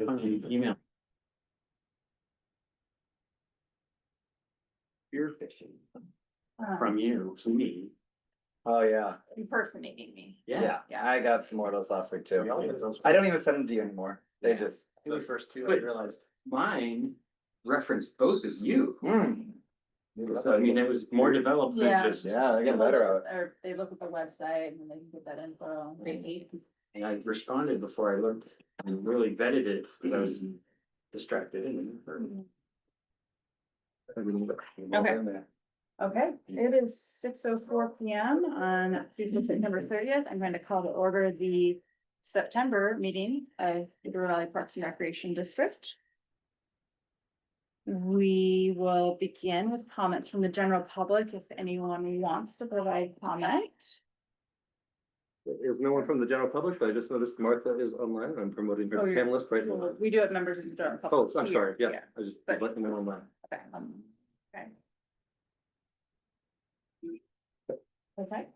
a funny email. Spear fishing from you to me. Oh, yeah. Impersonating me. Yeah. I got some more of those last week too. Yeah, those- I don't even send them to you anymore. They Yeah. just. The first two, I realized mine referenced both of you. So I mean, it was more developed than Yeah. just, Yeah, they get better at it. Or they look at the website and they can get that info. and I responded before I looked and really vetted it, because I was distracted and. Okay. Okay, it is 6:04 PM on Tuesday, September 30th. I'm going to call to order the September meeting of Cedar Valley Parks and Recreation District. We will begin with comments from the general public if anyone wants to provide comment. There's no one from the general public, but I just noticed Martha is online. I'm promoting her Oh, you're- panelist right now. We do have members of the general Oh, public. I'm here. sorry. Yeah, I just But- let them know online. Okay. Okay. Okay.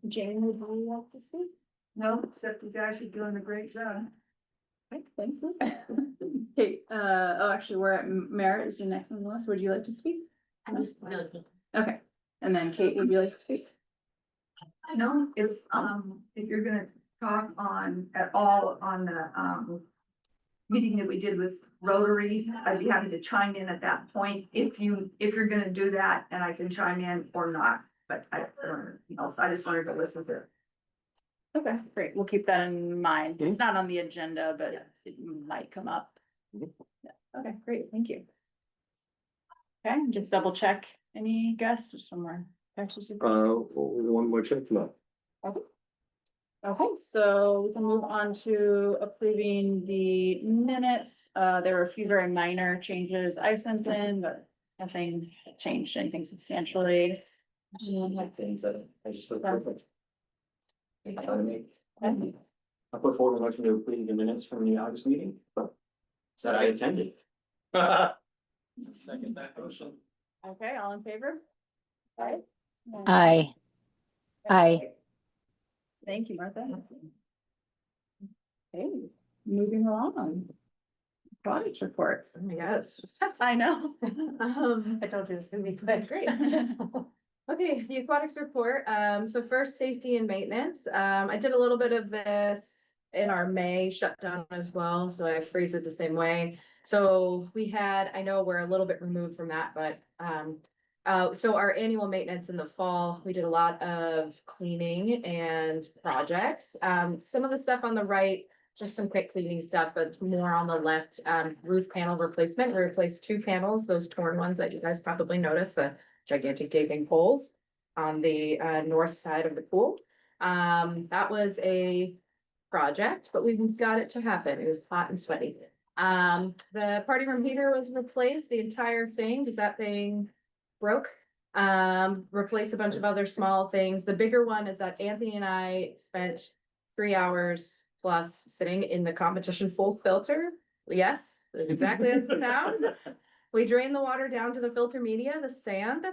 Jane, would you like to speak? No, except you guys are doing a great job. Okay, thank you. Okay, actually, we're at Merritt is the next on the list. Would you like to speak? Okay, and then Kate, would you like to speak? No, if you're gonna talk on, at all on the, meeting that we did with Rotary, I'd be happy to chime in at that point, if you're gonna do that, and I can chime in or not, but I don't know, I just wanted to listen to it. Okay, great. We'll keep that in mind. It's not on the agenda, but it might come up. Mhm. Yeah, okay, great, thank you. Okay, just double check any guests or somewhere. One more check, no. Okay, so we can move on to approving the minutes. There were a few very minor changes I sent in, but nothing changed, anything substantially. Things that I just looked perfect. Okay. I put forward a motion to approve the minutes from the August meeting that I attended. Second that motion. Okay, all in favor? Aye. Aye. Aye. Thank you, Martha. Okay, moving along. Products report. Yes. I know. I told you it's gonna be quick, great. Okay, the aquatics report, so first, safety and maintenance, I did a little bit of this in our May shutdown as well, so I phrase it the same way. So we had, I know we're a little bit removed from that, but, so our annual maintenance in the fall, we did a lot of cleaning and projects. Some of the stuff on the right, just some quick cleaning stuff, but more on the left, roof panel replacement. We replaced 2 panels, those torn ones that you guys probably noticed, the gigantic gaping holes on the north side of the pool. That was a project, but we got it to happen. It was hot and sweaty. The party room heater was replaced, the entire thing, because that thing broke. Replaced a bunch of other small things. The bigger one is that Anthony and I spent 3 hours plus sitting in the competition pool filter. Yes, that's exactly as it sounds. We drain the water down to the filter media, the sand.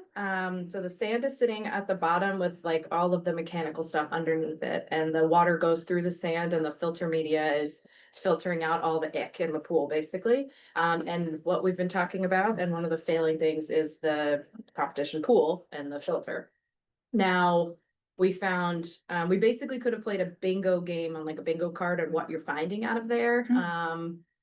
So the sand is sitting at the bottom with like all of the mechanical stuff underneath it. And the water goes through the sand and the filter media is filtering out all the ick in the pool, basically. And what we've been talking about, and one of the failing things is the competition pool and the filter. Now, we found, we basically could have played a bingo game on like a bingo card on what you're finding out of there.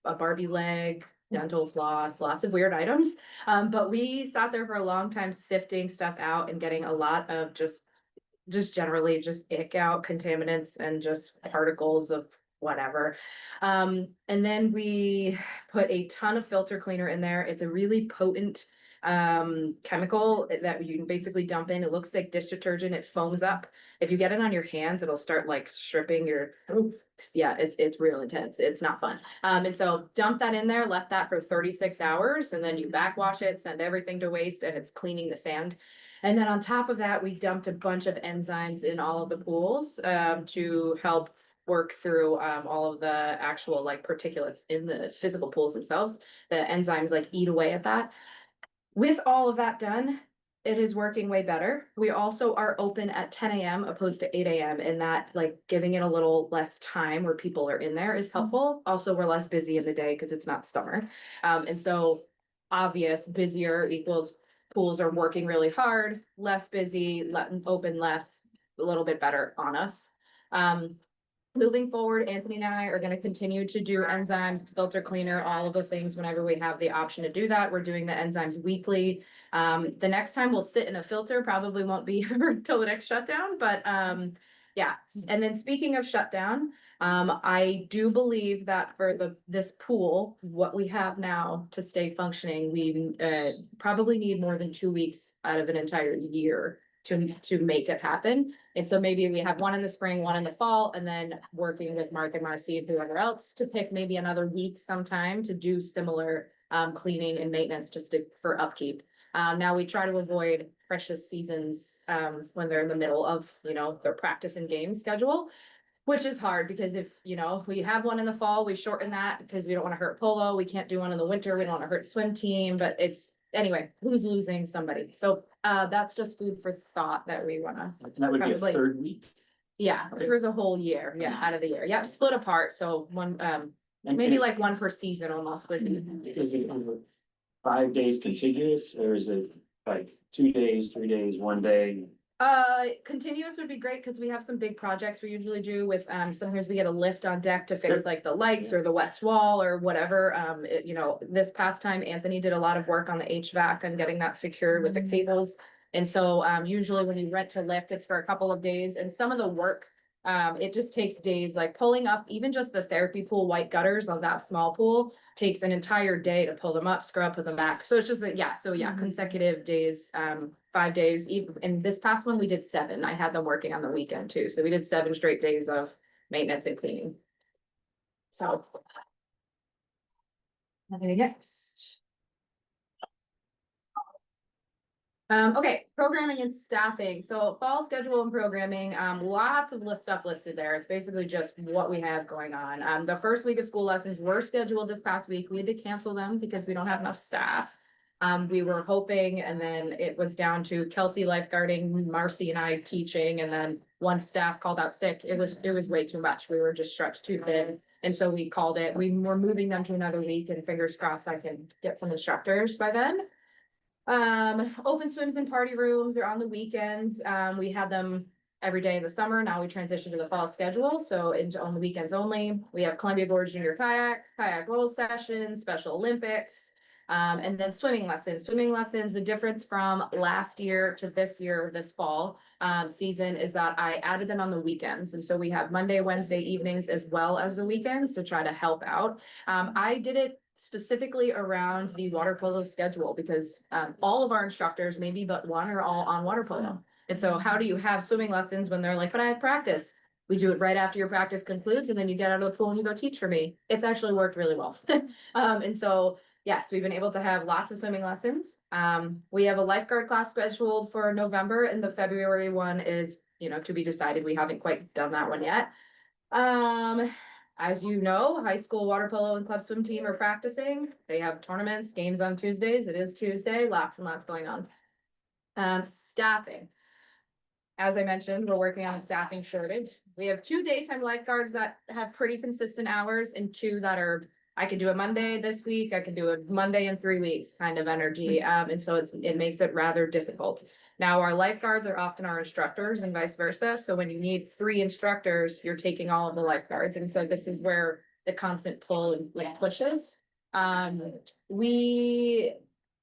A Barbie leg, dental floss, lots of weird items. But we sat there for a long time sifting stuff out and getting a lot of just generally just ick out, contaminants and just particles of whatever. And then we put a ton of filter cleaner in there. It's a really potent chemical that you can basically dump in. It looks like dish detergent. It foams up. If you get it on your hands, it'll start like stripping your, yeah, it's real intense. It's not fun. And so dump that in there, left that for 36 hours, and then you backwash it, send everything to waste, and it's cleaning the sand. And then on top of that, we dumped a bunch of enzymes in all of the pools to help work through all of the actual like particulates in the physical pools themselves. The enzymes like eat away at that. With all of that done, it is working way better. We also are open at 10 a.m. opposed to 8 a.m. and that like giving it a little less time where people are in there is helpful. Also, we're less busy in the day because it's not summer. And so obvious busier equals pools are working really hard, less busy, open less, a little bit better on us. Moving forward, Anthony and I are gonna continue to do enzymes, filter cleaner, all of the things whenever we have the option to do that. We're doing the enzymes weekly. The next time we'll sit in a filter probably won't be until the next shutdown, but yeah. And then speaking of shutdown, I do believe that for this pool, what we have now to stay functioning, we probably need more than 2 weeks out of an entire year to make it happen. And so maybe we have one in the spring, one in the fall, and then working with Mark and Marcy and whoever else to pick maybe another week sometime to do similar cleaning and maintenance just for upkeep. Now we try to avoid precious seasons when they're in the middle of, their practice and game schedule, which is hard because if, we have one in the fall, we shorten that because we don't want to hurt polo. We can't do one in the winter. We don't want to hurt swim team, but anyway, who's losing somebody? So that's just food for thought that we wanna, That would be a Probably. third week. yeah, Okay. through the whole year, yeah, out of the year. Yep, split apart. So one, And maybe is- like one per season almost would be. Is it 5 days contiguous or is it like 2 days, 3 days, 1 day? Continuous would be great because we have some big projects we usually do with, sometimes we get a lift on deck to fix Yep. like the lights or the west wall or whatever. This past time Anthony did a lot of work on the HVAC and getting that secured with the cables. And so, usually when you rent to lift, it's for a couple of days and some of the work, it just takes days, like pulling up even just the therapy pool, white gutters on that small pool takes an entire day to pull them up, scrub, put them back. So it's just like, consecutive days, 5 days. And this past one, we did 7. I had them working on the weekend too. So we did 7 straight days of maintenance and cleaning. So. Okay, next. Okay, programming and staffing. So fall schedule and programming, lots of stuff listed there. It's basically just what we have going on. The first week of school lessons were scheduled this past week. We had to cancel them because we don't have enough staff. We were hoping, and then it was down to Kelsey lifeguarding, Marcy and I teaching, and then one staff called out sick. It was way too much. We were just stretched too thin. And so we called it, we were moving them to another week and fingers crossed I can get some instructors by then. Open swims and party rooms are on the weekends. We had them every day in the summer. Now we transitioned to the fall schedule. So on the weekends only, we have Columbia Gorge Junior kayak roll sessions, Special Olympics. And then swimming lessons. The difference from last year to this year, this fall season is that I added them on the weekends. And so we have Monday, Wednesday evenings as well as the weekends to try to help out. I did it specifically around the water polo schedule because all of our instructors, maybe but one, are all on water polo. And so how do you have swimming lessons when they're like, but I have practice? We do it right after your practice concludes and then you get out of the pool and you go teach for me. It's actually worked really well. And so yes, we've been able to have lots of swimming lessons. We have a lifeguard class scheduled for November and the February one is, to be decided. We haven't quite done that one yet. As you know, high school water polo and club swim team are practicing. They have tournaments, games on Tuesdays. It is Tuesday, lots and lots going on. Staffing. As I mentioned, we're working on a staffing shortage. We have 2 daytime lifeguards that have pretty consistent hours and 2 that are, I can do a Monday this week, I can do a Monday in 3 weeks kind of energy. And so it makes it rather difficult. Now, our lifeguards are often our instructors and vice versa. So when you need 3 instructors, you're taking all of the lifeguards. And so this is where the constant pull and pushes. We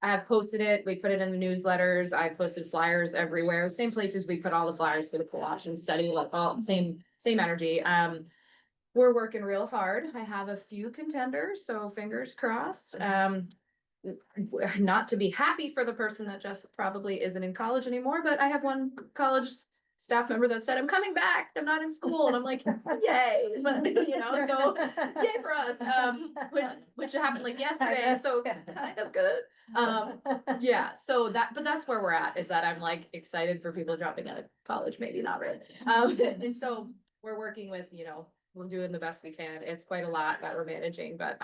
have posted it. We put it in the newsletters. I posted flyers everywhere. Same places we put all the flyers for the pool option study, like all same energy. We're working real hard. I have a few contenders, so fingers crossed. Not to be happy for the person that just probably isn't in college anymore, but I have one college staff member that said, I'm coming back, I'm not in school, and I'm like, yay, but so yay for us, which happened like yesterday, so kind of good. Yeah, so but that's where we're at, is that I'm like excited for people dropping out of college, maybe not really. And so we're working with, we're doing the best we can. It's quite a lot that we're managing, but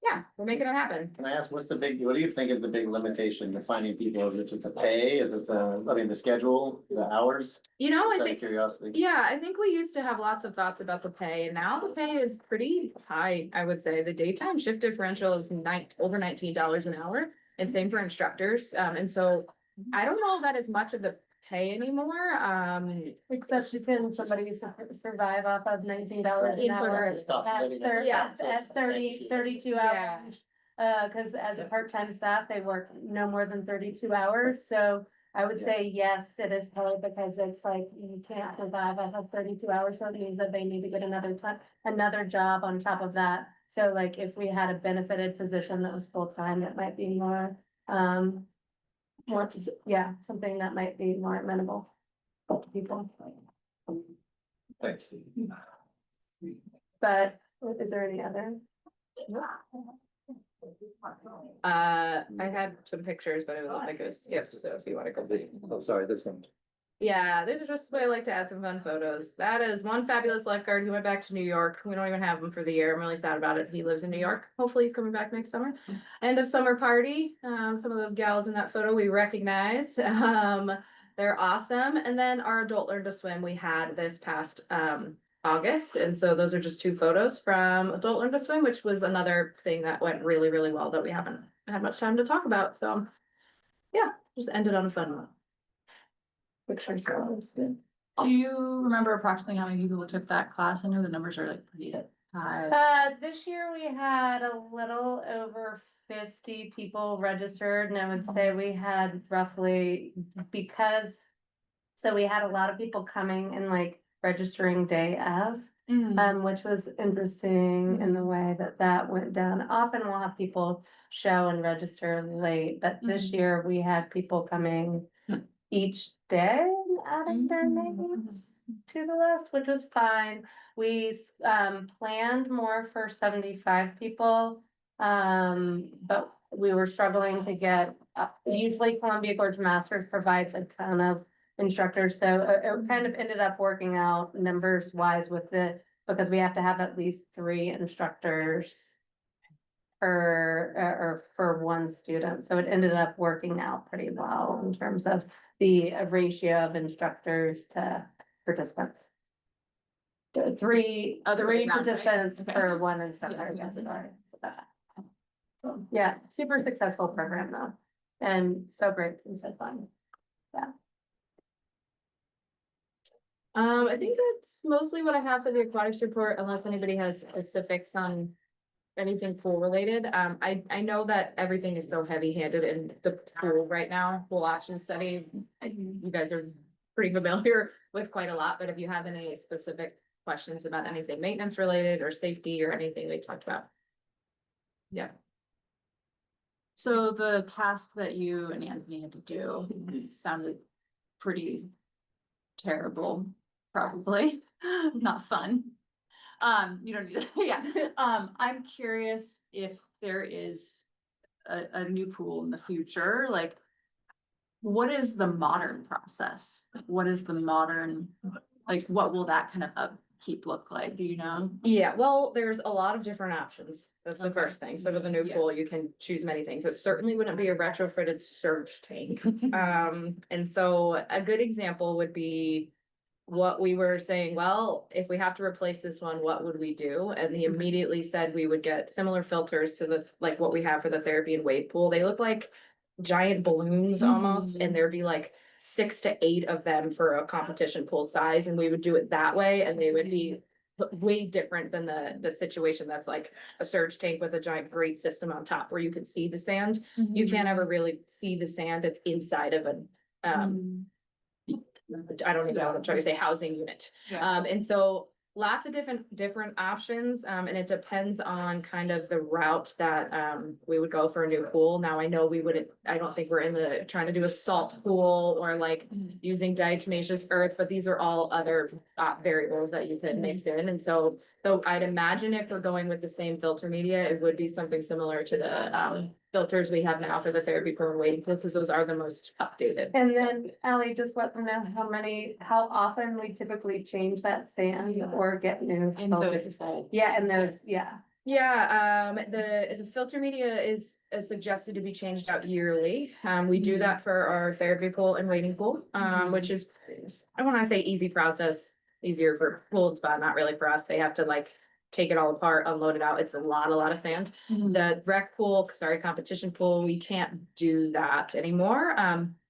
yeah, we're making it happen. Can I ask, what do you think is the big limitation to finding people? Is it just the pay? Is it the schedule, the hours? You know, I Just out of think, curiosity. yeah, I think we used to have lots of thoughts about the pay, and now the pay is pretty high, I would say. The daytime shift differential is over $19 an hour, and same for instructors. And so I don't know that as much of the pay anymore. Except you can somebody survive off of $19 an hour It's cost of at living. Yeah. at 32 Yeah. hours. Cause as a part-time staff, they work no more than 32 hours, so I would say yes, it is probably because it's like you can't survive off of 32 hours, so it means that they need to get another job on top of that. So like if we had a benefited position that was full-time, it might be more, something that might be more amenable to people. Thanks. But is there any other? I had some pictures, but it was like it was skipped, so if you wanna go. Oh, sorry, this one. Yeah, these are just the way I like to add some fun photos. That is one fabulous lifeguard who went back to New York. We don't even have him for the year. I'm really sad about it. He lives in New York. Hopefully he's coming back next summer. End of summer party. Some of those gals in that photo we recognize. They're awesome. And then our adult learn to swim we had this past August. And so those are just two photos from adult learn to swim, which was another thing that went really, really well that we haven't had much time to talk about. So yeah, just ended on a fun note. Pictures are always good. Do you remember approximately how many people took that class? I know the numbers are like pretty high. This year we had a little over 50 people registered, and I would say we had roughly, so we had a lot of people coming and like registering day of, which was interesting in the way that went down. Often we'll have people show and register late, but this year we had people coming each day and adding their names to the list, which was fine. We planned more for 75 people, but we were struggling to get, usually Columbia Gorge Masters provides a ton of instructors, so it kind of ended up working out numbers wise because we have to have at least 3 instructors or for one student, so it ended up working out pretty well in terms of the ratio of instructors to participants. Three Other way around, right? participants Okay. per one instructor, Yeah. yes, sorry. Yeah, super successful program though, and so great and so fun. I think that's mostly what I have for the aquatics report, unless anybody has specifics on anything pool related. I know that everything is so heavy handed in the pool right now, pool option study. You guys are pretty familiar with quite a lot, but if you have any specific questions about anything maintenance related or safety or anything we talked about. Yeah. So the task that you and Anthony had to do sounded pretty terrible, probably, not fun. You don't need to, yeah. I'm curious if there is a new pool in the future, like, what is the modern process? What is the modern, like, what will that kind of upkeep look like? Do you know? Yeah, well, there's a lot of different options. That's the Okay. first thing. So with a new Yeah. pool, you can choose many things. It certainly wouldn't be a retrofitted surge tank. And so a good example would be what we were saying, well, if we have to replace this one, what would we do? And he immediately said we would get similar filters to like what we have for the therapy and wave pool. They look like giant balloons almost, and there'd be like 6 to 8 of them for a competition pool size, and we would do it that way, and they would be way different than the situation that's like a surge tank with a giant grate system on top where you can see the sand. You can't ever really see the sand. It's inside of a I don't even know what I'm trying to say, housing unit. Yeah. And so lots of different options, and it depends on kind of the route that we would go for a new pool. Now, I know I don't think we're trying to do a salt pool or like using diatomaceous earth, but these are all other variables that you could mix in. And so I'd imagine if we're going with the same filter media, it would be something similar to the filters we have now for the therapy pool and waiting pool, because those are the most updated. And then Ally, just let them know how often we typically change that sand or get new In filters. those. Yeah, and those, yeah, Yeah, the filter media is suggested to be changed out yearly. We do that for our therapy pool and wading pool, which is, I don't wanna say easy process, easier for pool and spa, not really for us. They have to like take it all apart, unload it out. It's a lot of sand. The rec pool, sorry, competition pool, we can't do that anymore.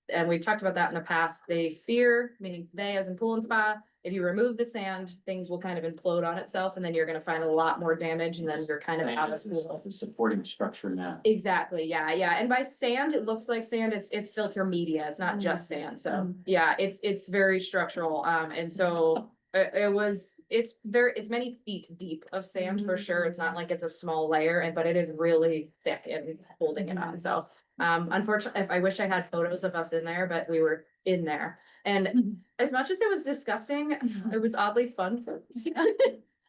And we've talked about that in the past. They fear, meaning they as in pool and spa, if you remove the sand, things will kind of implode on itself and then you're gonna find a lot more damage and then you're kind of out of pool. It's a supporting structure now. Exactly, yeah. And by sand, it looks like sand, it's filter media, it's not just sand, so, yeah, it's very structural, and so. It's many feet deep of sand for sure, it's not like it's a small layer, but it is really thick and holding it on, so. Unfortunately, if I wish I had photos of us in there, but we were in there, and as much as it was disgusting, it was oddly fun for us.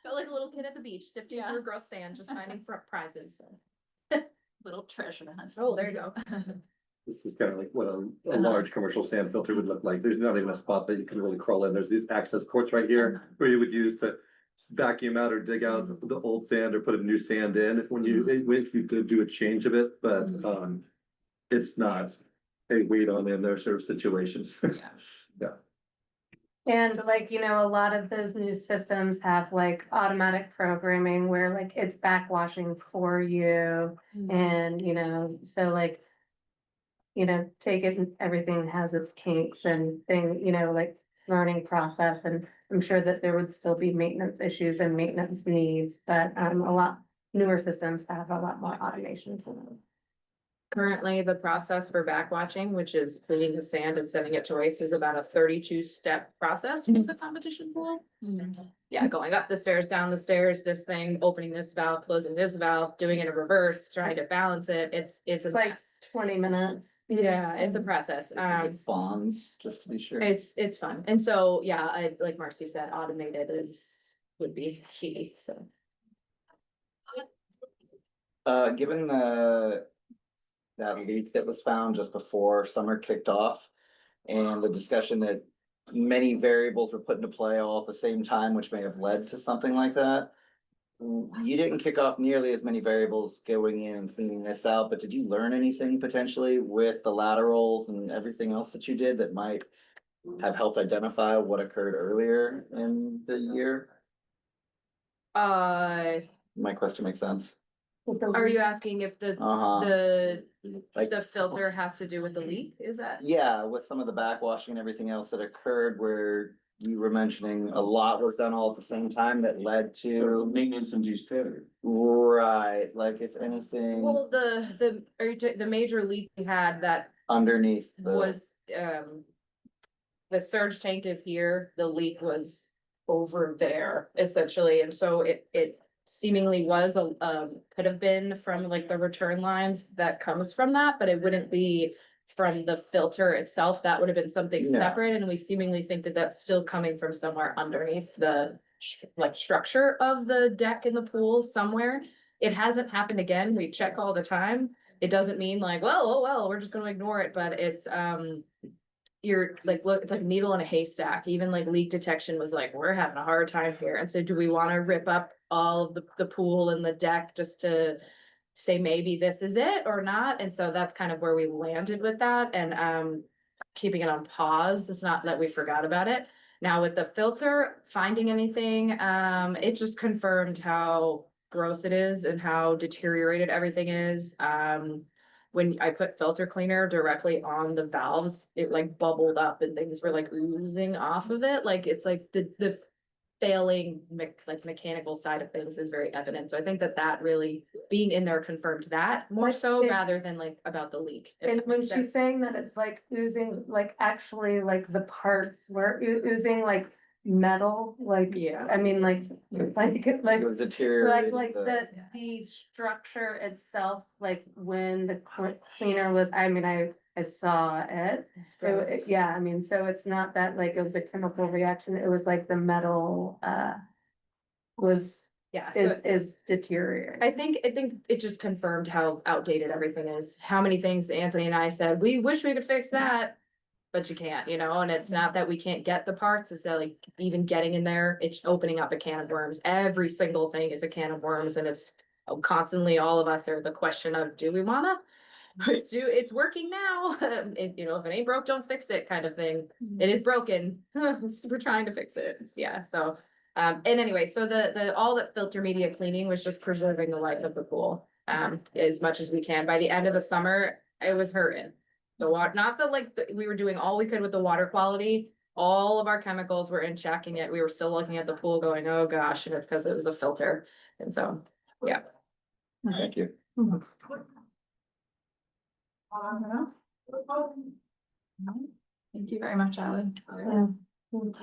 Felt like a little kid at the beach sifting through gross sand, just finding prizes, so. Little treasure hunt. Oh, there you go. This is kind of like what a large commercial sand filter would look like. There's not even a spot that you can really crawl in. There's these access ports right here where you would use to vacuum out or dig out the old sand or put a new sand in if you did do a change of it, but it's not a wait on in there sort of situations. And like, you know, a lot of those new systems have like automatic programming where like it's backwashing for you. And, you know, so like, you know, take it, and everything has its kinks and thing, you know, like learning process. And I'm sure that there would still be maintenance issues and maintenance needs, but a lot newer systems have a lot more automation to them. Currently, the process for backwatching, which is cleaning the sand and sending it to waste, is about a 32-step process with the competition pool. Yeah, going up the stairs, down the stairs, this thing, opening this valve, closing this valve, doing it in reverse, trying to balance it. It's a It's like mess. 20 minutes. Yeah, it's a process. Fawns, just to be sure. It's fun. And so, yeah, like Marcy said, automated would be key, so. Given that leak that was found just before summer kicked off, and the discussion that many variables were put into play all at the same time, which may have led to something like that. You didn't kick off nearly as many variables going in and cleaning this out, but did you learn anything potentially with the laterals and everything else that you did that might have helped identify what occurred earlier in the year? My question makes sense. Are you asking if Uh-huh. Like- the filter has to do with the leak? Is that? Yeah, with some of the backwashing and everything else that occurred where you were mentioning a lot was done all at the same time that led to, Maintenance induced failure. right, like if anything Well, the major leak we had that underneath was, the surge tank is here, the leak was over there essentially, and so it seemingly was could have been from like the return line that comes from that, but it wouldn't be from the filter itself. That would have been something No. separate, and we seemingly think that that's still coming from somewhere underneath the structure of the deck in the pool somewhere. It hasn't happened again. We check all the time. It doesn't mean like, well, we're just gonna ignore it, but it's, you're like, look, it's like a needle in a haystack. Even like leak detection was like, we're having a hard time here. And so do we want to rip up all of the pool and the deck just to say maybe this is it or not? And so that's kind of where we landed with that, and keeping it on pause. It's not that we forgot about it. Now with the filter, finding anything, it just confirmed how gross it is and how deteriorated everything is. When I put filter cleaner directly on the valves, it like bubbled up and things were like oozing off of it. Like it's like the failing mechanical side of things is very evident. So I think that really being in there confirmed that more so It- rather than like about the leak. if And that when makes she's sense. saying that it's like oozing, like actually like the parts were oozing like metal, like, Yeah. I mean, like, it was deteriorating. like the structure itself, like when the cleaner was, I mean, I saw it. It's gross. Yeah, I mean, so it's not that like it was a chemical reaction, it was like the metal, was, Yeah. So is deteriorating. I think it just confirmed how outdated everything is. How many things Anthony and I said, we wish we could fix that. But you can't, you know, and it's not that we can't get the parts, it's that like even getting in there, it's opening up a can of worms. Every single thing is a can of worms, and it's constantly, all of us are the question of, do we wanna? It's working now, you know, if it ain't broke, don't fix it kind of thing. It is broken, we're trying to fix it, yeah, so. And anyway, so all that filter media cleaning was just preserving the life of the pool, as much as we can. By the end of the summer, it was hurting. The water, not the like, we were doing all we could with the water quality. All of our chemicals were in checking it. We were still looking at the pool going, oh gosh, and it's because it was a filter. And so, yeah. Thank you. Thank you very much, Ally.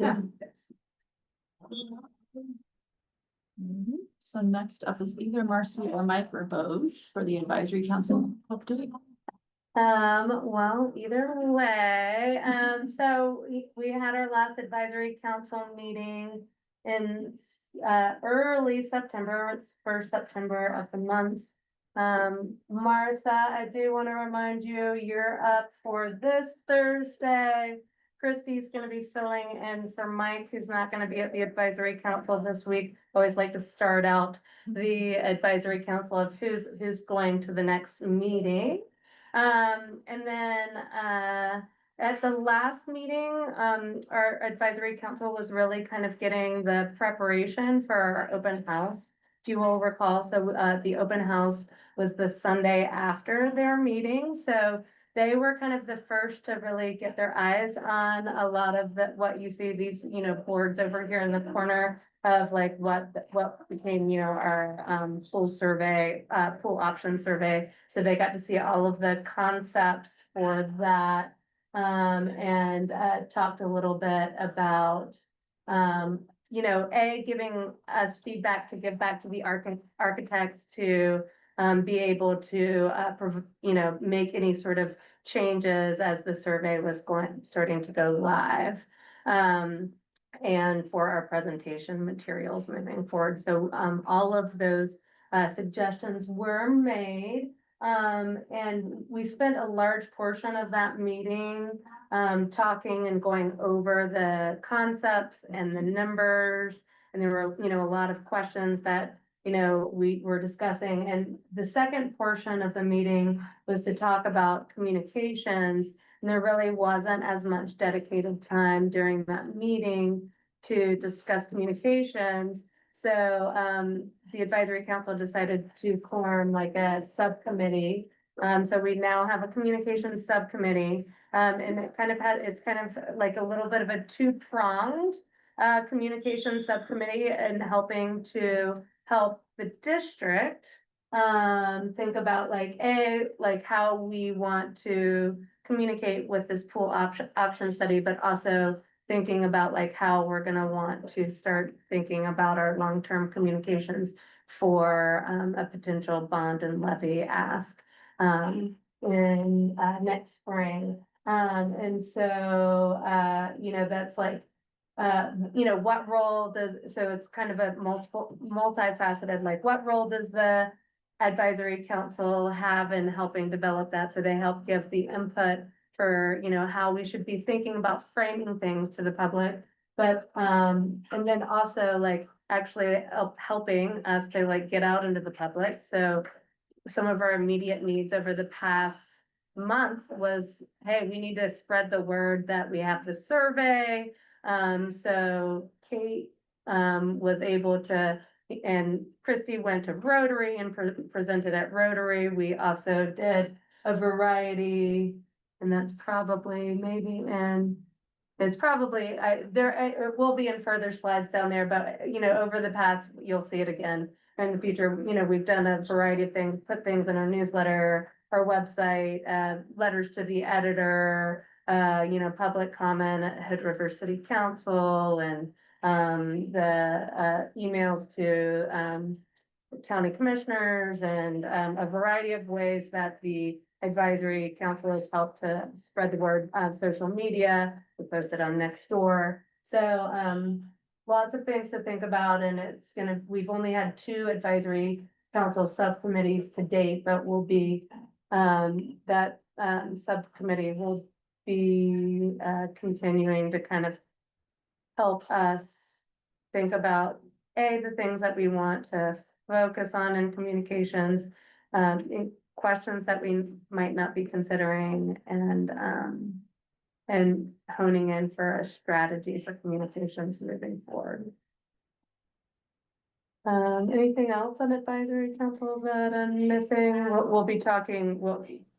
Yeah. So next up is either Marcy or Mike or both for the advisory council update. Well, either way, so we had our last advisory council meeting in early September, it's first September of the month. Martha, I do want to remind you, you're up for this Thursday. Christy's gonna be filling in for Mike, who's not gonna be at the advisory council this week. Always like to start out the advisory council of who's going to the next meeting. And then, at the last meeting, our advisory council was really kind of getting the preparation for our open house. If you will recall, so, the open house was the Sunday after their meeting, so they were kind of the first to really get their eyes on a lot of what you see, these, you know, boards over here in the corner of like what became, you know, our pool survey, pool option survey. So they got to see all of the concepts for that. And talked a little bit about, you know, giving us feedback to give back to the architects to be able to, you know, make any sort of changes as the survey was starting to go live. And for our presentation materials moving forward. So, all of those, suggestions were made. And we spent a large portion of that meeting, talking and going over the concepts and the numbers. And there were, you know, a lot of questions that, you know, we were discussing. And the second portion of the meeting was to talk about communications. And there really wasn't as much dedicated time during that meeting to discuss communications. So, the advisory council decided to form like a subcommittee. So we now have a communications subcommittee. And it's kind of like a little bit of a two-pronged communication subcommittee and helping to help the district think about like how we want to communicate with this pool option study, but also thinking about like how we're gonna want to start thinking about our long-term communications for a potential bond and levy ask in next spring. And so you know, that's like you know, what role so it's kind of a multifaceted, like what role does the advisory council have in helping develop that? So they help give the input for, you know, how we should be thinking about framing things to the public. But, and then also like actually helping us to like get out into the public. So some of our immediate needs over the past month was, hey, we need to spread the word that we have the survey. So Kate, was able to, and Christy went to Rotary and presented at Rotary. We also did a variety, and that's probably maybe in, it's probably, it will be in further slides down there, but you know, over the past, you'll see it again in the future. You know, we've done a variety of things, put things in our newsletter, our website, letters to the editor, you know, public comment at Hood River City Council, and the emails to county commissioners, and a variety of ways that the advisory council has helped to spread the word on social media. We posted on Nextdoor. So lots of things to think about, and we've only had 2 advisory council subcommittees to date, but we'll be that subcommittee will be continuing to kind of help us think about the things that we want to focus on in communications. In questions that we might not be considering and honing in for a strategy for communications moving forward. Anything else on advisory council that I'm missing? We'll be talking,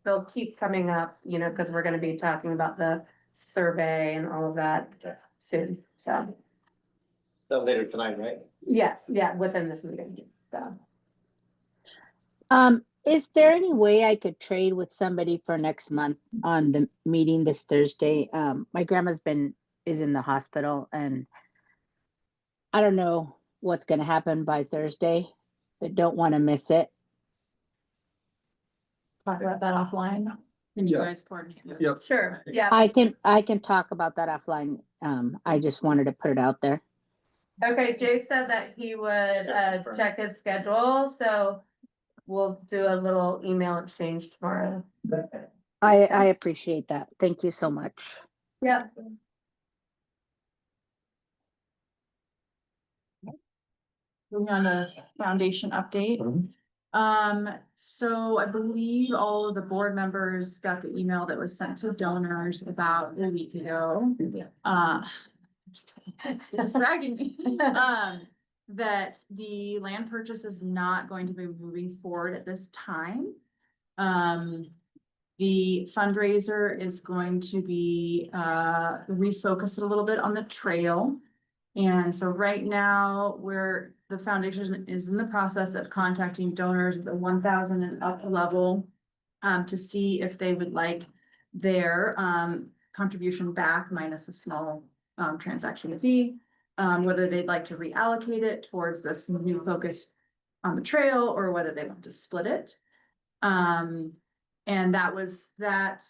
they'll keep coming up, you know, because we're gonna be talking about the survey and all of that soon, so. So later tonight, right? Yes, yeah, within this meeting, so. Is there any way I could trade with somebody for next month on the meeting this Thursday? My grandma's is in the hospital and I don't know what's gonna happen by Thursday, but don't want to miss it. Talk about that offline. Can you Yeah. guys coordinate? Yep. Sure, yeah, I can talk about that offline. I just wanted to put it out there. okay, Jay said that he would check his schedule, so we'll do a little email exchange tomorrow. I appreciate that. Thank you so much. Yep. Moving on to foundation update. Mhm. So I believe all of the board members got the email that was sent to donors about a week ago. Distracting me. That the land purchase is not going to be moving forward at this time. The fundraiser is going to be, refocused a little bit on the trail. And so right now, the foundation is in the process of contacting donors at the 1,000 and up level. To see if they would like their, contribution back minus a small, transaction fee. Whether they'd like to reallocate it towards this new focus on the trail or whether they want to split it. And that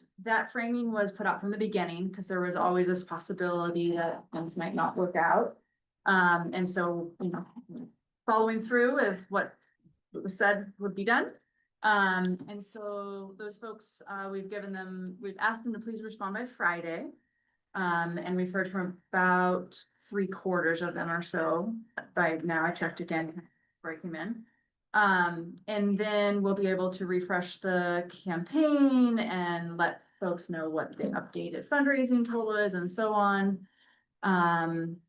framing was put out from the beginning because there was always this possibility that things might not work out. And so, you know, following through with what was said would be done. And so those folks, we've asked them to please respond by Friday. And we've heard from about 3/4 of them or so. By now, I checked again before I came in. And then we'll be able to refresh the campaign and let folks know what the updated fundraising total is and so on. And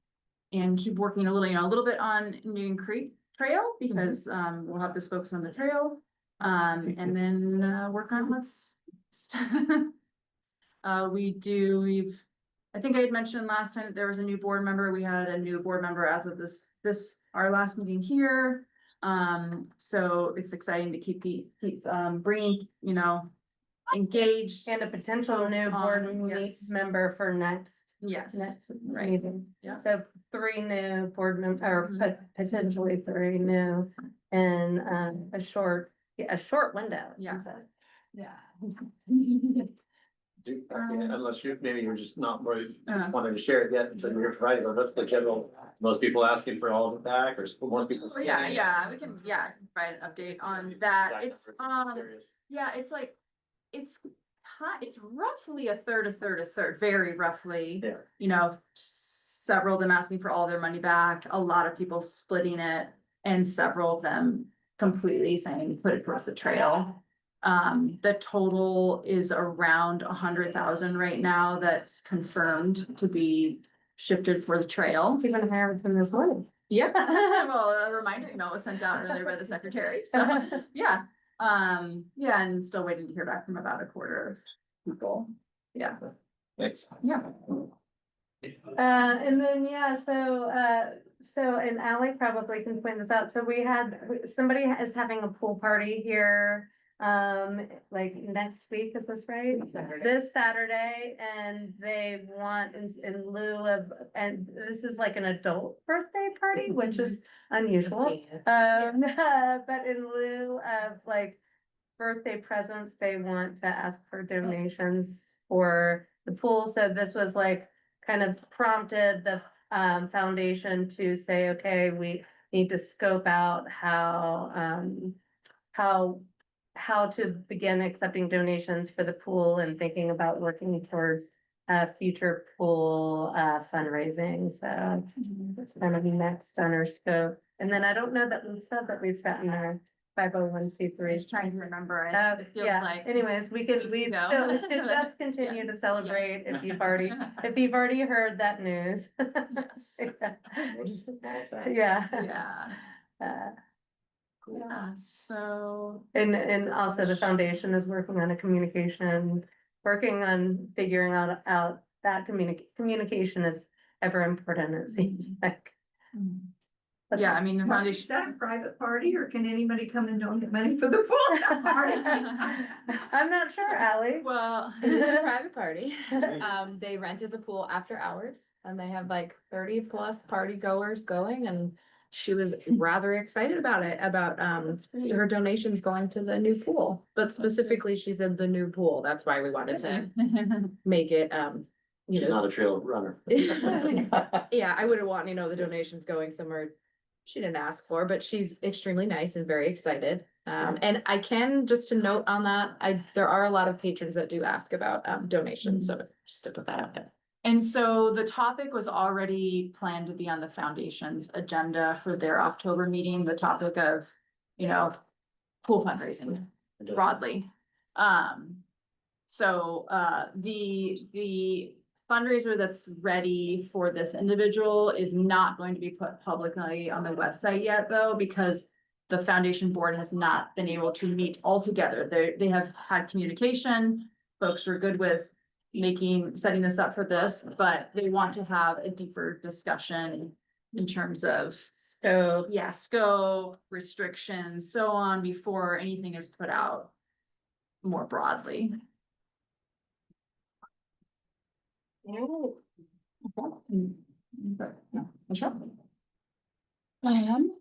keep working a little bit on Indian Creek Trail because, we'll have this focus on the trail. And then, work on what's I think I had mentioned last time that there was a new board member. We had a new board member as of our last meeting here. So it's exciting to keep bringing, you know, engaged. And a potential new board Yes. member for next Yes, right. meeting. Yeah. So 3 new board or Mhm. potentially 3 new and a short window. Yeah. so. Yeah. Unless maybe you're just not worried, Uh. wanting to share it yet, so you're providing, but that's the general, most people asking for all of it back, or most people. Yeah, we can, provide an update on that. It's, it's like, it's roughly a third, very roughly. Yeah. You know, several of them asking for all their money back, a lot of people splitting it, and several of them completely saying, put it towards the trail. The total is around 100,000 right now that's confirmed to be shifted for the trail. It's even higher than this morning. Yeah, well, a reminder email was sent out earlier by the secretary, so, yeah. And still waiting to hear back from about 1/4 of people. Yeah, Thanks. yeah. And then, and Ally probably can point this out, so somebody is having a pool party here. Like next week, is this right? This Saturday, and they want in lieu of, and this is like an adult birthday party, which is unusual. But in lieu of like birthday presents, they want to ask for donations for the pool, so this was like kind of prompted the foundation to say, okay, we need to scope out how to begin accepting donations for the pool and thinking about working towards future pool fundraising, so it's kind of next on our scope. And then I don't know that we've said that we've gotten our 501c3. Just trying to remember it. It feels Yeah, like anyways, we should just continue to celebrate if you've already heard that news. Yes. Yeah. Yeah. Uh, Yeah, so. And also the foundation is working on working on figuring out that communication is ever important, it seems like. Yeah, I mean, the Is foundation. that a private party or can anybody come and donate money for the pool party? I'm not sure, Ally. Well. It is a private party. They rented the pool after hours and they have like 30 plus party goers going and she was rather excited about it, about her donations going to the new pool. But specifically, she said the new pool. That's why we wanted to make it, you She's know. not a trail runner. Yeah, I wouldn't want, the donations going somewhere she didn't ask for, but she's extremely nice and very excited. And I can, just to note on that, there are a lot of patrons that do ask about donations, so just to put that out there. And so the topic was already planned to be on the foundation's agenda for their October meeting, the topic of, pool fundraising broadly. The fundraiser that's ready for this individual is not going to be put publicly on the website yet, though, because the foundation board has not been able to meet altogether. They have had communication. Folks are good with setting this up for this, but they want to have a deeper discussion in terms of scope, restrictions, so on, before anything is put out more broadly.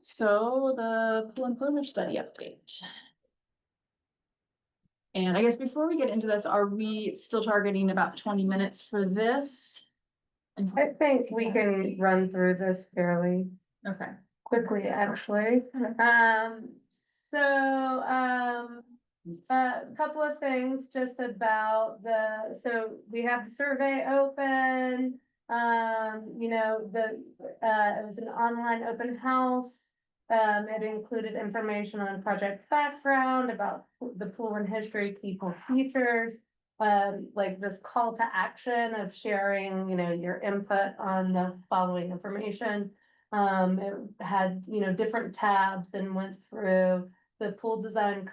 So the pool enclosure study update. And I guess before we get into this, are we still targeting about 20 minutes for this? I think we can run through this fairly Okay. quickly, actually. A couple of things just about so we have the survey open. It was an online open house. It included information on project background, about the pool and history, people features. Like this call to action of sharing, your input on the following information. It had, different tabs and went through the pool design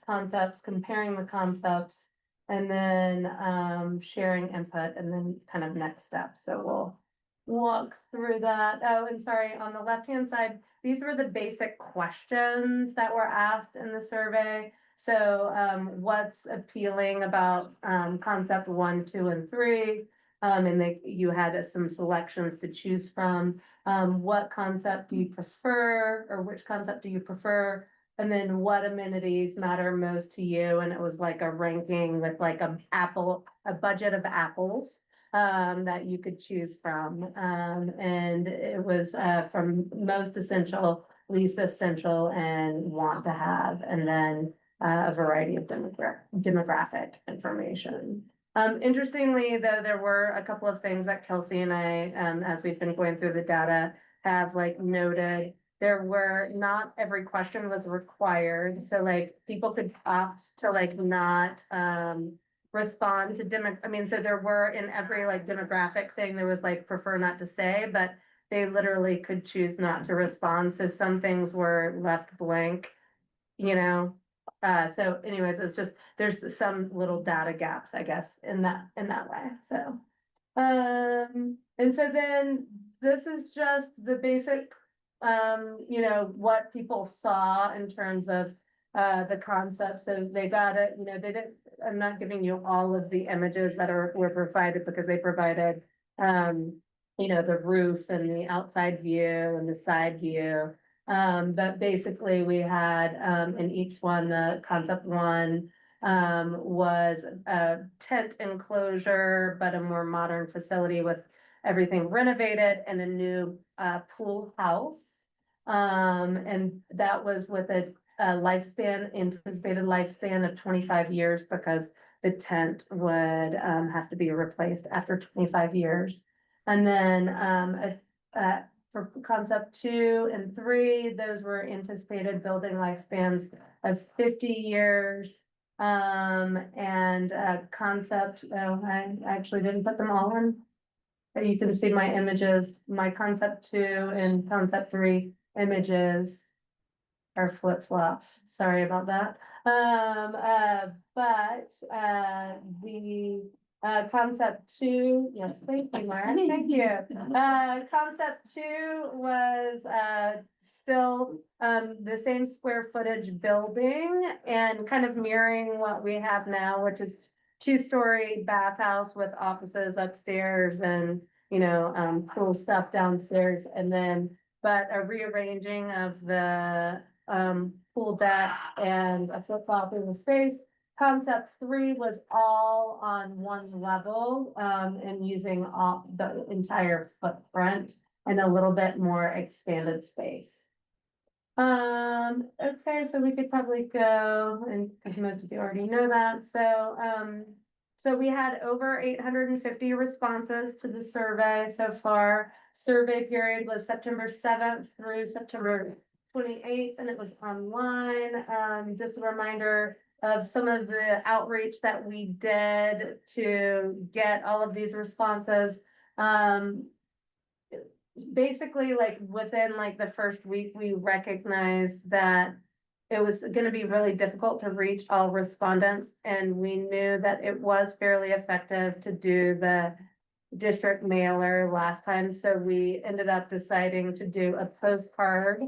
concepts, comparing the concepts, and then sharing input, and then kind of next steps. So we'll walk through that. Oh, and sorry, on the left-hand side, these were the basic questions that were asked in the survey. So what's appealing about concept 1, 2, and 3? And you had some selections to choose from. What concept do you prefer, or which concept do you prefer? And then what amenities matter most to you? And it was like a ranking with like a budget of apples that you could choose from. And it was from most essential, least essential, and want to have, and then a variety of demographic information. Interestingly, though, there were a couple of things that Kelsey and I, as we've been going through the data, have noted. There were, not every question was required, so people could opt to not respond to so there were, in every demographic thing, there was prefer not to say, but they literally could choose not to respond, so some things were left blank, so anyways, it's just, there's some little data gaps, I guess, in that way, so. And so then this is just the basic, what people saw in terms of the concept. So they got it, they didn't, I'm not giving you all of the images that were provided, because they provided, the roof and the outside view and the side view. But basically we had, in each one, the concept 1 was a tent enclosure, but a more modern facility with everything renovated, and a new pool house. And that was with a anticipated lifespan of 25 years, because the tent would have to be replaced after 25 years. And then for concept 2 and 3, those were anticipated building lifespans of 50 years. And concept, oh, I actually didn't put them all in. But you can see my images, my concept 2 and concept 3 images are flip-flop. Sorry about that. The concept 2, yes, thank you, Mara, thank you. Concept 2 was still the same square footage building and kind of mirroring what we have now, which is 2-story bathhouse with offices upstairs and, cool stuff downstairs, and then, but a rearranging of the pool deck and a flip-flop in the space. Concept 3 was all on one level, and using all the entire footprint and a little bit more expanded space. Okay, so we could probably go, and because most of you already know that, so we had over 850 responses to the survey so far. Survey period was September 7th through September 28th, and it was online. Just a reminder of some of the outreach that we did to get all of these responses. Basically, like within like the first week, we recognized that it was gonna be really difficult to reach all respondents, and we knew that it was fairly effective to do the district mailer last time, so we ended up deciding to do a postcard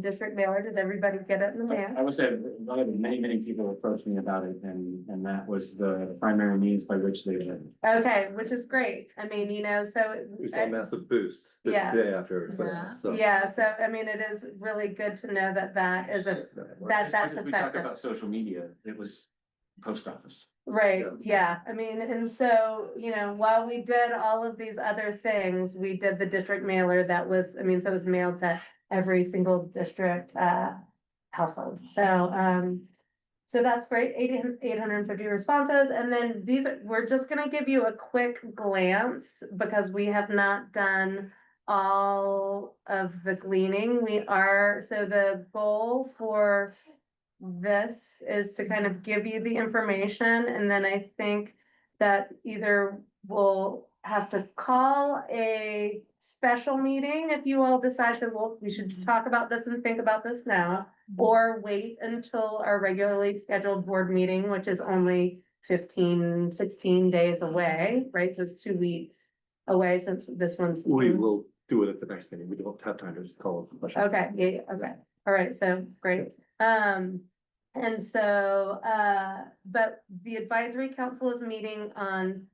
district mailer. Did everybody get it in the mail? I would say many people approached me about it, and that was the primary means by which they did. Okay, which is great. I mean, so. We saw a massive boost the Yeah. day after, Yeah. so. Yeah, so I mean, it is really good to know that that is that's As we talk effective. about social media, it was post office. Right, yeah, I mean, and so, while we did all of these other things, we did the district mailer that was, so it was mailed to every single district household. So that's great, 850 responses, and then we're just gonna give you a quick glance because we have not done all of the gleaning. So the goal for this is to kind of give you the information, and then I think that either we'll have to call a special meeting if you all decide to, we should talk about this and think about this now, or wait until our regularly scheduled board meeting, which is only 16 days away, right? So it's 2 weeks away since this one's. We will do it at the next meeting. We don't have time to just call it. Okay, yeah, okay, all right, so great. And so, but the advisory council is meeting on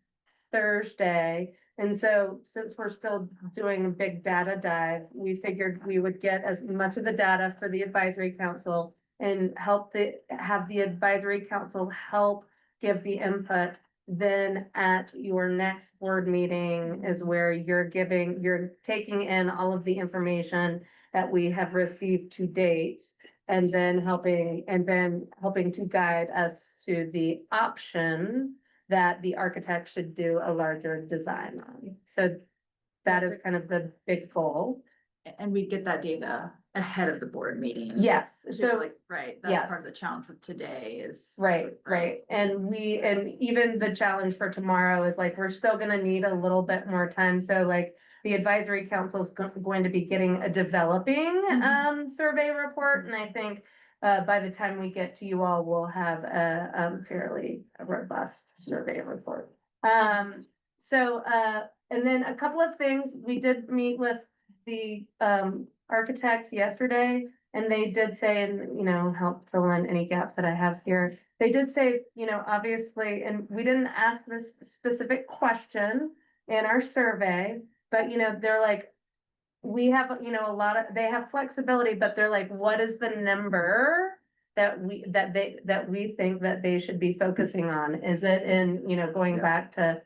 Thursday. And so, since we're still doing a big data dive, we figured we would get as much of the data for the advisory council and have the advisory council help give the input. Then at your next board meeting is where you're taking in all of the information that we have received to date. And then helping to guide us to the option that the architect should do a larger design on. So that is kind of the big goal. And we get that data ahead of the board meeting. Yes, So so, like, right, yes. that's part of the challenge with today is. right. And even the challenge for tomorrow is like, we're still gonna need a little bit more time. So like, the advisory council is going to be getting a developing survey report, and I think by the time we get to you all, we'll have a fairly robust survey report. And then a couple of things, we did meet with the architects yesterday, and they did say, and help fill in any gaps that I have here. They did say, obviously, and we didn't ask this specific question in our survey, but they're like, we have, they have flexibility, but they're like, what is the number that we think that they should be focusing on? Is it in, going back to.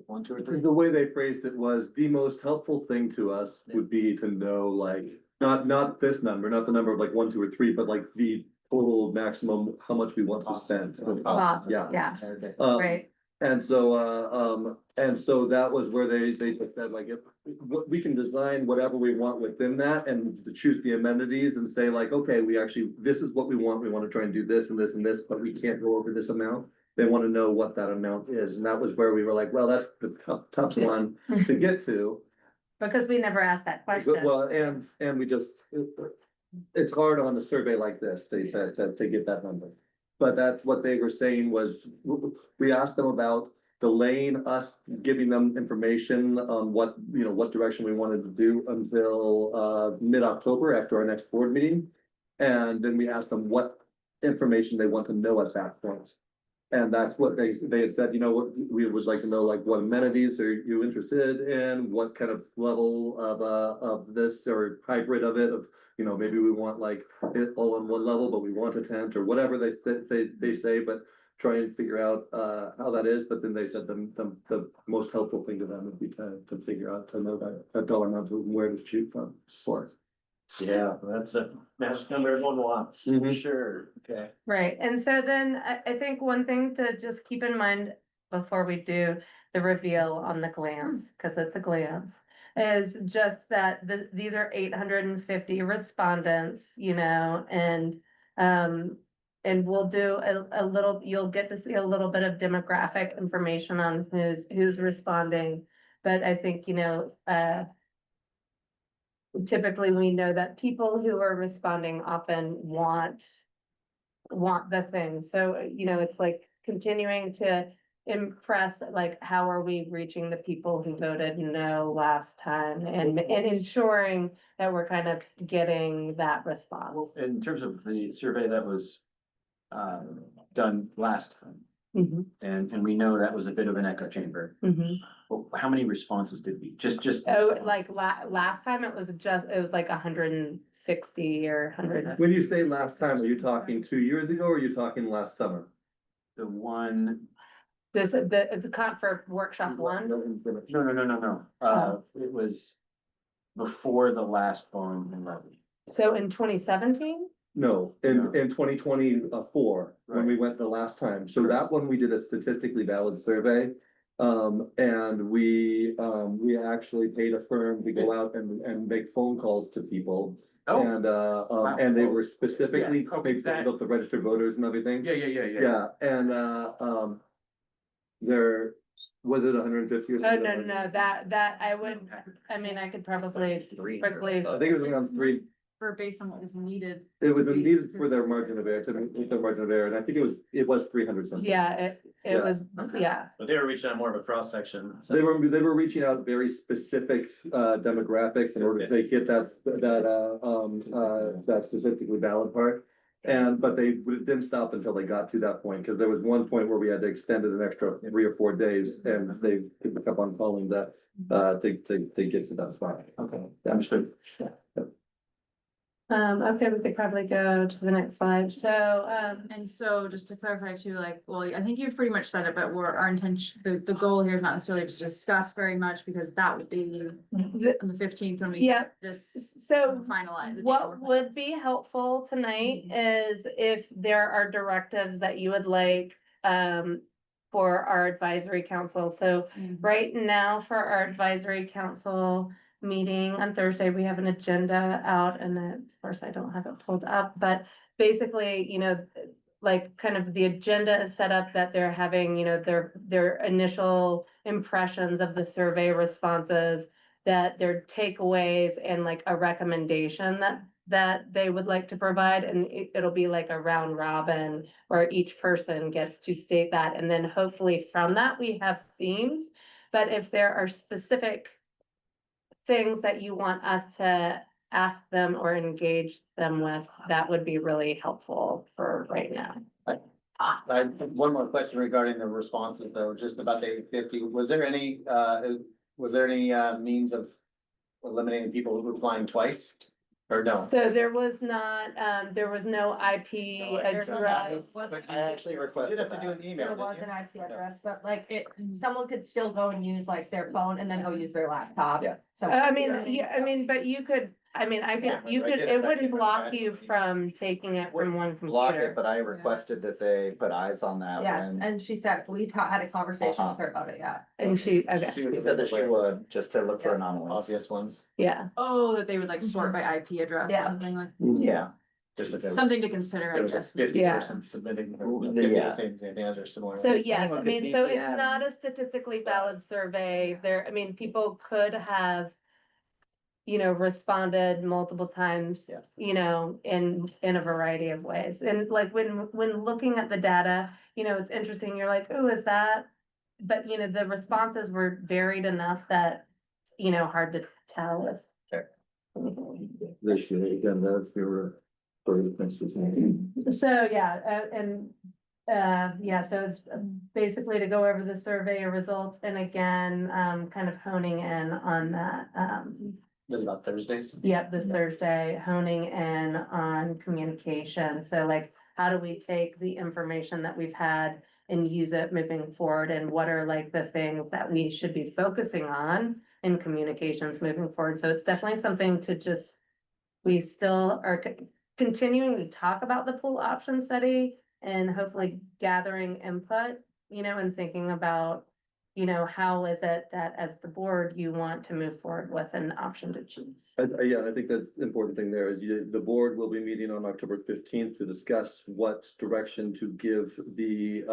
1, 2, or 3. The way they phrased it was, the most helpful thing to us would be to know, like, not this number, not the number of like 1, 2, or 3, but like the total maximum, how much we want to spend. Cost, Yeah. Yeah, Um, right, And so that was where they just said like, if, we can design whatever we want within that and to choose the amenities and say like, okay, we actually, this is what we want to try and do this and this and this, but we can't go over this amount. They want to know what that amount is, and that was where we were like, well, that's the tough one to get to. Because we never asked that question. Well, and we just, it's hard on a survey like this to get that number. But that's what they were saying was, we asked them about delaying us giving them information on what, what direction we wanted to do until mid-October after our next board meeting. And then we asked them what information they want to know at that point. And that's what they had said, what we would like to know, like what amenities are you interested in, what kind of level of this or hybrid of it, of, maybe we want like it all on one level, but we want a tent or whatever they say, but try and figure out how that is. But then they said the most helpful thing to them would be to figure out, to know that dollar amount of where to shoot from for. Yeah, that's a magic number everyone wants, for Mhm. sure, okay. Right, and so then I think one thing to just keep in mind before we do the reveal on the glance, because it's a glance, is just that these are 850 respondents, and we'll do a little, you'll get to see a little bit of demographic information on who's responding. But I think, typically we know that people who are responding often want the thing. So, it's like continuing to impress, like, how are we reaching the people who voted no last time and ensuring that we're kind of getting that response. Well, in terms of the survey that was done last time, Mhm, and we know that was a bit of an echo chamber. mhm. Well, how many responses did we, just? Oh, like last time it was like 160 or 100. When you say last time, are you talking 2 years ago or are you talking last summer? The one, The for workshop one. no, it was before the last bond and levy. So in 2017? No, No. in 2024, when we went the last time. So that one, we did a statistically valid survey. And we actually paid a firm to go out and make phone calls to people. Oh, And they were specifically, Yeah, okay, they about the registered voters and everything. yeah. Yeah, and there, was it 150 or Oh, something? no, that I would, I could probably quickly. I think it was around 3. For based on what was needed. It was needed for their margin of error, to meet their margin of error, and I think it was 300 something. Yeah, it Yeah. was, yeah. But they were reaching out more of a cross section. They were reaching out very specific demographics in order to get that statistically valid part. But they didn't stop until they got to that point, because there was one point where we had to extend it an extra 3 or 4 days, and they kept on calling that to get to that spot. Okay, understood. Okay, we could probably go to the next slide. So, And so just to clarify too, like, well, I think you've pretty much said it, but our intention, the goal here is not necessarily to discuss very much, because that would be on the 15th when we. Yeah. This so finalize. what would be helpful tonight is if there are directives that you would like, for our advisory council. So right now for our advisory council meeting on Thursday, we have an agenda out, and then, of course, I don't have it pulled up, but basically, like kind of the agenda is set up that they're having, their initial impressions of the survey responses, that their takeaways and like a recommendation that they would like to provide, and it'll be like a round robin where each person gets to state that, and then hopefully from that we have themes. But if there are specific things that you want us to ask them or engage them with, that would be really helpful for right now. I have one more question regarding the responses though, just about the 850. Was there any means of eliminating people who were flying twice? Or no? So there was not, there was no IP address. I actually requested You'd have to do that. an email. There was didn't an you? IP address, but like someone could still go and use like their phone and then go use their laptop. Yeah. So. But you could, I mean, Yeah, you I could, get it it, I wouldn't get it, block right? you from taking it from one Block it, computer. but I requested that they put eyes on that Yes, when. and she said, had a conversation with her about it, yeah. And she, okay, She She said that she would, just to look for anomalies. Obvious ones, yeah, Oh, that they would like sort by IP address or Yeah. something like, Yeah, just if it was. something to consider, I There was a guess. 50 Yeah. person submitting, Yeah. giving the same answer similar. so yes, I Anyone could mean, be so it's PM. not a statistically valid survey, there, I mean, people could have. You know, responded multiple times, Yeah. you know, in a variety of ways, and like when looking at the data, you know, it's interesting, you're like, oh, is that? But you know, the responses were varied enough that, you know, hard to tell if. This year, again, that's your. So, yeah, yeah, so it's basically to go over the survey results and again, kind of honing in on that, This is about Thursdays. yep, this Thursday, honing in on communication. So like, how do we take the information that we've had and use it moving forward? And what are like the things that we should be focusing on in communications moving forward? So it's definitely something to just, we still are continuing to talk about the pool option study and hopefully gathering input, you know, and thinking about, you know, how is it that as the board, you want to move forward with an option to choose? Yeah, I think the important thing there is the board will be meeting on October 15th to discuss what direction to give the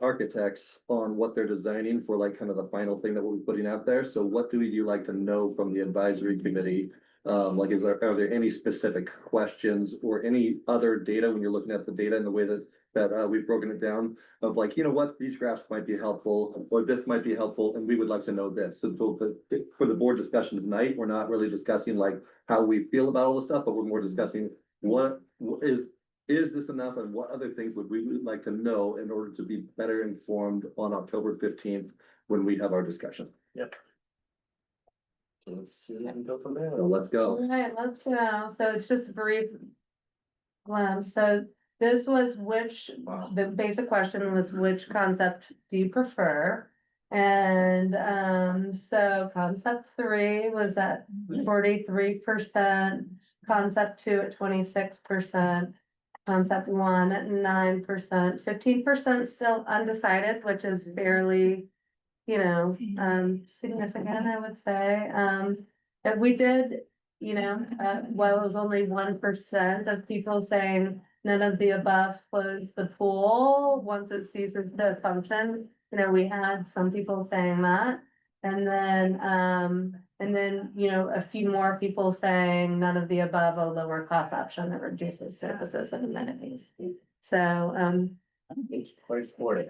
architects on what they're designing for like kind of the final thing that we'll be putting out there. So what do you like to know from the advisory committee? Like, are there any specific questions or any other data when you're looking at the data in the way that we've broken it down of like, you know what, these graphs might be helpful, or this might be helpful, and we would like to know this. And so for the board discussion tonight, we're not really discussing like how we feel about all the stuff, but we're more discussing what is this enough and what other things would we like to know in order to be better informed on October 15th when we have our discussion. Yep. So let's see and go from there. So let's go. All right, let's go. So it's just a brief glimpse. So this was the basic question was which concept do you prefer? And so concept 3 was at 43%, concept 2 at 26%. Concept 1 at 9%, 15% still undecided, which is fairly, you know, significant, I would say. And we did, you know, while it was only 1% of people saying none of the above close the pool once it ceases to function, you know, we had some people saying that. And then, you know, a few more people saying none of the above, a lower cost option that reduces services and amenities. So, Quite sporty.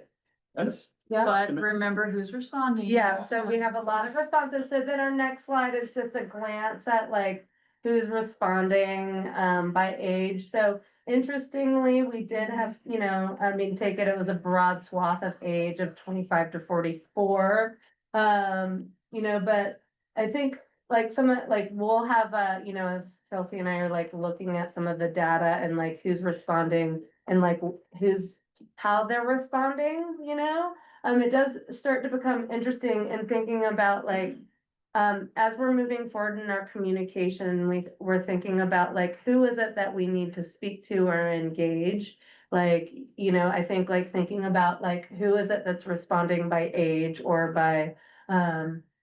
That's. yeah. But remember who's responding. Yeah, so we have a lot of responses. So then our next slide is just a glance at like who's responding by age. So interestingly, we did have, you know, I mean, take it was a broad swath of age of 25 to 44. You know, but I think like like we'll have you know, as Chelsea and I are like looking at some of the data and like who's responding and like how they're responding, you know? It does start to become interesting in thinking about like, as we're moving forward in our communication, we're thinking about like, who is it that we need to speak to or engage? Like, you know, I think like thinking about like, who is it that's responding by age or by,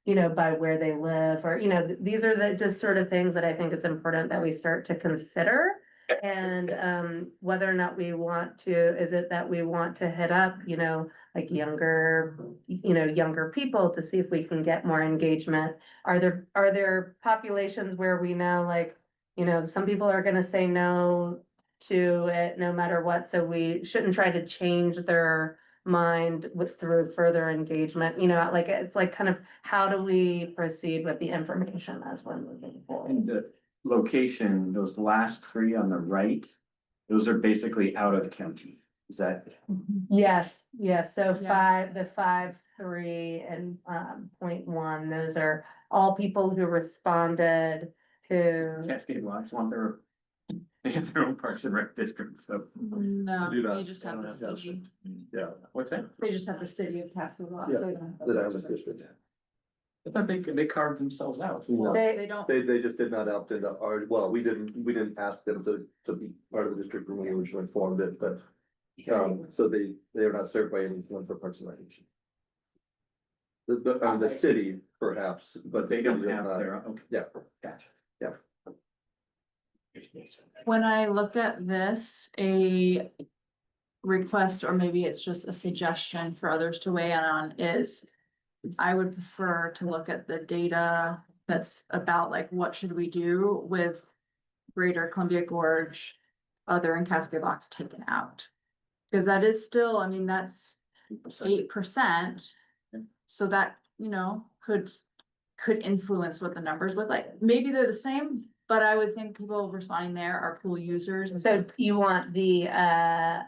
you know, by where they live or, you know, these are the just sort of things that I think it's important that we start to consider. And whether or not we want to, is it that we want to hit up, you know, like younger people to see if we can get more engagement? Are there populations where we know like, you know, some people are gonna say no to it no matter what, so we shouldn't try to change their mind through further engagement, you know, like it's like kind of how do we proceed with the information as we're moving forward? And the location, those last 3 on the right, those are basically out of county. Is that? Yes, so Yeah. the 5, 3 and 0.1, those are all people who responded who. Cascade Lodge they have their own Parks and Rec district, so. No, Do that. they just have the city. Yeah. What's that? They just have the city of Castle Rock. Yeah. so they don't have- That I was district. I thought they carved themselves out. No. They don't, They just did not opt into our, well, we didn't ask them to be part of the district when we originally formed it, but. So they are not served by anyone for Parks and Recreation. The city perhaps, but They don't city does have not. their, okay, Yeah, gotcha. Yeah. when I look at this, a request, or maybe it's just a suggestion for others to weigh in on is I would prefer to look at the data that's about like, what should we do with Greater Columbia Gorge, other and Cascade Locks taken out? Because that is still, I mean, that's 8%. So that, you know, could influence what the numbers look like. Maybe they're the same, but I would think people responding there are pool users. And So you want the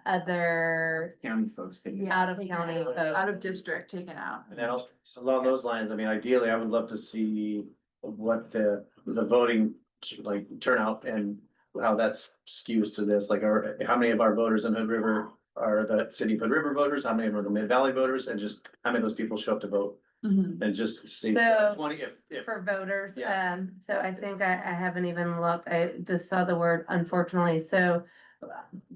other County folks take it. Yeah. out of county folks? out of district taken out. And then also, along those lines, I mean, ideally, I would love to see what the voting like turnout and how that skews to this, like how many of our voters in Hood River are the city of Hood River voters, how many of them are the Mid Valley voters, and just how many of those people show up to vote, Mhm. and just see So- 20 if. For voters, Yeah. so I think I haven't even looked, I just saw the word unfortunately, so.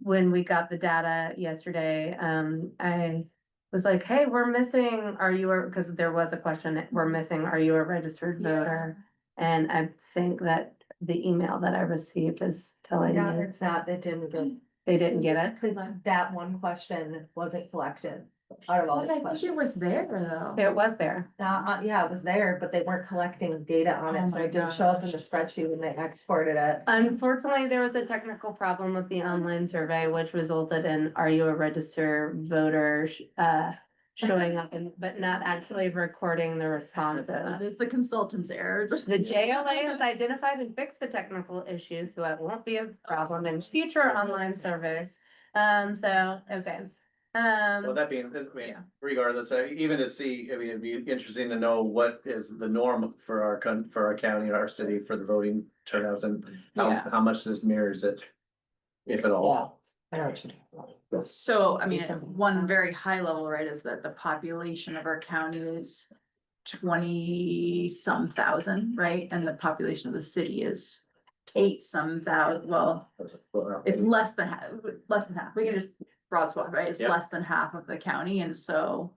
When we got the data yesterday, I was like, hey, we're missing, are you, because there was a question, we're missing, are you a registered Yeah. voter? And I think that the email that I received is telling Yeah, me it's not, it didn't get, they didn't get it. that one question wasn't collected. Out of all But the I think it questions. was there though. It was there. Yeah, it was there, but they weren't collecting data on Oh it, so my it didn't show up in the gosh. spreadsheet when they exported it. Unfortunately, there was a technical problem with the online survey, which resulted in, are you a registered voter? Showing up and, but not actually recording the responses. That is the consultant's error. The JLA has identified and fixed the technical issues, so it won't be a problem in future online surveys. So, okay. Well, that being, I mean, Yeah. regardless, even to see, I mean, it'd be interesting to know what is the norm for our for our county and our city for the voting turnouts and Yeah. how much this mirrors it. If at all. I know what you're talking about. So, I mean, Do something. one very high level, right, is that the population of our county is 20-some thousand, right? And the population of the city is 8-some thousand, well, it's less than half, we can just broad swath, right? It's Yep. less than half of the county, and so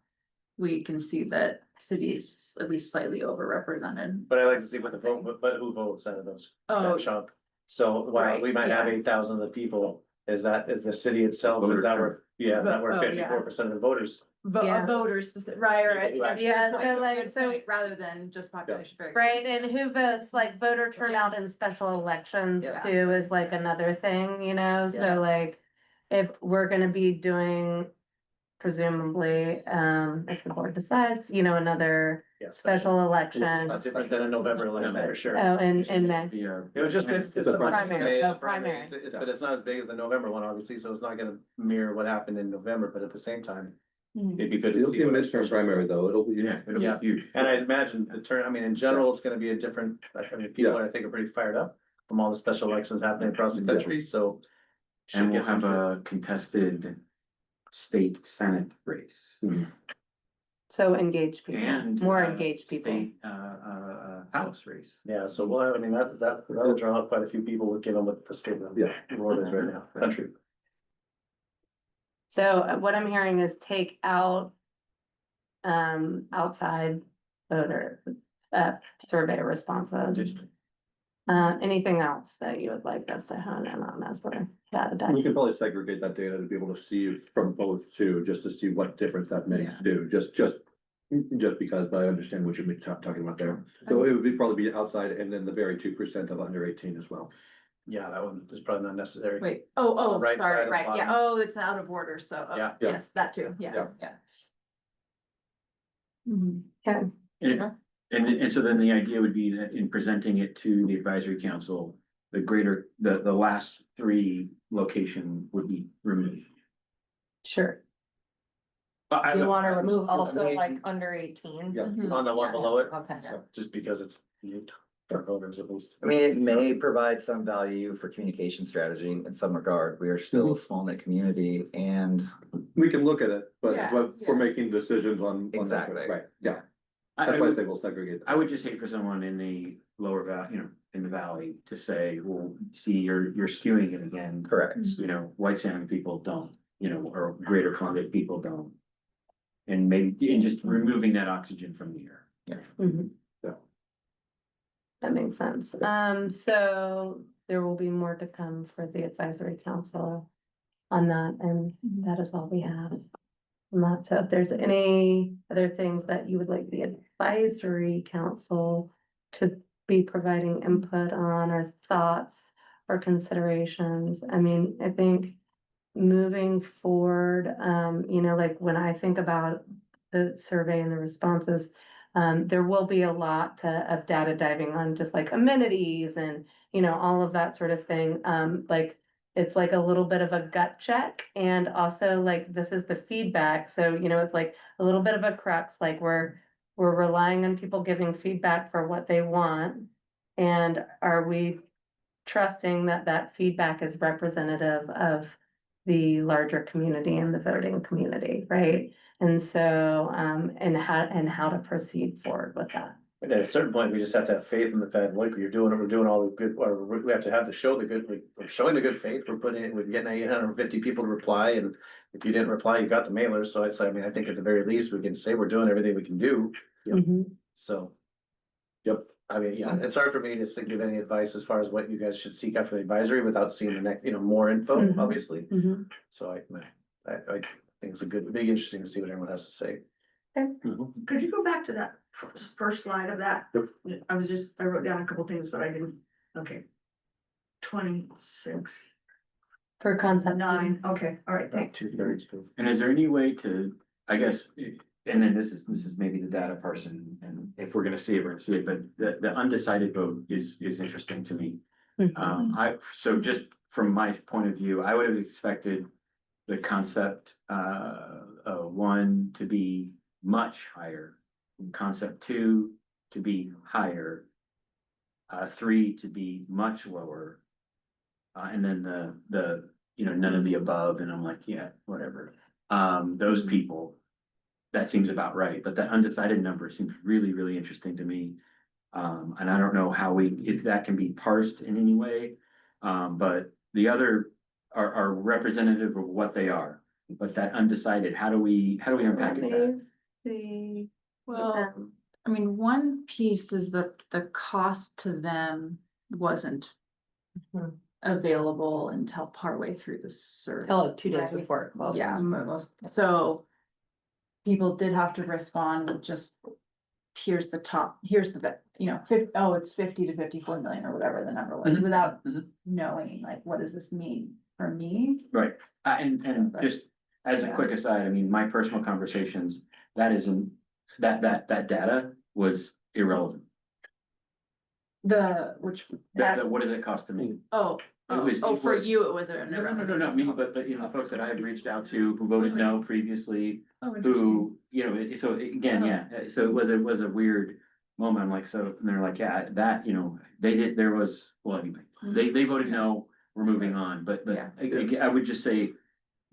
we can see that cities at least slightly overrepresented. But I like to see what the vote, but who votes out of those, Oh, that chunk. So while we might have Right, yeah. 8,000 of the people, is the city itself, is that where, yeah, that where Oh, yeah. 54% of the voters. Yeah. Voters specific, right, People who Yeah, Good so point, like, good so- point, rather than just population. Very good. Right, and who votes, like voter turnout in special elections Yeah. too is like another thing, you know, Yeah. so like. If we're gonna be doing presumably, if the board decides, you know, another Yes. special election. Not different than a November election, for sure. Oh, and May. It was just, it's It's a the primary. Oh, primary, primary. but it's not as big as the November one, obviously, so it's not gonna mirror what happened in November, but at the same time. Mhm. It'd be good to It'll see. be a what- midterm primary though, it'll be. Yeah, it'll Yeah. be huge. And I imagine the turn, I mean, in general, it's gonna be a different, I mean, people are, I think, are pretty fired up from all the special elections happening across the country, so. should And we'll get some have good- a contested state senate race. So engaged people, And. more uh, engaged people. State, house race. Yeah, so well, I mean, that'll draw out quite a few people, given what the state of the Yeah. world is right now, country. So what I'm hearing is take out. Outside voter, survey responses. Anything else that you would like us to hone in on as we're data done? We could probably segregate that data to be able to see from both too, just to see what difference that makes Yeah. do, just because I understand what you're talking about there. So it would be probably be outside and then the very 2% of under 18 as well. Yeah, that one is probably not necessary. Wait, Right- sorry, right at right, the yeah, bottom. it's out of order, so, Yeah. Yeah. yes, that too, yeah, Yeah. yeah. Mhm. Okay, And so then the idea would be that in presenting it to the advisory council, the last 3 location would be removed. sure. You wanna remove also mean- like under 18? Yeah. Mhm. On the one below it, Okay. just because it's new for voters at least. I mean, it may provide some value for communication strategy in some regard. We are still a small knit community and We can look at it, but Yeah, we're yeah. making decisions on. that, Exactly. Right, yeah. That's why I say we'll segregate. them. I would just hate for someone in the lower in the valley to say, well, see, you're skewing it again. Correct. You know, White Salmon people don't, or Greater Columbia people don't. And maybe, and just removing that oxygen from the air. Mhm. Yeah. That makes sense. So there will be more to come for the advisory council on that, and that is all we have. on that. So if there's any other things that you would like the advisory council to be providing input on, or thoughts or considerations, I mean, I think moving forward, like when I think about the survey and the responses, there will be a lot of data diving on just like amenities and, all of that sort of thing. It's like a little bit of a gut check, and also like this is the feedback. So, it's like a little bit of a crux, like we're relying on people giving feedback for what they want. And are we trusting that that feedback is representative of the larger community and the voting community, right? And so, and how to proceed forward with that. At a certain point, we just have to have faith in the Fed, like you're doing it, we're doing all the good, or we have to have to show the good, we're showing the good faith, we're putting it, we're getting 850 people to reply, and if you didn't reply, you got the mailer, so I mean, I think at the very least, we can say we're doing everything we can do, so. Yep, I mean, yeah, it's hard for me to give any advice as far as what you guys should seek out for the advisory without seeing the next, more info, Mhm. obviously. So I think it's it'd be interesting to see what everyone has to say. Could you go back to that first slide of that? Yep. I wrote down a couple things, but I didn't, okay. 26, For concept 9, okay, all right, thanks. 2/3. And is there any way to, I guess, and then this is maybe the data person, and if we're gonna see it, we're gonna see it, but the undecided vote is interesting to me. So just from my point of view, I would have expected the concept, one to be much higher, concept two to be higher, three to be much lower. And then the, none of the above, and I'm like, yeah, whatever. Those people, that seems about right, but that undecided number seems really, really interesting to me. And I don't know if that can be parsed in any way. But the other are representative of what they are, but that undecided, how do we unpack that? Well, I mean, one piece is that the cost to them wasn't available until partway through the survey. Till like 2 days Right. before. it closed. Yeah, most, so people did have to respond with just, here's the top, here's the bit, it's 50 to 54 million or whatever the number was, Mhm. without Mhm. knowing, like, what does this mean for me? Right, and just as a Yeah. quick aside, I mean, my personal conversations, that isn't, that data was irrelevant. What does it cost to me? For you, it was a. No, me, but the folks that I had reached out to who voted no previously, who, so again, yeah, so it was a weird moment. I'm like, so, and they're like, yeah, that, there was, well, anyway, they voted no, we're moving on, but Yeah. I would just say,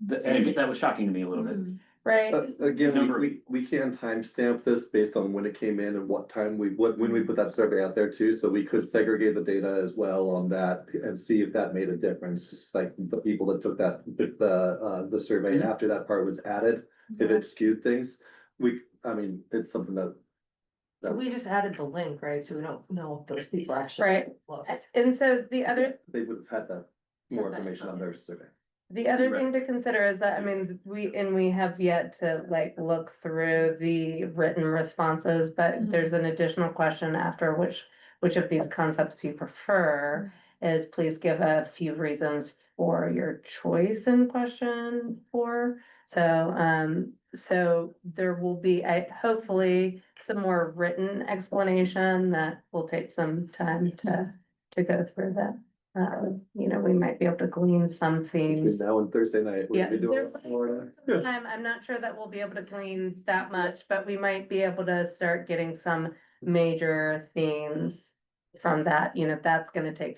that was shocking to me a little bit. Right, Again, Number- we can timestamp this based on when it came in and what time when we put that survey out there too, so we could segregate the data as well on that and see if that made a difference, like the people that took the survey Mhm. after that part was added, if it skewed things. It's something that. We just added the link, right? So we don't know if those people actually. right. look. And so the other They would have had that more information on their survey. The other thing to consider is that, I mean, we have yet to like look through the written responses, but there's an additional question after which of these concepts you prefer. Is please give a few reasons for your choice in question 4. So there will be, hopefully some more written explanation that will take some time to go through that. We might be able to glean some Between themes. now and Thursday night, we'll Yeah, be doing there's- Florida. I'm not sure that we'll be able to glean that much, but we might be able to start getting some major themes from that, that's gonna take.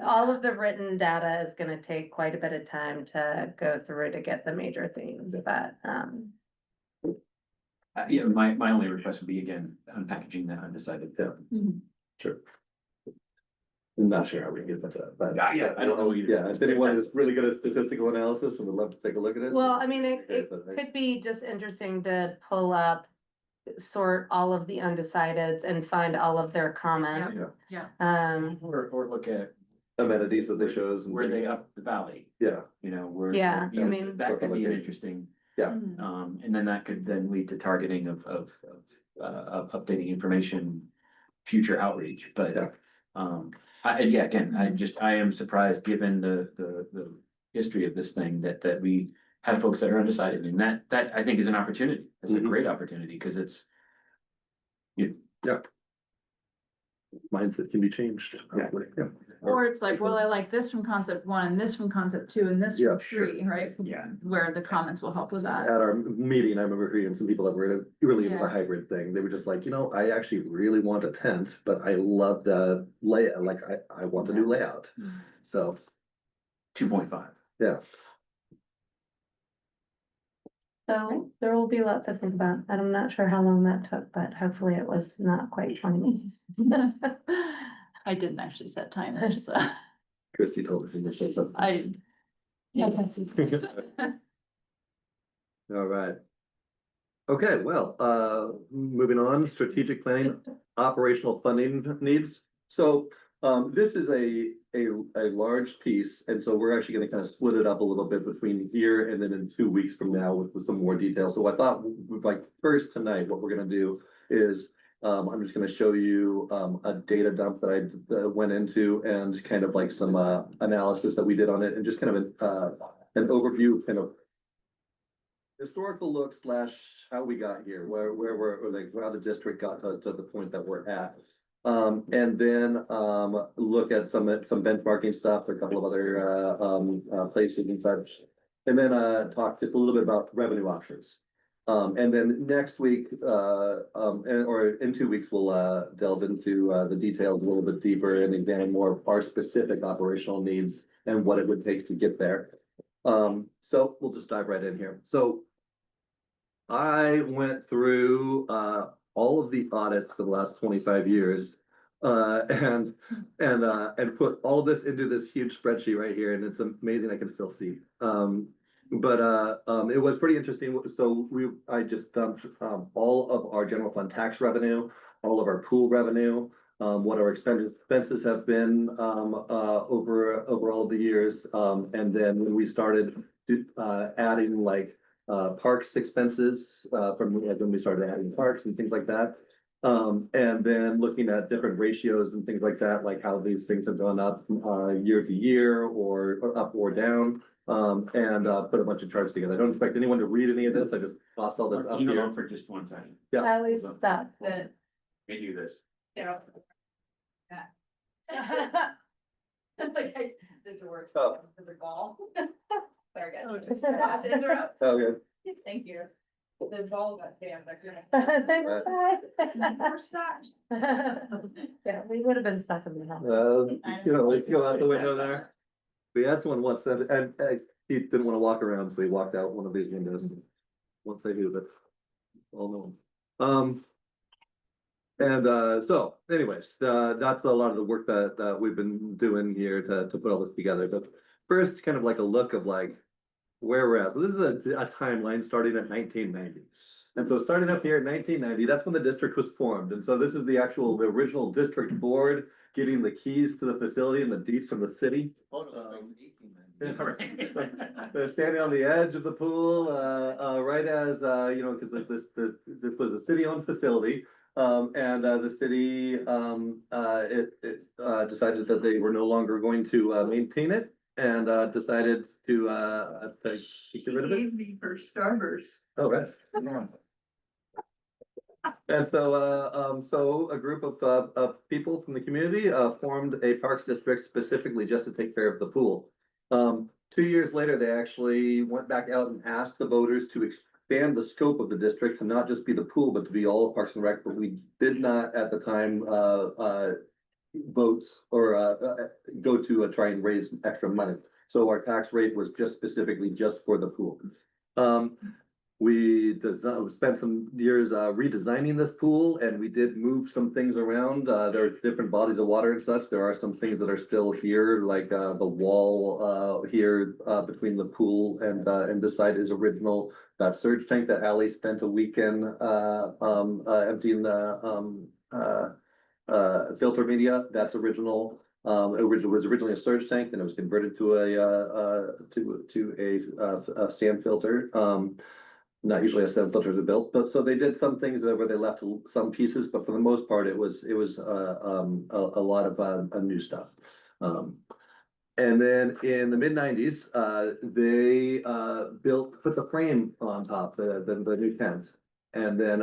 All of the written data is gonna take quite a bit of time to go through to get the major themes, but, Yeah, my only request would be, again, unpackaging that undecided. Sure. I'm not sure how we can get that, but. Yeah, I don't know either. Yeah, if anyone is really good at statistical analysis and would love to take a look at it. Well, I mean, it Okay, but I- could be just interesting to pull up, sort all of the undecideds and find all of their comments. Yeah, Or look at amenities that they shows. and where they things. up the valley, Yeah, you know, where. Yeah, you know, I mean- That could be an interesting, yeah, and then that could then lead to targeting of updating information, future outreach, Yeah. but, and yeah, again, I am surprised, given the history of this thing, that we have folks that are undecided, and that I think is an opportunity. It's a Mhm. great opportunity, cause it's. mindset can be changed. Yeah. Yeah. Or it's like, well, I like this from concept one and this from concept two and this Yeah, from sure. three, right? Yeah. Where the comments will help with that. At our meeting, I remember hearing some people that were really into the Yeah. hybrid thing. They were just like, I actually really want a tent, but I love the layout, like I want the new layout. Mhm. So, 2.5. yeah. So there will be lots to think about. I'm not sure how long that took, but hopefully it was not quite 20 minutes. I didn't actually set timers, so Christy told me to say something. yeah, that's it. All right. Okay, well, moving on, strategic planning, operational funding needs. So, this is a large piece, and so we're actually gonna kind of split it up a little bit between here and then in 2 weeks from now with some more details. So I thought, like, first tonight, what we're gonna do is, I'm just gonna show you, a data dump that I went into and kind of like some, analysis that we did on it, and just kind of an overview, kind of historical look / how we got here, where we're like how the district got to the point that we're at. And then look at some benchmarking stuff, a couple of other places and such. And then talk just a little bit about revenue options. And then next week, or in 2 weeks, we'll delve into the details a little bit deeper and examine more of our specific operational needs and what it would take to get there. So we'll just dive right in here. So I went through all of the audits for the last 25 years. And put all this into this huge spreadsheet right here, and it's amazing I can still see. But it was pretty interesting. So I just dumped all of our general fund tax revenue, all of our pool revenue, what our expenses have been over all of the years. And then when we started adding like parks expenses from when we started adding parks and things like that. And then looking at different ratios and things like that, like how these things have gone up year to year or up or down. And put a bunch of charts together. I don't expect anyone to read any of this. I just tossed all this up You here. know, for just 1 second. Yeah. At least stop. Can you do this? Yeah. Like I did the work. Oh. The ball. Sorry, guys. Just- Not to interrupt. Oh, good. Thank you. The ball got jammed back there. We're stopped. Yeah, we would have been stuck in the house. Let's go out the window there. We had someone once, and he didn't want to walk around, so he walked out one of these windows. Once I knew, but all known. So anyways, that's a lot of the work that we've been doing here to put all this together. But first, kind of like a look of like where we're at. So this is a timeline starting at 1990. And so starting up here in 1990, that's when the district was formed. And so this is the original district board getting the keys to the facility and the deeds from the city. They're standing on the edge of the pool, right as, because this was a city-owned facility. And the city, decided that they were no longer going to maintain it and decided to get rid of it. Gave me for Starburst. Oh, right. And so a group of people from the community formed a parks district specifically just to take care of the pool. 2 years later, they actually went back out and asked the voters to expand the scope of the district to not just be the pool, but to be all of Parks and Rec. But we did not at the time vote or go to try and raise extra money. So our tax rate was just specifically just for the pool. we spent some years redesigning this pool, and we did move some things around. There are different bodies of water and such. There are some things that are still here, like the wall here between the pool and this side is original. That surge tank that Ally spent a weekend emptying the filter media, that's original. Was originally a surge tank, then it was converted to a sand filter. Not usually a sand filters are built, but so they did some things that where they left some pieces, but for the most part, it was a lot of new stuff. And then in the mid-90s, they put the frame on top, the new tent. And then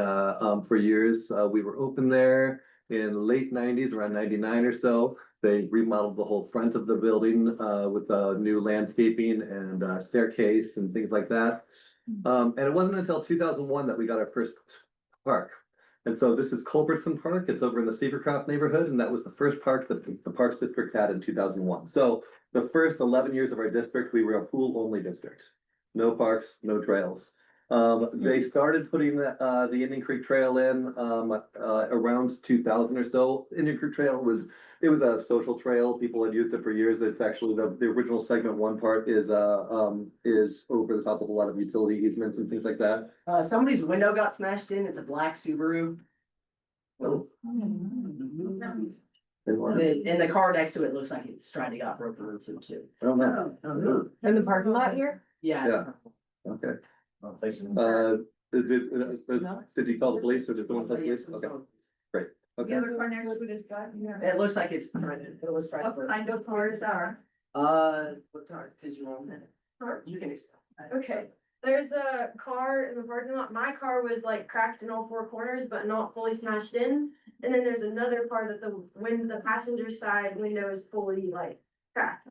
for years, we were open there. In late 90s, around 99 or so, they remodeled the whole front of the building with new landscaping and staircase and things like that. And it wasn't until 2001 that we got our first park. And so this is Culbertson Park. It's over in the Seavercroft neighborhood, and that was the first park that the Parks District had in 2001. So the first 11 years of our district, we were a pool-only district. No parks, no trails. They started putting the Indian Creek Trail in around 2000 or so. Indian Creek Trail was a social trail. People had used it for years. It's actually the original segment one part is over the top of a lot of utility easements and things like that. Somebody's window got smashed in. It's a black Subaru. Oh. And the car next to it looks like it's trying to get broken into too. I don't know. In the parking lot here? Yeah. Yeah. Okay. Oh, thanks. Did you call the police or did someone call the police? Okay, great. The Okay. other car next to it is black. It looks like it's trying to, it was trying What to. kind of cars are? What car did you want? You can. Okay, there's a car in the parking lot. My car was like cracked in all four corners, but not fully smashed in. And then there's another car that the passenger side window is fully like cracked.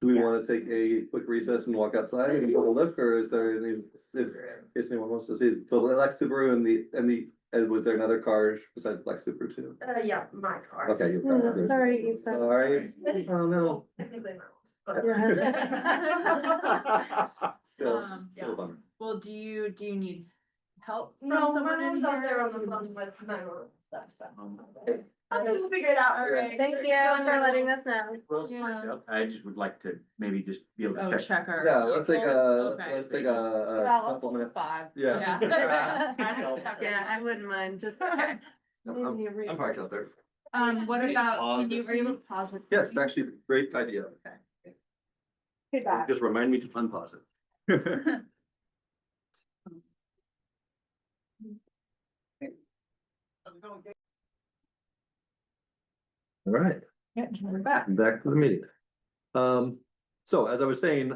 Do we want to take a quick recess and walk outside and have a look, or is there any, if anyone wants to see, so the Lex Subaru and was there another car besides Lex Subaru too? Yeah, my car. Okay. You've got it. Sorry, Ethan. Sorry. Oh, no. Technically my mom's, but- Still a bummer. Well, do you need help? from No, my someone in mom's out here? there on the phones with my mom stuff, so. Okay. We'll figure it out. Alright. Thank you for letting us know. Yeah. I just would like to maybe just be able Oh, to check. check our. Yeah, let's take Okay. a couple minutes. 5. Yeah. Yeah, I wouldn't mind, just, okay. I'm parked out there. What about, can you, are you able to pause with? Yes, actually, great idea. Okay. Just remind me to unpause it. All right. Yeah, we're back. Back to the meeting. So as I was saying,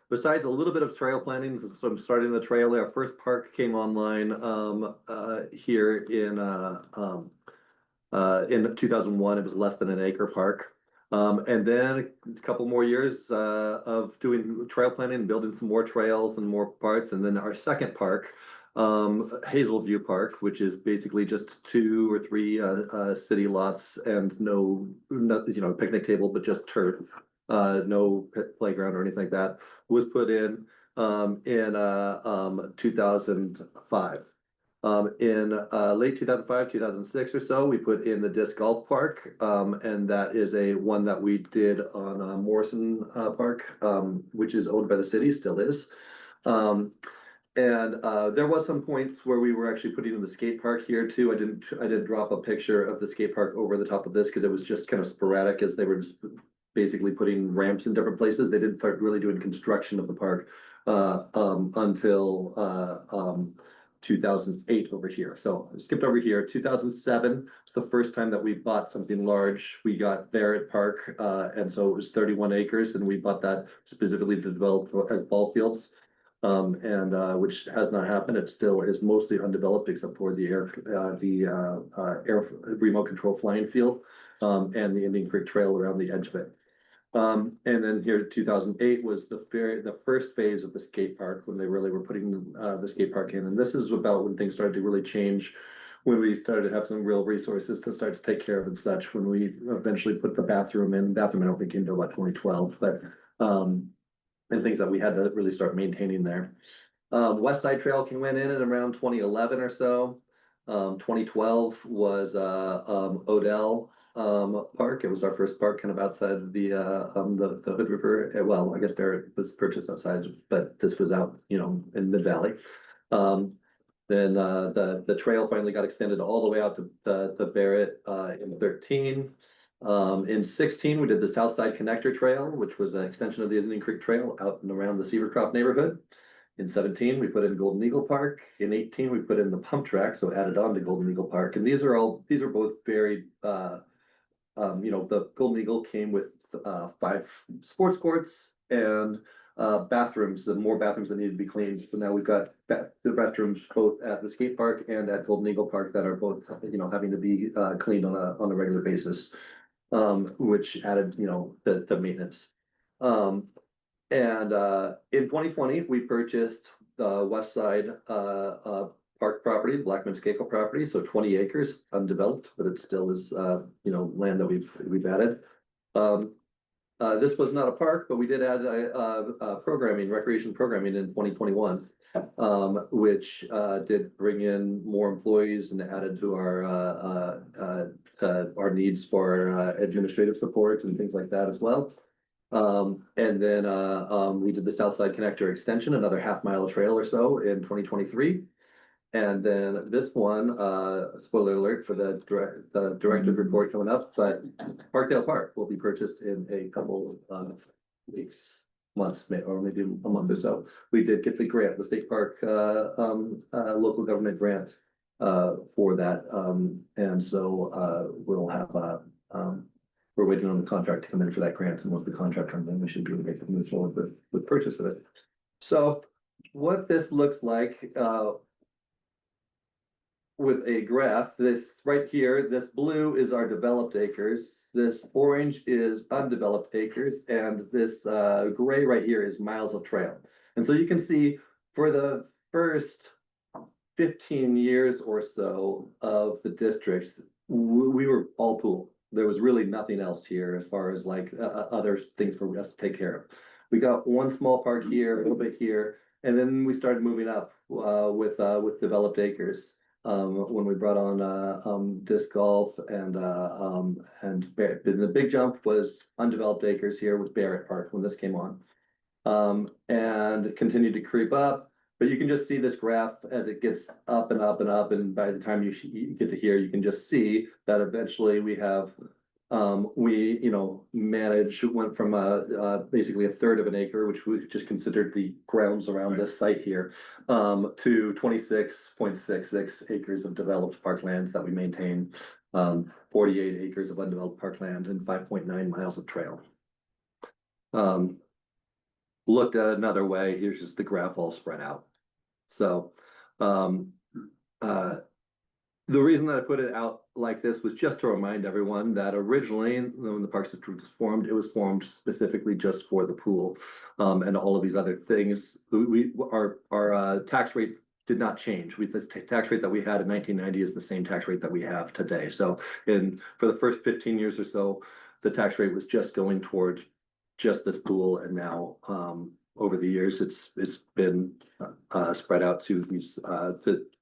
besides a little bit of trail planning, so I'm starting the trail, our first park came online, here in 2001, it was less than an acre park. And then a couple more years, of doing trail planning, and building some more trails and more parts, and then our second park, Hazelview Park, which is basically just 2 or 3 city lots and no, picnic table, but just turf. No playground or anything like that, was put in 2005. In late 2005, 2006 or so, we put in the disc golf park, and that is one that we did on Morrison Park, which is owned by the city, still is. And there was some points where we were actually putting in the skate park here too. I didn't drop a picture of the skate park over the top of this because it was just kind of sporadic as they were just basically putting ramps in different places. They didn't start really doing construction of the park until 2008 over here. So I skipped over here. 2007 was the first time that we bought something large. We got Barrett Park, and so it was 31 acres, and we bought that specifically to develop as ball fields. Which has not happened. It still is mostly undeveloped except for the air remote control flying field, and the Indian Creek Trail around the edge of it. And then here, 2008 was the first phase of the skate park when they really were putting the skate park in. And this is about when things started to really change, when we started to have some real resources to start to take care of and such. When we eventually put the bathroom in, I don't think came to about 2012, but and things that we had to really start maintaining there. West Side Trail went in at around 2011 or so. 2012 was Odell Park. It was our first park kind of outside of the Hood River. Well, I guess Barrett was purchased outside, but this was out, you know, in Mid Valley. Then the trail finally got extended all the way out to the Barrett in 13. In 16, we did the Southside Connector Trail, which was an extension of the Indian Creek Trail out and around the Seavercroft neighborhood. In 17, we put in Golden Eagle Park. In 18, we put in the pump track, so added on to Golden Eagle Park. And these are both very, you know, the Golden Eagle came with 5 sports courts and bathrooms, the more bathrooms that needed to be cleaned. So now we've got the bathrooms both at the skate park and at Golden Eagle Park that are both, you know, having to be cleaned on a regular basis, which added, you know, the maintenance. And in 2020, we purchased the west side park property, Blackman Skakel property, so 20 acres undeveloped, but it still is you know, land that we've added. This was not a park, but we did add programming, recreation programming in 2021, which did bring in more employees and added to our needs for administrative support and things like that as well. And then we did the Southside Connector extension, another half-mile trail or so in 2023. And then this one, spoiler alert for the director's report coming up, but Parkdale Park will be purchased in a couple of weeks, months, or maybe a month or so. We did get the grant, the state park local government grant for that. And so we'll have we're waiting on the contract to come in for that grant, and once the contract comes in, we should be able to move forward with purchase of it. So what this looks like with a graph, this right here, this blue is our developed acres, this orange is undeveloped acres, and this gray right here is miles of trail. And so you can see for the first 15 years or so of the districts, we were all pool. There was really nothing else here as far as like other things for us to take care of. We got one small park here, a little bit here, and then we started moving up with developed acres. When we brought on disc golf and the big jump was undeveloped acres here with Barrett Park when this came on, and it continued to creep up. But you can just see this graph as it gets up and up and up, and by the time you get to here, you can just see that eventually we have we, you know, went from basically a third of an acre, which we just considered the grounds around this site here, to 26.66 acres of developed parklands that we maintain, 48 acres of undeveloped parkland, and 5.9 miles of trail. Looked at another way, here's just the graph all spread out. So the reason that I put it out like this was just to remind everyone that originally, when the Parks District was formed, it was formed specifically just for the pool, and all of these other things. Our tax rate did not change. This tax rate that we had in 1990 is the same tax rate that we have today. So for the first 15 years or so, the tax rate was just going toward just this pool, and now over the years it's been spread out to these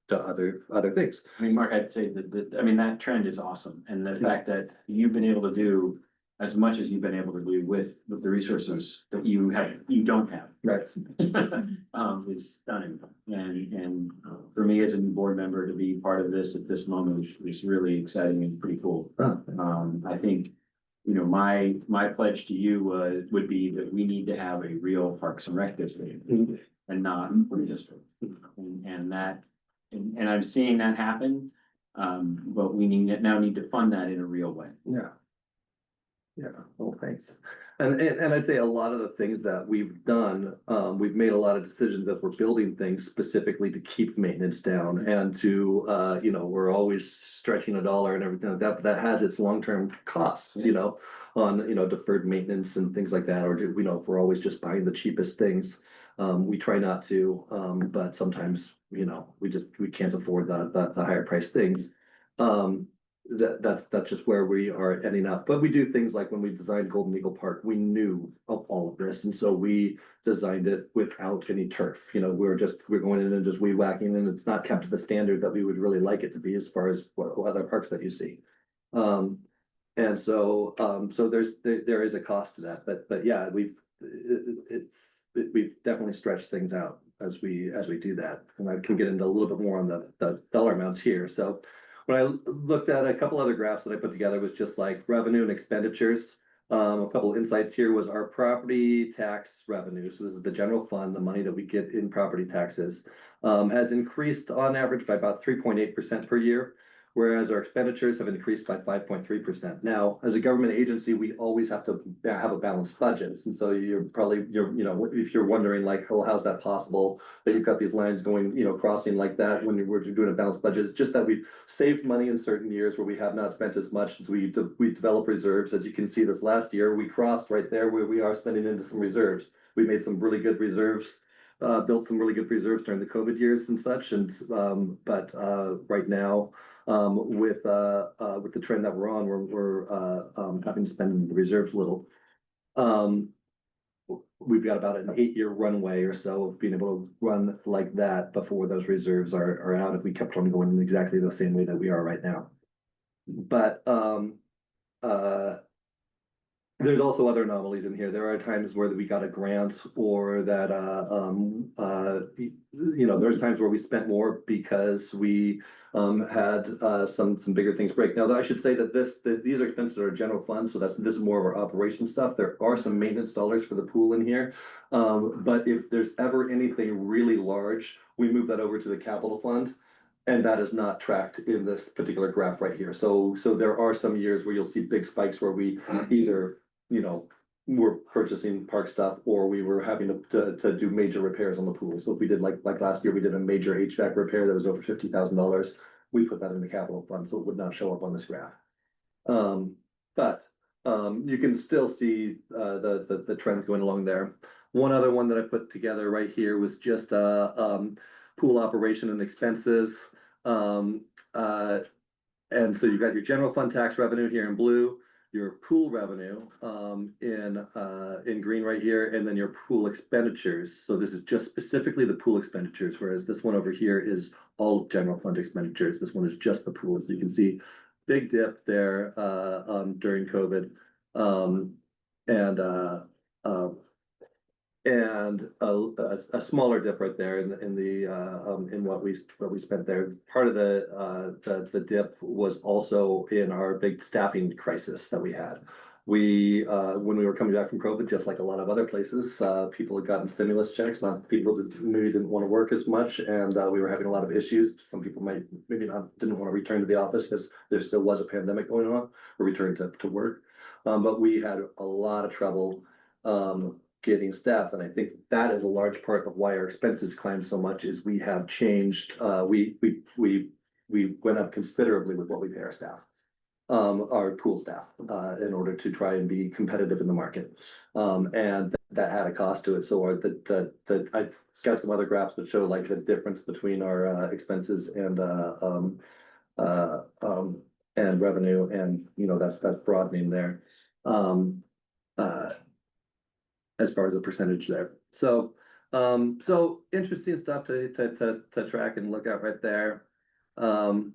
to other things. I mean, Mark, I'd say that I mean, that trend is awesome, and the fact that you've been able to do as much as you've been able to do with the resources that you don't have. Right. Is stunning, and for me as a new board member to be part of this at this moment is really exciting and pretty cool. I think, you know, my pledge to you would be that we need to have a real Parks and Rec district and not a district. And I'm seeing that happen, but we now need to fund that in a real way. Yeah. Yeah, well, thanks. And I'd say a lot of the things that we've done, we've made a lot of decisions that we're building things specifically to keep maintenance down and to, you know, we're always stretching a dollar and everything like that, but that has its long-term costs, you know, on, you know, deferred maintenance and things like that, or, you know, if we're always just buying the cheapest things, we try not to, but sometimes, you know, we can't afford the higher priced things. that's just where we are ending up. But we do things like when we designed Golden Eagle Park, we knew of all of this, and so we designed it without any turf. You know, we're going in and just weed whacking, and it's not kept to the standard that we would really like it to be as far as what other parks that you see. And so, so there is a cost to that, but yeah, we've definitely stretched things out as we do that. And I can get into a little bit more on the dollar amounts here. So when I looked at a couple other graphs that I put together was just like revenue and expenditures. A couple insights here was our property tax revenue. So this is the general fund, the money that we get in property taxes, has increased on average by about 3.8% per year, whereas our expenditures have increased by 5.3%. Now, as a government agency, we always have to have a balanced budget. And so you're you know, if you're wondering like, well, how's that possible that you've got these lines going, you know, crossing like that when we're doing a balanced budget? It's just that we've saved money in certain years where we have not spent as much as we develop reserves. As you can see, this last year, we crossed right there where we are spending into some reserves. We made some really good reserves. Built some really good reserves during the COVID years and such, and but right now, with the trend that we're on, we're having to spend the reserves a little. We've got about an 8-year runway or so of being able to run like that before those reserves are out if we kept on going in exactly the same way that we are right now. But there's also other anomalies in here. There are times where we got a grant or that, you know, there's times where we spent more because we had some bigger things break. Now, I should say that these are expenses that are general funds, so this is more of our operation stuff. There are some maintenance dollars for the pool in here. But if there's ever anything really large, we move that over to the capital fund. And that is not tracked in this particular graph right here. So there are some years where you'll see big spikes where we either, you know, we're purchasing park stuff or we were having to do major repairs on the pool. So if we did like last year, we did a major HVAC repair that was over $50,000. We put that in the capital fund, so it would not show up on this graph. But you can still see the trends going along there. One other one that I put together right here was just pool operation and expenses. And so you've got your general fund tax revenue here in blue, your pool revenue in green right here, and then your pool expenditures. So this is just specifically the pool expenditures, whereas this one over here is all general fund expenditures. This one is just the pool. So you can see big dip there during COVID, and a smaller dip right there in what we spent there. Part of the dip was also in our big staffing crisis that we had. When we were coming back from COVID, just like a lot of other places, people had gotten stimulus checks. People maybe didn't want to work as much, and we were having a lot of issues. Some people maybe didn't want to return to the office because there still was a pandemic going on, or return to work. But we had a lot of trouble getting staff, and I think that is a large part of why our expenses climb so much. Is we have changed. We went up considerably with what we pay our staff, our pool staff, in order to try and be competitive in the market, and that had a cost to it. So I've got some other graphs that show like the difference between our expenses and revenue, and you know that's broadening there. As far as the percentage there. So interesting stuff to track and look at right there. And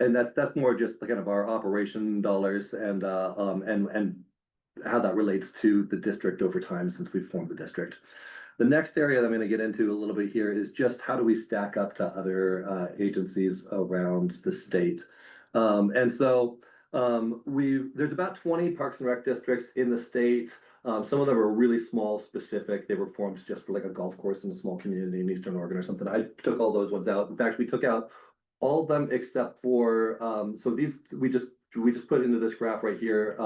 that's more just kind of our operation dollars and how that relates to the district over time since we've formed the district. The next area that I'm going to get into a little bit here is just how do we stack up to other agencies around the state. And so there's about 20 parks and rec districts in the state. Some of them are really small, specific. They were formed just for like a golf course in a small community in Eastern Oregon or something. I took all those ones out. In fact, we took out all of them except for so these we just put into this graph right here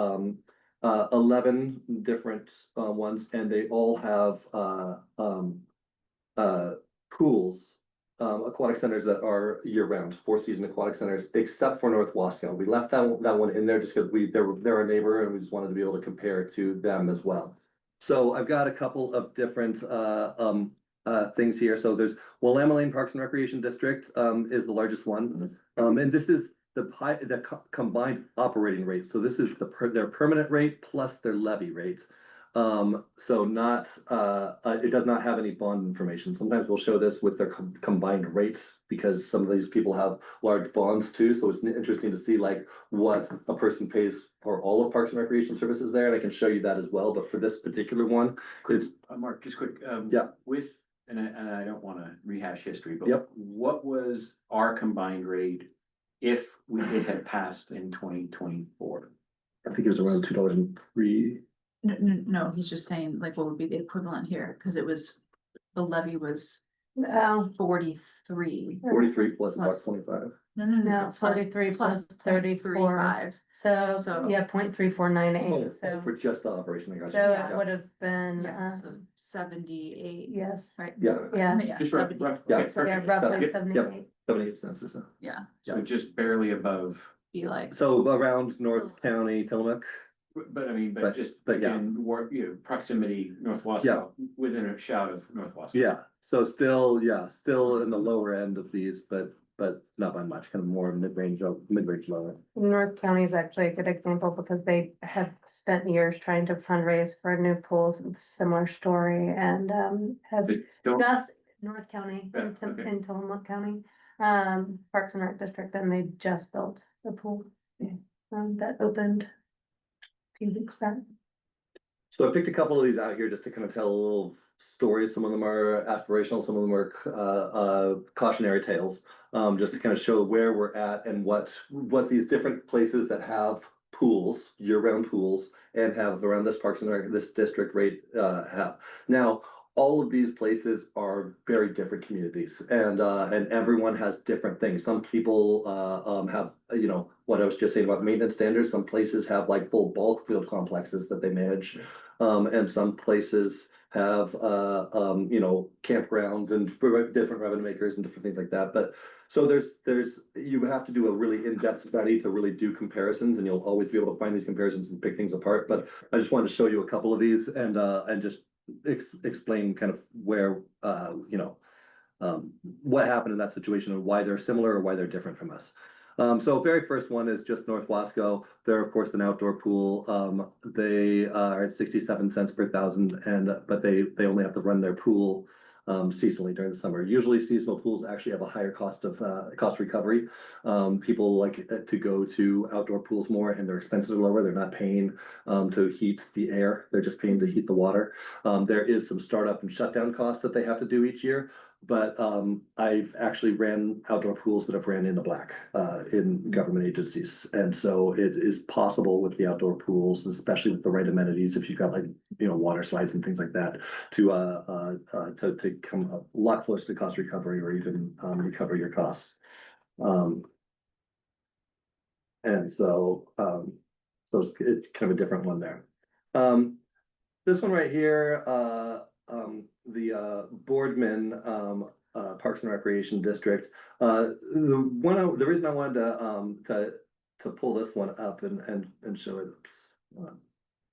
11 different ones, and they all have pools. Aquatic centers that are year-round, 4-season aquatic centers, except for North Wasco. We left that one in there just because they're a neighbor, and we just wanted to be able to compare to them as well. So I've got a couple of different things here. So there's Willamette Lane Parks and Recreation District is the largest one. And this is the combined operating rate. So this is their permanent rate plus their levy rate. So not, it does not have any bond information. Sometimes we'll show this with their combined rate because some of these people have large bonds too. So it's interesting to see like what a person pays for all of Parks and Recreation services there. And I can show you that as well. But for this particular one, it's Mark, just quick, Yeah. with, and I don't wanna rehash history, but Yep. what was our combined rate if it had passed in 2024? I think it was around $2.03. No, he's just saying like what would be the equivalent here, cause it was, the levy was Oh, 43. 43 plus about Plus- 25. no, 43 plus 34. 35. So, So- yeah, 0.3498, so, For just the operation, I got you. so Yeah. it would have been, Yeah, so 78, yes, right? Yeah, yeah, Just 70. Yeah. okay, so yeah, perfect. roughly Yep, 78. 78 cents or so. Yeah, So just barely above, be like. So around North County, Tillamook. but I mean, But- but just but yeah. in proximity, North Wasco, within a shout of North Wasco. Yeah, so still in the lower end of these, but not by much, kind of more mid-range lower. North County is actually a good example because they have spent years trying to fundraise for a new pool, similar story, and have But don't, just North County Yeah, in okay. in Tillamook County, Parks and Rec District, and they just built the pool. That opened a few weeks back. So I picked a couple of these out here just to kind of tell a little stories. Some of them are aspirational, some of them are cautionary tales. Just to kind of show where we're at and what these different places that have pools, year-round pools, and have around this Parks and Rec, this district rate have. Now, all of these places are very different communities and everyone has different things. Some people have, you know, what I was just saying about maintenance standards. Some places have like full bulk field complexes that they manage. And some places have, you know, campgrounds and different revenue makers and different things like that. But so you have to do a really in-depth study to really do comparisons, and you'll always be able to find these comparisons and pick things apart. But I just wanted to show you a couple of these and just explain kind of where, you know, what happened in that situation and why they're similar or why they're different from us. So very first one is just North Wasco. They're of course an outdoor pool. They are at 67 cents per thousand, but they only have to run their pool seasonally during the summer. Usually seasonal pools actually have a higher cost of cost recovery. People like to go to outdoor pools more and their expenses are lower. They're not paying to heat the air. They're just paying to heat the water. There is some startup and shutdown costs that they have to do each year. But I've actually ran outdoor pools that have ran in the black in government agencies. And so it is possible with the outdoor pools, especially with the right amenities, if you've got like, you know, water slides and things like that, to come a lot closer to cost recovery or even recover your costs. And so it's kind of a different one there. This one right here, the Boardman Parks and Recreation District. The reason I wanted to pull this one up and show it,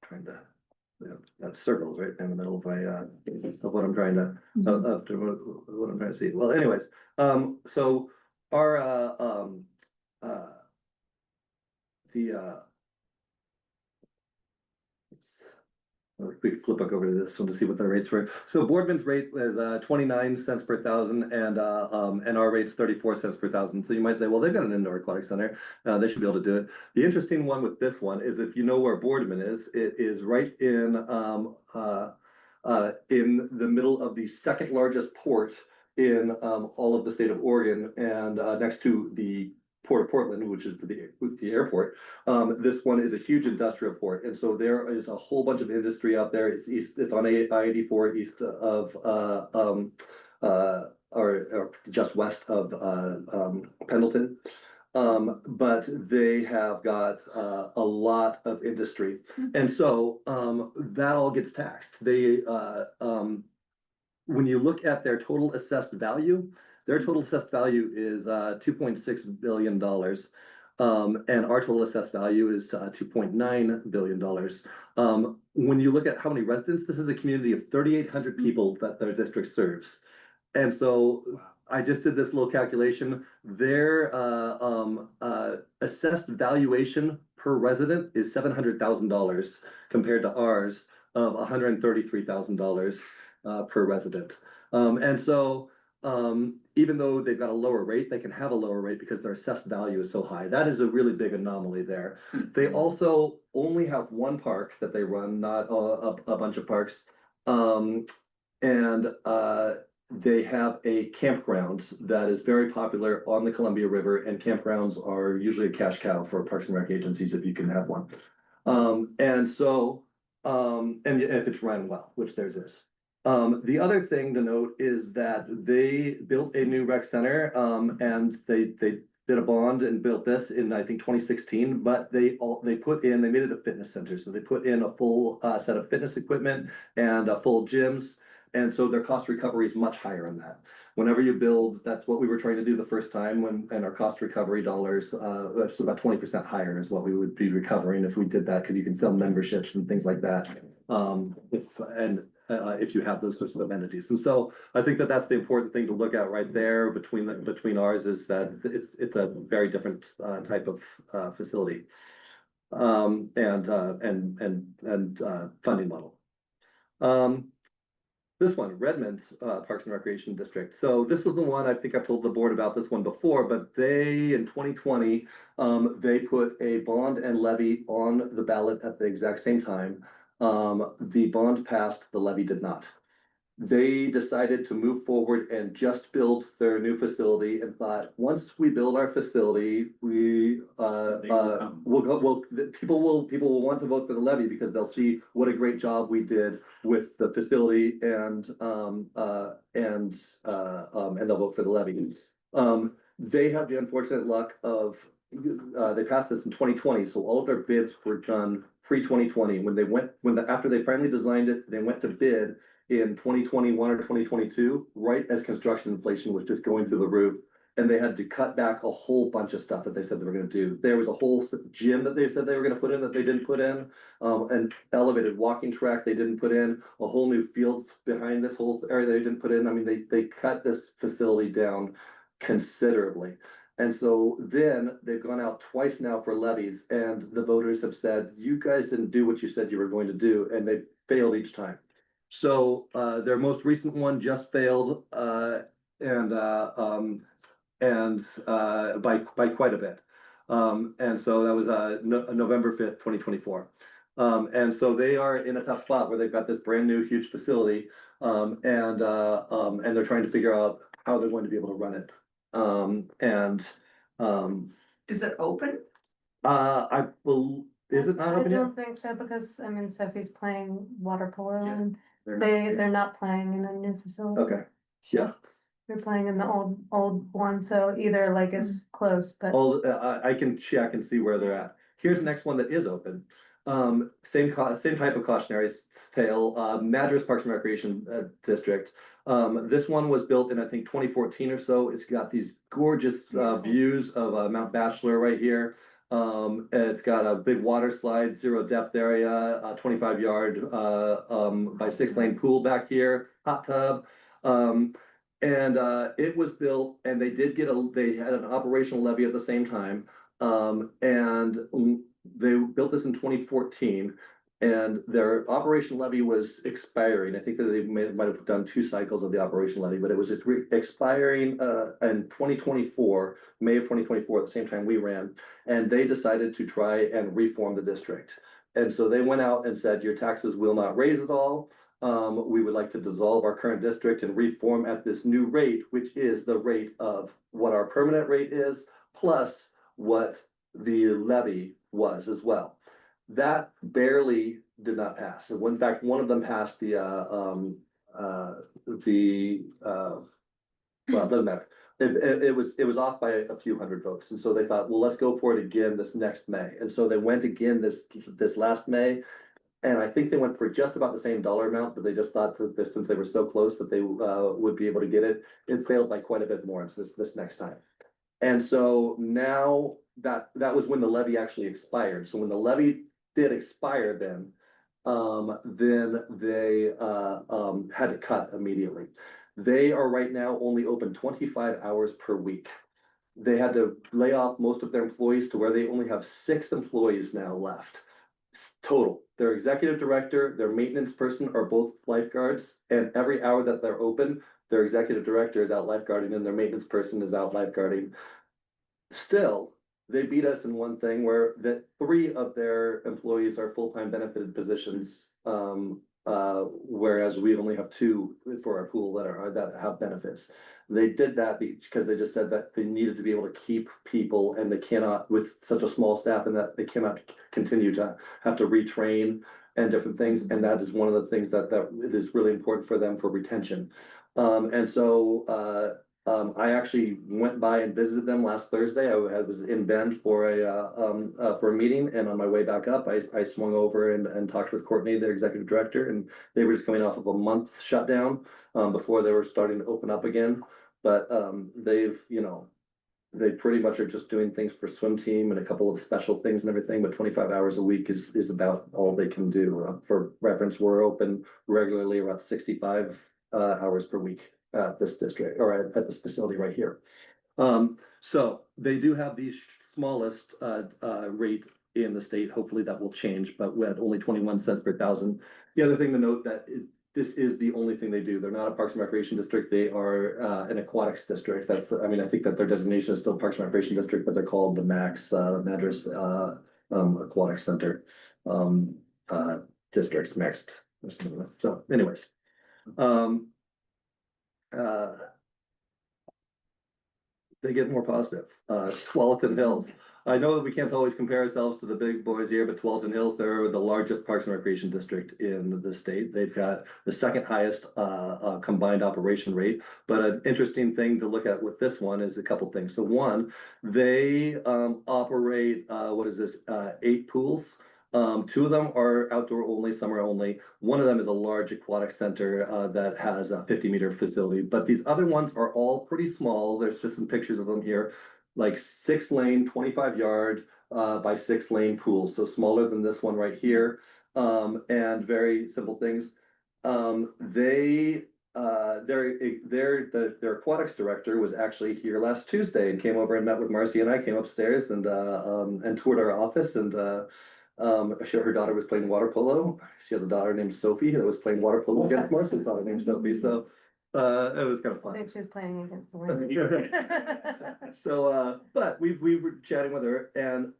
trying to, that circles right in the middle of my of what I'm trying to what I'm trying to see. Well, anyways, so our we can flip back over to this one to see what the rates were. So Boardman's rate was 29 cents per thousand and our rate's 34 cents per thousand. So you might say, well, they've got an indoor aquatic center. They should be able to do it. The interesting one with this one is if you know where Boardman is, it is right in the middle of the second largest port in all of the state of Oregon and next to the Port of Portland, which is the airport. This one is a huge industrial port, and so there is a whole bunch of industry out there. It's on I-84 east of or just west of Pendleton. But they have got a lot of industry, and so that all gets taxed. They when you look at their total assessed value, their total assessed value is $2.6 billion. And our total assessed value is $2.9 billion. When you look at how many residents, this is a community of 3,800 people that their district serves. And so I just did this little calculation. Their assessed valuation per resident is $700,000 compared to ours of $133,000 per resident. And so even though they've got a lower rate, they can have a lower rate because their assessed value is so high. That is a really big anomaly there. They also only have one park that they run, not a bunch of parks. They have a campground that is very popular on the Columbia River, and campgrounds are usually a cash cow for Parks and Rec agencies if you can have one. And if it's run well, which theirs is. The other thing to note is that they built a new rec center, and they did a bond and built this in, I think, 2016, but they made it a fitness center. So they put in a full set of fitness equipment and full gyms. And so their cost recovery is much higher on that. Whenever you build, that's what we were trying to do the first time and our cost recovery dollars, that's about 20% higher is what we would be recovering if we did that, because you can sell memberships and things like that. If you have those sorts of amenities. And so I think that that's the important thing to look at right there between ours, is that it's a very different type of facility and funding model. This one, Redmond Parks and Recreation District. So this was the one, I think I've told the board about this one before, but they, in 2020, they put a bond and levy on the ballot at the exact same time. The bond passed, the levy did not. They decided to move forward and just build their new facility and thought, once we build our facility, people will want to vote for the levy because they'll see what a great job we did with the facility and they'll vote for the levy. They have the unfortunate luck of they passed this in 2020, so all of their bids were done pre-2020. After they finally designed it, they went to bid in 2021 or 2022, right as construction inflation was just going through the roof, and they had to cut back a whole bunch of stuff that they said they were going to do. There was a whole gym that they said they were going to put in that they didn't put in, an elevated walking track they didn't put in, a whole new field behind this whole area they didn't put in. I mean, they cut this facility down considerably. And so then they've gone out twice now for levies, and the voters have said, you guys didn't do what you said you were going to do, and they failed each time. So their most recent one just failed by quite a bit. And so that was November 5th, 2024. And so they are in a tough spot where they've got this brand new huge facility, and they're trying to figure out how they're going to be able to run it. Is it open? Is it not I open yet? don't think so, because, I mean, Sophie's playing water polo Yeah, and They're they're not playing in a new facility. Okay, yeah. They're playing in the old one, so either like it's close, but. I can check and see where they're at. Here's the next one that is open. Same type of cautionary tale, Madras Parks and Recreation District. This one was built in, I think, 2014 or so. It's got these gorgeous views of Mount Bachelor right here. It's got a big water slide, zero depth area, a 25-yard by 6-lane pool back here, hot tub. It was built, and they had an operational levy at the same time. They built this in 2014, and their operational levy was expiring. I think that they might have done 2 cycles of the operational levy, but it was expiring in 2024, May of 2024, at the same time we ran, and they decided to try and reform the district. And so they went out and said, your taxes will not raise at all. We would like to dissolve our current district and reform at this new rate, which is the rate of what our permanent rate is, plus what the levy was as well. That barely did not pass. In fact, one of them passed well, it doesn't matter. It was off by a few hundred votes. And so they thought, well, let's go for it again this next May. And so they went again this last May. And I think they went for just about the same dollar amount, but they just thought that since they were so close that they would be able to get it. It failed by quite a bit more this next time. And so now that was when the levy actually expired. So when the levy did expire then they had to cut immediately. They are right now only open 25 hours per week. They had to lay off most of their employees to where they only have 6 employees now left. Total. Their executive director, their maintenance person are both lifeguards, and every hour that they're open, their executive director is out lifeguarding and their maintenance person is out lifeguarding. Still, they beat us in one thing where that 3 of their employees are full-time benefited positions. Whereas we only have 2 for our pool that have benefits. They did that because they just said that they needed to be able to keep people, and they cannot, with such a small staff, and that they cannot continue to have to retrain and different things. And that is one of the things that it is really important for them for retention. I actually went by and visited them last Thursday. I was in Bend for a meeting, and on my way back up, I swung over and talked with Courtney, their executive director, and they were just coming off of a month shutdown before they were starting to open up again. But they pretty much are just doing things for swim team and a couple of special things and everything, but 25 hours a week is about all they can do. For reference, we're open regularly about 65 hours per week at this district or at this facility right here. So they do have the smallest rate in the state. Hopefully that will change, but we had only 21 cents per thousand. The other thing to note that this is the only thing they do. They're not a Parks and Recreation district. They are an aquatics district. I think that their designation is still Parks and Recreation district, but they're called the Madras Aquatic Center districts mixed. So anyways. They get more positive. Tualatin Hills. I know that we can't always compare ourselves to the big boys here, but Tualatin Hills, they're the largest Parks and Recreation district in the state. They've got the second highest combined operation rate. But an interesting thing to look at with this one is a couple things. So one, they operate 8 pools. 2 of them are outdoor only, summer only. One of them is a large aquatic center that has a 50-meter facility, but these other ones are all pretty small. There's just some pictures of them here, like 6-lane, 25-yard by 6-lane pools, so smaller than this one right here, and very simple things. Their aquatics director was actually here last Tuesday and came over and met with Marcy, and I came upstairs and toured our office and. Her daughter was playing water polo. She has a daughter named Sophie that was playing water polo against Marcy's daughter named Sophie. So it was kind of I fun. think she was playing against the wind. So, but we were chatting with her, and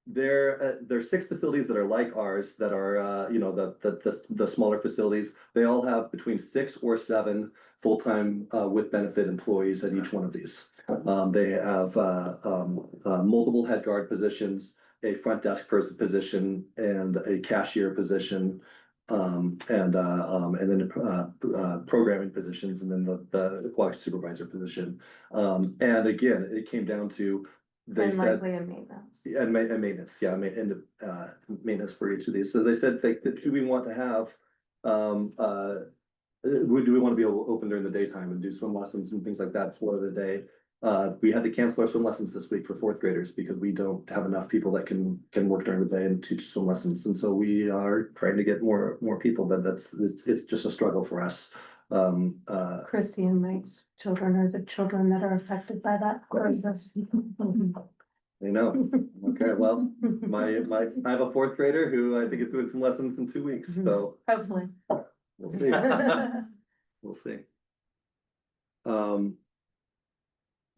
there's 6 facilities that are like ours that are the smaller facilities. They all have between 6 or 7 full-time with benefit employees at each one of these. They have multiple head guard positions, a front desk person position, and a cashier position, and then programming positions, and then the aquatic supervisor position. And again, it came down to they And said likely a maintenance. and maintenance, yeah, maintenance for each of these. So they said do we want to have do we want to be able to open during the daytime and do swim lessons and things like that for the day? We had to cancel our swim lessons this week for 4th graders because we don't have enough people that can work during the day and teach swim lessons. And so we are trying to get more people, but it's just a struggle for us. Christy and Mike's children are the children that are affected by that. You know, okay, well, I have a 4th grader who I think is doing some lessons in 2 weeks, so Hopefully. we'll see. We'll see.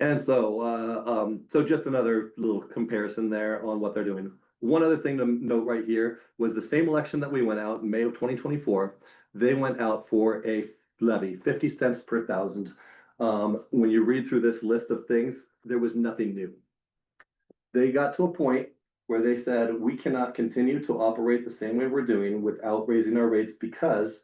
And so just another little comparison there on what they're doing. One other thing to note right here was the same election that we went out in May of 2024. They went out for a levy, 50 cents per thousand. When you read through this list of things, there was nothing new. They got to a point where they said, we cannot continue to operate the same way we're doing without raising our rates because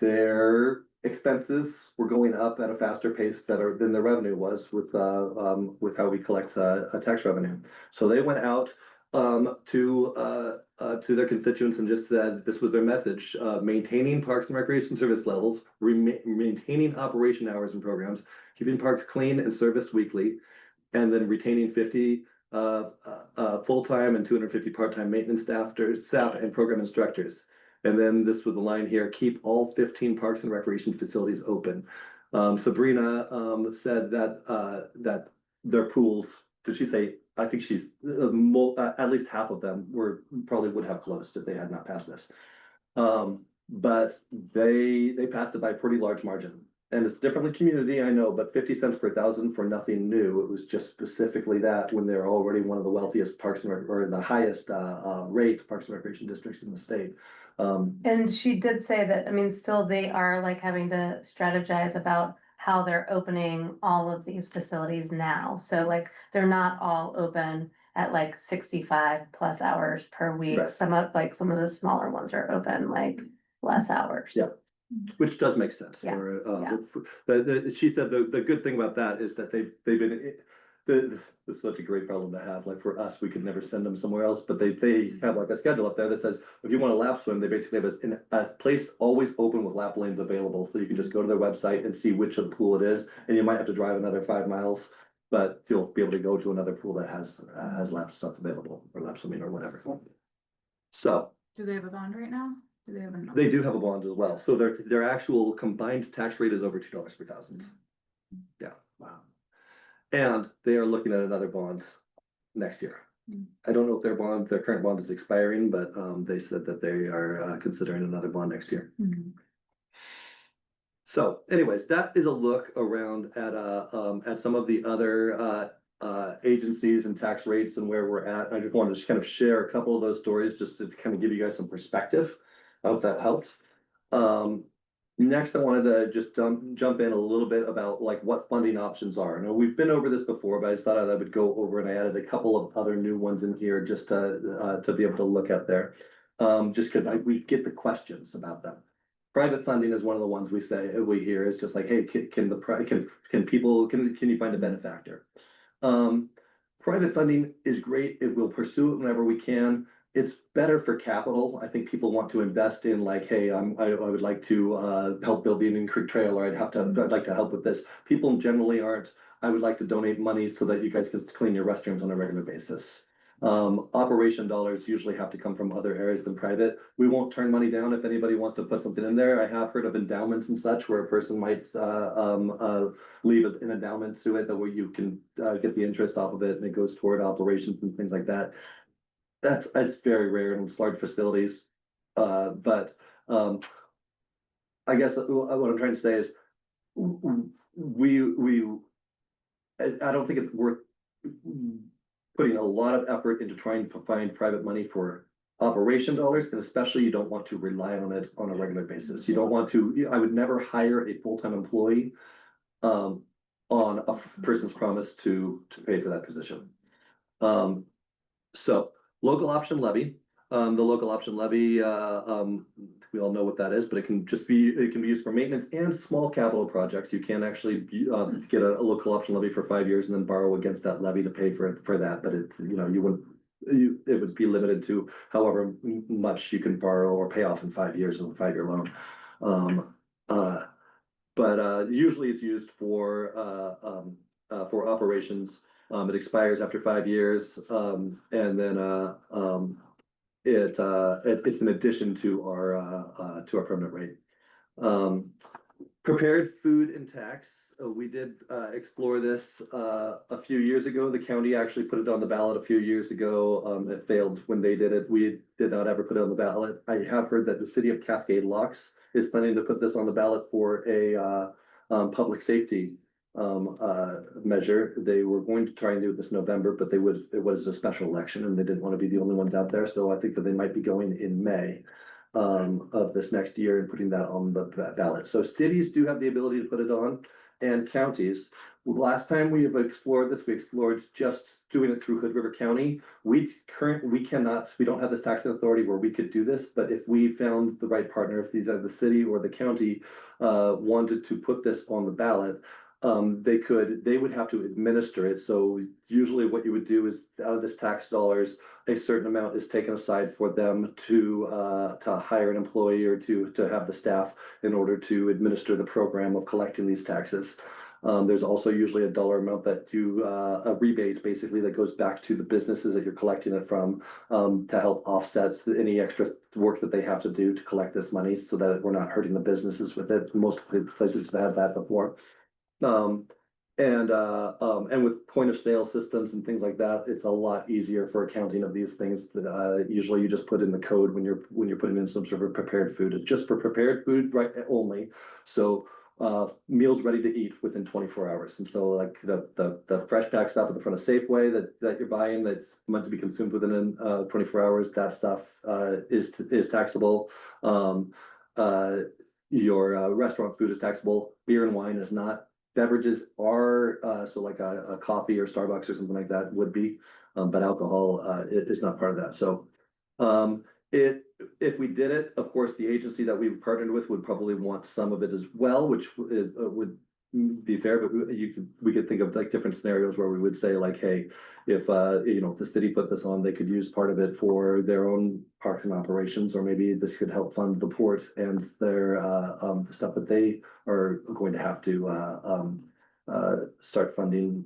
their expenses were going up at a faster pace than the revenue was with how we collect tax revenue. So they went out to their constituents and just said this was their message: maintaining parks and recreation service levels, maintaining operation hours and programs, keeping parks clean and serviced weekly, and then retaining 50 full-time and 250 part-time maintenance staff and program instructors. And then this was the line here, keep all 15 parks and recreation facilities open. Sabrina said that their pools, did she say, I think she's at least half of them probably would have closed if they had not passed this. But they passed it by a pretty large margin. And it's different in community, I know, but 50 cents per thousand for nothing new. It was just specifically that when they're already one of the wealthiest parks or the highest rate parks and recreation districts in the state. And she did say that, I mean, still they are like having to strategize about how they're opening all of these facilities now. So like, they're not all open at like 65+ hours per week. Right. Some of the smaller ones are open like less hours. Yeah. Which does make sense. Yeah, She said the good thing about that is that they've been, it's such a great problem to have. Like for us, we could never send them somewhere else, but they have like a schedule up there that says, if you want to lap swim, they basically have a place always open with lap lanes available. So you can just go to their website and see which of the pool it is, and you might have to drive another 5 miles, but you'll be able to go to another pool that has lap stuff available or lap swimming or whatever. So. Do they have a bond right now? Do they have a? They do have a bond as well, so their actual combined tax rate is over $2 per thousand. Yeah, wow. And they are looking at another bond next year. I don't know if their current bond is expiring, but they said that they are considering another bond next year. So anyways, that is a look around at some of the other agencies and tax rates and where we're at. I just wanted to just kind of share a couple of those stories just to kind of give you guys some perspective. I hope that helped. Next, I wanted to just jump in a little bit about like what funding options are. I know we've been over this before, but I just thought I would go over, and I added a couple of other new ones in here just to be able to look at there. Just because we get the questions about them. Private funding is one of the ones we hear is just like, hey, can you find a benefactor? Private funding is great. We'll pursue it whenever we can. It's better for capital. I think people want to invest in like, hey, I would like to help build the Indian Creek Trail, or I'd like to help with this. People generally aren't, I would like to donate money so that you guys can clean your restrooms on a regular basis. Operation dollars usually have to come from other areas than private. We won't turn money down if anybody wants to put something in there. I have heard of endowments and such where a person might leave an endowment to it that where you can get the interest off of it and it goes toward operations and things like that. That's very rare in large facilities. But I guess what I'm trying to say is I don't think it's worth putting a lot of effort into trying to find private money for operation dollars, and especially you don't want to rely on it on a regular basis. You don't want to, I would never hire a full-time employee on a person's promise to pay for that position. So local option levy. The local option levy, we all know what that is, but it can be used for maintenance and small capital projects. You can actually get a local option levy for 5 years and then borrow against that levy to pay for that. But it would be limited to however much you can borrow or pay off in 5 years of a 5-year loan. But usually it's used for operations. It expires after 5 years, and then it's in addition to our permanent rate. Prepared food and tax. We did explore this a few years ago. The county actually put it on the ballot a few years ago. It failed when they did it. We did not ever put it on the ballot. I have heard that the city of Cascade Locks is planning to put this on the ballot for a public safety measure. They were going to try and do this November, but it was a special election and they didn't want to be the only ones out there. So I think that they might be going in May of this next year and putting that on the ballot. So cities do have the ability to put it on, and counties. Last time we have explored this, we explored just doing it through Hood River County. We don't have this taxing authority where we could do this, but if we found the right partner, if either the city or the county wanted to put this on the ballot, they would have to administer it. So usually what you would do is out of this tax dollars, a certain amount is taken aside for them to hire an employee or to have the staff in order to administer the program of collecting these taxes. There's also usually a dollar amount that you, a rebate basically that goes back to the businesses that you're collecting it from, to help offset any extra work that they have to do to collect this money so that we're not hurting the businesses with it. Most of the places have had that before. And with point of sale systems and things like that, it's a lot easier for accounting of these things. Usually you just put in the code when you're putting in some sort of prepared food. It's just for prepared food, right, only. So meals ready to eat within 24 hours. And so like the fresh pack stuff at the front of Safeway that you're buying that's meant to be consumed within 24 hours, that stuff is taxable. Your restaurant food is taxable. Beer and wine is not. Beverages are, so like a coffee or Starbucks or something like that would be, but alcohol is not part of that. So if we did it, of course, the agency that we partnered with would probably want some of it as well, which would be fair, but we could think of like different scenarios where we would say like, hey, if if the city put this on, they could use part of it for their own parking operations, or maybe this could help fund the port and their stuff that they are going to have to start funding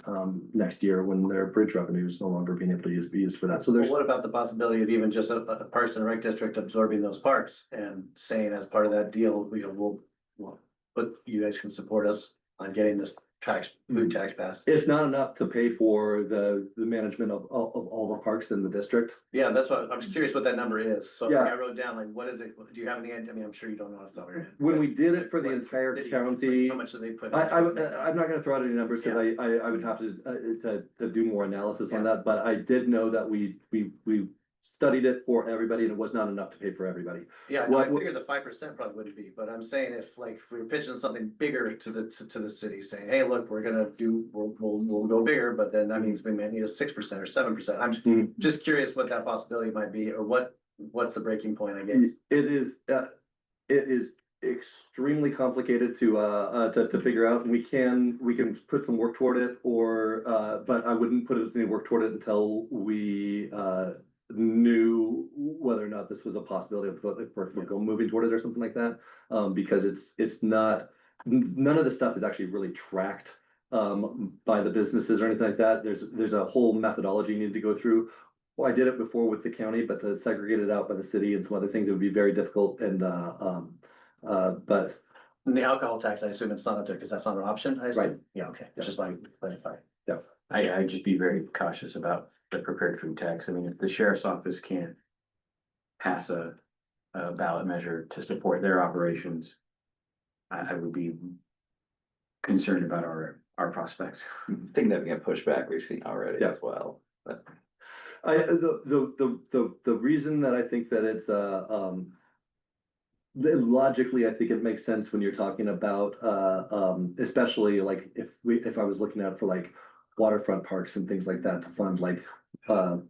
next year when their bridge revenue is no longer being able to be used for that. So there's What about the possibility of even just a Parks and Rec district absorbing those parks and saying as part of that deal, we'll but you guys can support us on getting this food tax passed? it's not enough to pay for the management of all the parks in the district. Yeah, that's what, I'm just curious what that number is. So Yeah. I wrote down like, what is it? Do you have any, I mean, I'm sure you don't know off the top of your head. When we did it for the What- entire did you- county, How much did they put? I'm not gonna throw out any numbers because I would have to do more analysis on that, but I did know that we studied it for everybody and it was not enough to pay for everybody. Yeah, no, I what- figure the 5% probably wouldn't be, but I'm saying if we were pitching something bigger to the city, saying, hey, look, we're gonna do, we'll go bigger, but then that means we may need a 6% or 7%. I'm Mhm. just curious what that possibility might be, or what's the breaking point, I guess. It is extremely complicated to figure out. We can put some work toward it but I wouldn't put any work toward it until we knew whether or not this was a possibility of if we're moving toward it or something like that. Because it's not, none of the stuff is actually really tracked by the businesses or anything like that. There's a whole methodology you need to go through. Well, I did it before with the county, but to segregate it out by the city and some other things, it would be very difficult but And the alcohol tax, I assume it's not up there because that's not an option, I assume? Right. Yeah, okay, just like clarify. I'd just be very cautious about the prepared food tax. I mean, if the sheriff's office can't pass a ballot measure to support their operations, I would be concerned about our prospects. Significant pushback we've seen already Yeah. as well. But the reason that I think that it's logically, I think it makes sense when you're talking about especially like if I was looking out for like waterfront parks and things like that to fund like the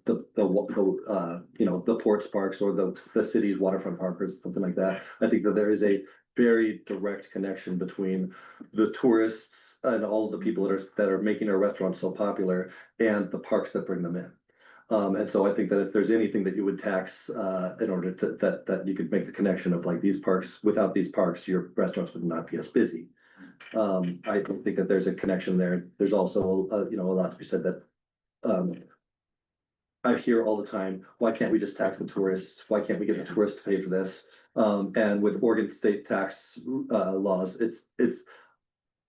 ports parks or the city's waterfront park or something like that. I think that there is a very direct connection between the tourists and all of the people that are making our restaurants so popular and the parks that bring them in. And so I think that if there's anything that you would tax in order to that you could make the connection of like these parks, without these parks, your restaurants would not be as busy. I don't think that there's a connection there. There's also a lot to be said that I hear all the time, why can't we just tax the tourists? Why can't we get the tourists to pay for this? And with Oregon state tax laws, this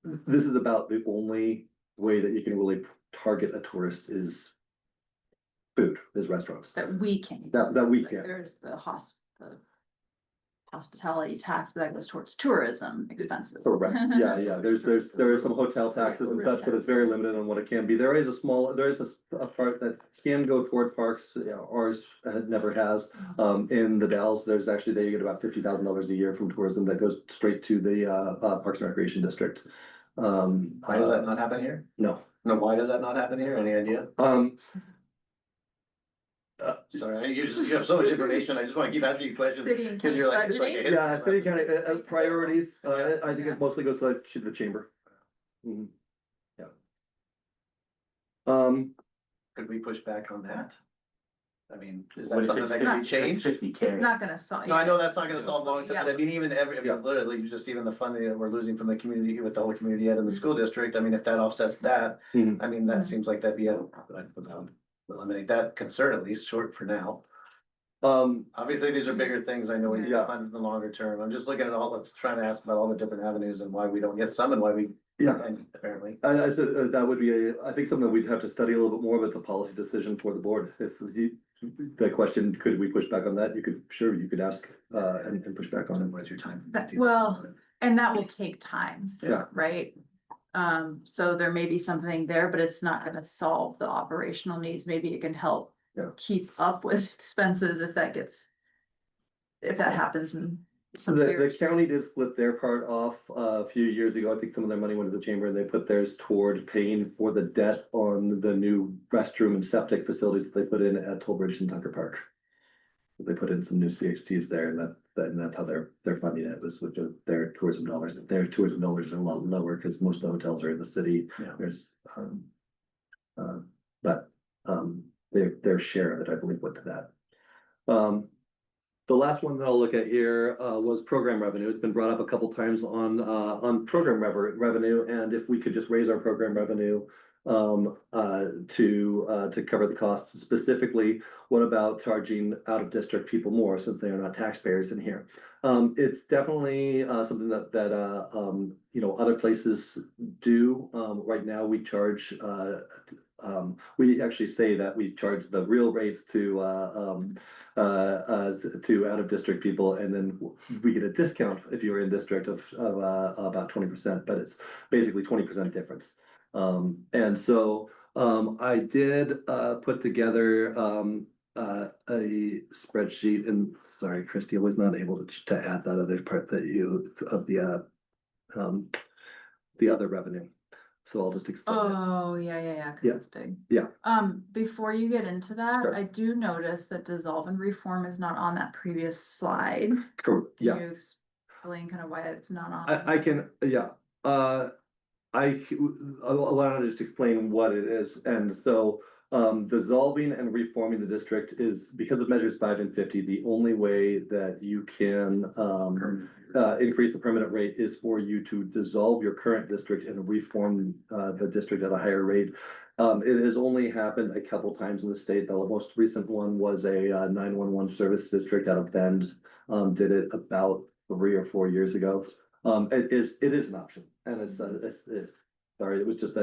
is about the only way that you can really target a tourist is food, is restaurants. That we can. That we Like, can. there's the hospitality tax, but that goes towards tourism expenses. Correct, yeah, there are some hotel taxes and such, but it's very limited on what it can be. There is a part that can go towards parks, ours never has. In the Dalles, there's actually, they get about $50,000 a year from tourism that goes straight to the Parks and Recreation District. Why does that not happen here? No. No, why does that not happen here? Any idea? Sorry, you have so much information, I just wanna keep asking you questions. City and 'Cause you're like, it's like a budgeting? hit. Yeah, city county priorities, I think it mostly goes to the chamber. Mhm. Yeah. Could we push back on that? I mean, is What that if something it's that can be changed? 50K? It's not gonna solve. No, I know that's not gonna solve long term, Yeah. but I mean, even every, I mean, literally, just even the funding that we're losing from the community, with the whole community ed and the school district, I mean, if that offsets that. Mhm. I mean, that Mhm. seems like that'd be eliminate that concern, at least short for now. Obviously, these are bigger things, I know we need to Yeah. fund in the longer term, I'm just looking at all, let's try to ask about all the different avenues and why we don't get some and why we. Yeah. And apparently. I said, that would be I think something that we'd have to study a little bit more, but it's a policy decision for the board. If the question, could we push back on that? You could ask, and push back on it. Where's your time? Well, and that will take time. Yeah. Right? So there may be something there, but it's not gonna solve the operational needs. Maybe it can help. Yeah. Keep up with expenses if that happens in some The years. county did split their part off a few years ago. I think some of their money went to the chamber and they put theirs toward paying for the debt on the new restroom and septic facilities that they put in at Toll Bridge and Tucker Park. They put in some new CXTs there and that's how they're funding it, was with their tourism dollars. Their tourism dollars are a lot lower because most of the hotels are in the city. Yeah. There's, but their share of it, I believe, went to that. The last one that I'll look at here was program revenue. It's been brought up a couple times on program revenue, and if we could just raise our program revenue to cover the costs. Specifically, what about charging out of district people more since they are not taxpayers in here? It's definitely something that you know, other places do. Right now we charge we actually say that we charge the real rates to out of district people, and then we get a discount if you're in district of about 20%, but it's basically 20% difference. And so I did put together a spreadsheet, and sorry, Christy, I was not able to add that other part that you of the other revenue. So I'll just explain that. Oh, yeah, cause Yeah. it's big. Yeah. Before you get into that, Sure. I do notice that dissolve and reform is not on that previous slide. Cool. Can Yeah. you explain kind of why it's not on? I can, yeah, I want to just explain what it is, and so, dissolving and reforming the district is, because of measures 5 and 50, the only way that you can, increase the permanent rate is for you to dissolve your current district and reform, the district at a higher rate. It has only happened a couple times in the state. The most recent one was a 911 service district out of Bend, did it about 3 or 4 years ago. It is an option, and it's sorry, it was just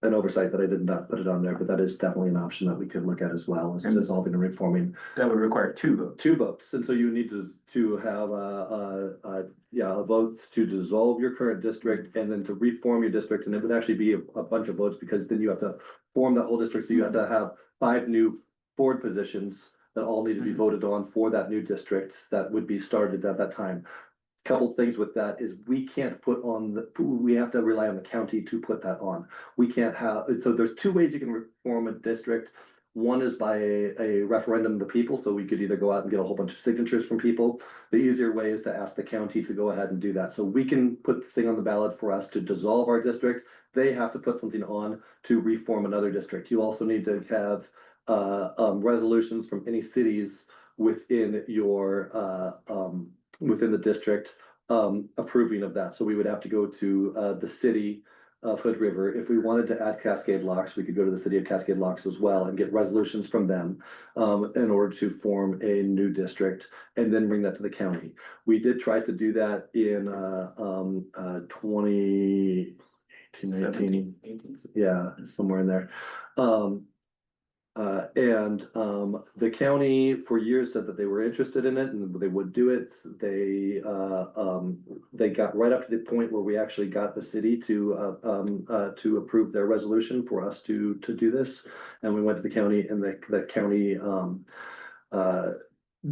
an oversight that I did not put it on there, but that is definitely an option that we could look at as well, is dissolving and reforming. That would require 2 votes. 2 votes, and so you need to have a vote to dissolve your current district and then to reform your district, and it would actually be a bunch of votes, because then you have to form that whole district, so you have to have 5 new board positions that all need to be voted on for that new district that would be started at that time. Couple things with that is we can't put on we have to rely on the county to put that on. We can't have, so there's 2 ways you can reform a district. One is by a referendum of the people, so we could either go out and get a whole bunch of signatures from people. The easier way is to ask the county to go ahead and do that. So we can put the thing on the ballot for us to dissolve our district. They have to put something on to reform another district. You also need to have resolutions from any cities within your within the district approving of that. So we would have to go to the city of Hood River. If we wanted to add Cascade Locks, we could go to the city of Cascade Locks as well and get resolutions from them in order to form a new district and then bring that to the county. We did try to do that in 2019, yeah, somewhere in there. The county for years said that they were interested in it and they would do it. They got right up to the point where we actually got the city to approve their resolution for us to do this. And we went to the county, and the county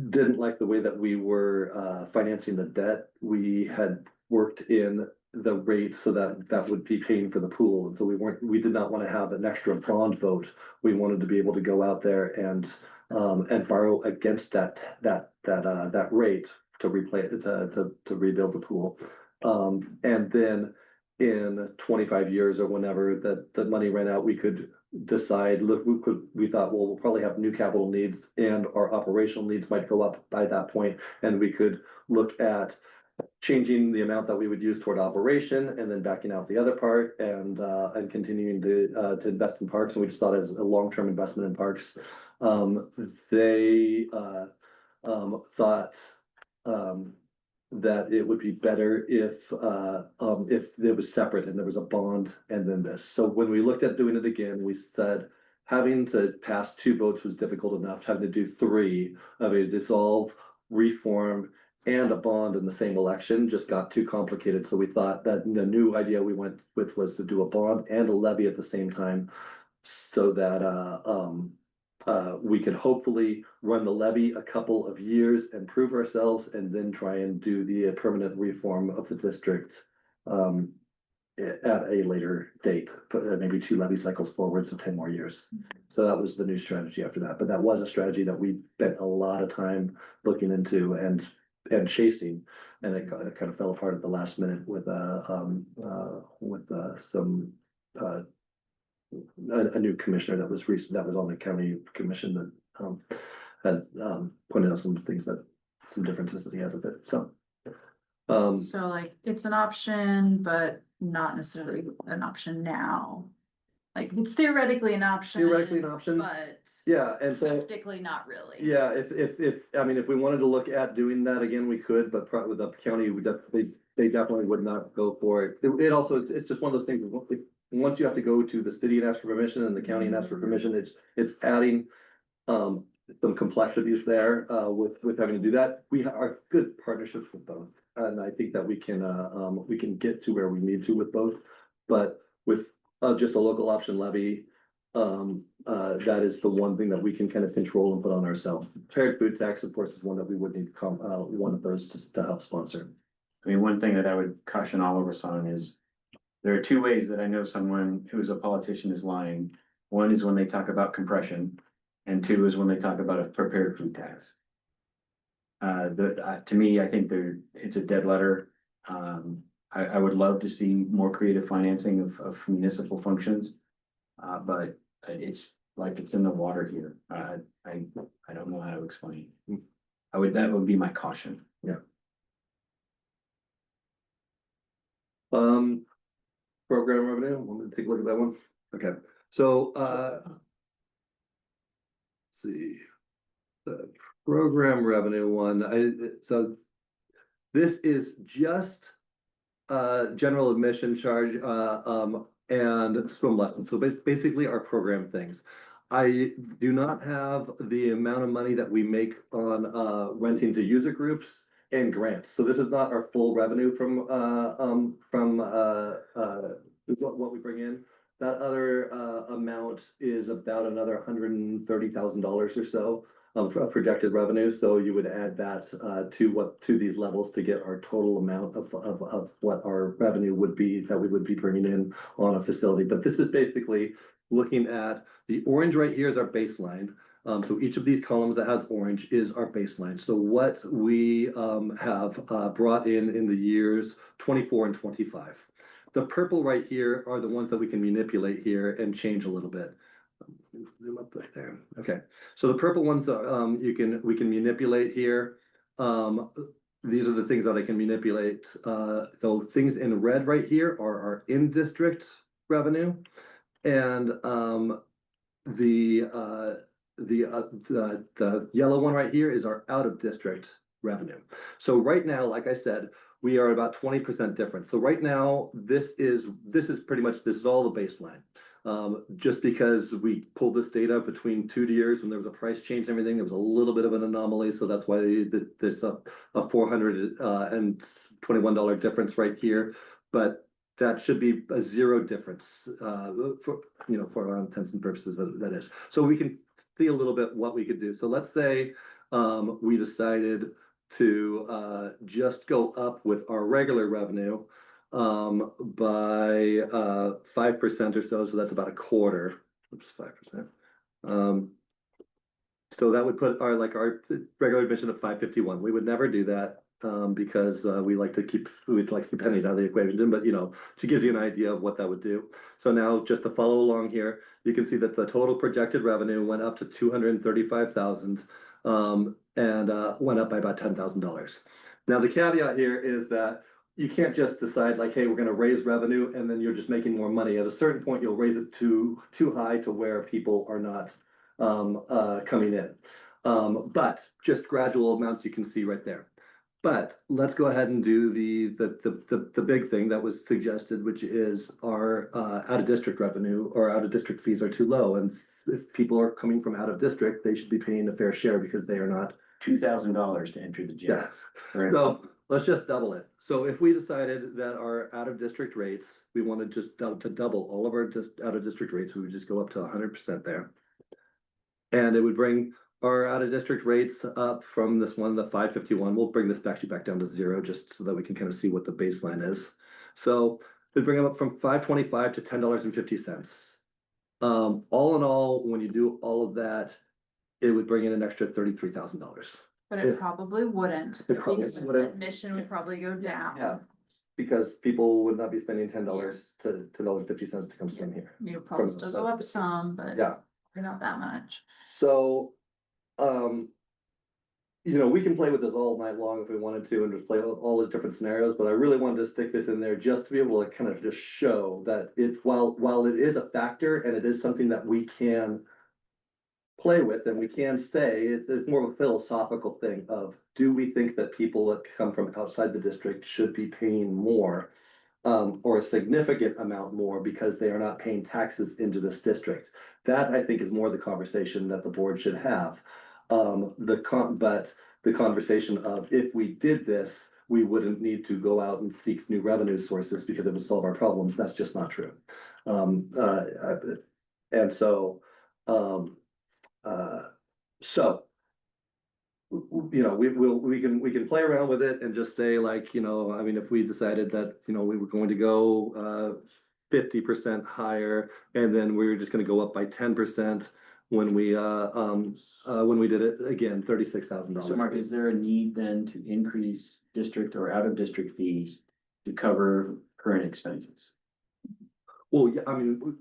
didn't like the way that we were financing the debt. We had worked in the rate so that would be paying for the pool, and so we did not want to have an extra bond vote. We wanted to be able to go out there and borrow against that rate to rebuild the pool. And then in 25 years or whenever that the money ran out, we could decide, look, we thought, well, we'll probably have new capital needs and our operational needs might go up by that point, and we could look at changing the amount that we would use toward operation and then backing out the other part and continuing to invest in parks. And we just thought as a long-term investment in parks. They thought that it would be better if it was separate and there was a bond and then this. So when we looked at doing it again, we said having to pass 2 votes was difficult enough, having to do 3 of a dissolve, reform, and a bond in the same election just got too complicated. So we thought that the new idea we went with was to do a bond and a levy at the same time, so that we could hopefully run the levy a couple of years and prove ourselves, and then try and do the permanent reform of the district at a later date, maybe 2 levy cycles forward, so 10 more years. So that was the new strategy after that. But that was a strategy that we spent a lot of time looking into and chasing, and it kind of fell apart at the last minute with some a new commissioner that was recent, that was on the county commission that had pointed out some things that some differences that he has with it. So So like, it's an option, but not necessarily an option now. Like, it's theoretically an option. Theoretically an option. But yeah, and so practically not really. yeah, if I mean, if we wanted to look at doing that again, we could, but with the county, they definitely would not go for it. It also, it's just one of those things, once you have to go to the city and ask for permission and the county and ask for permission, it's adding some complexities there with having to do that. We are good partnerships with both, and I think that we can get to where we need to with both. But with just a local option levy, that is the one thing that we can kind of control and put on ourselves. Paired food tax, of course, is one that we would need to one of those to help sponsor. I mean, one thing that I would caution all of us on is there are 2 ways that I know someone who is a politician is lying. One is when they talk about compression, and 2 is when they talk about a prepared food tax. To me, I think it's a dead letter. I would love to see more creative financing of municipal functions. But it's like it's in the water here. I don't know how to explain. That would be my caution. Yeah. Program revenue, want me to take a look at that one? Okay, so let's see. The program revenue one, so this is just general admission charge and swim lessons. So basically our program things. I do not have the amount of money that we make on renting to user groups and grants. So this is not our full revenue from what we bring in. That other amount is about another $130,000 or so of projected revenue. So you would add that to these levels to get our total amount of what our revenue would be that we would be bringing in on a facility. But this is basically looking at the orange right here is our baseline. So each of these columns that has orange is our baseline. So what we have brought in the years 24 and 25. The purple right here are the ones that we can manipulate here and change a little bit. Zoom up right there. Okay, so the purple ones we can manipulate here. These are the things that I can manipulate. So things in red right here are our in-district revenue, and the yellow one right here is our out-of-district revenue. So right now, like I said, we are about 20% different. So right now, this is pretty much, this is all the baseline. Just because we pulled this data between 2 years when there was a price change and everything, there was a little bit of an anomaly. So that's why there's a $421 difference right here. But that should be a 0 difference for our intents and purposes, that is. So we can see a little bit what we could do. So let's say we decided to just go up with our regular revenue by 5% or so. So that's about a quarter. Oops, 5%. So that would put our regular admission of 551. We would never do that. because we'd like to keep pennies out of the equation, but to give you an idea of what that would do. So now, just to follow along here, you can see that the total projected revenue went up to 235,000, and went up by about $10,000. Now, the caveat here is that you can't just decide like, hey, we're gonna raise revenue, and then you're just making more money. At a certain point, you'll raise it too high to where people are not coming in. But just gradual amounts you can see right there. But let's go ahead and do the big thing that was suggested, which is our out-of-district revenue or out-of-district fees are too low. And if people are coming from out of district, they should be paying a fair share because they are not. $2,000 to enter the gym. Yeah. Right. So let's just double it. So if we decided that our out-of-district rates, we wanted just to double all of our out-of-district rates, we would just go up to 100% there. And it would bring our out-of-district rates up from this one, the 551. We'll bring this back down to 0, just so that we can kind of see what the baseline is. So it'd bring them up from $5.25 to $10.50. All in all, when you do all of that, it would bring in an extra $33,000. But it probably wouldn't, It probably wouldn't. admission would probably go down. Yeah, because people would not be spending $10 to $10.50 to come swim here. You'll From probably the still side. go up some, but Yeah, not that much. so, we can play with this all night long if we wanted to and just play all the different scenarios, but I really wanted to stick this in there just to be able to kind of just show that while it is a factor and it is something that we can play with and we can say, it's more of a philosophical thing of, do we think that people that come from outside the district should be paying more, or a significant amount more because they are not paying taxes into this district? That, I think, is more the conversation that the board should have. But the conversation of, if we did this, we wouldn't need to go out and seek new revenue sources because it would solve our problems. That's just not true. And so, we can play around with it and just say like, if we decided that, we were going to go 50% higher, and then we were just gonna go up by 10% when we did it, again, $36,000. So Mark, is there a need then to increase district or out of district fees to cover current expenses? Well, yeah,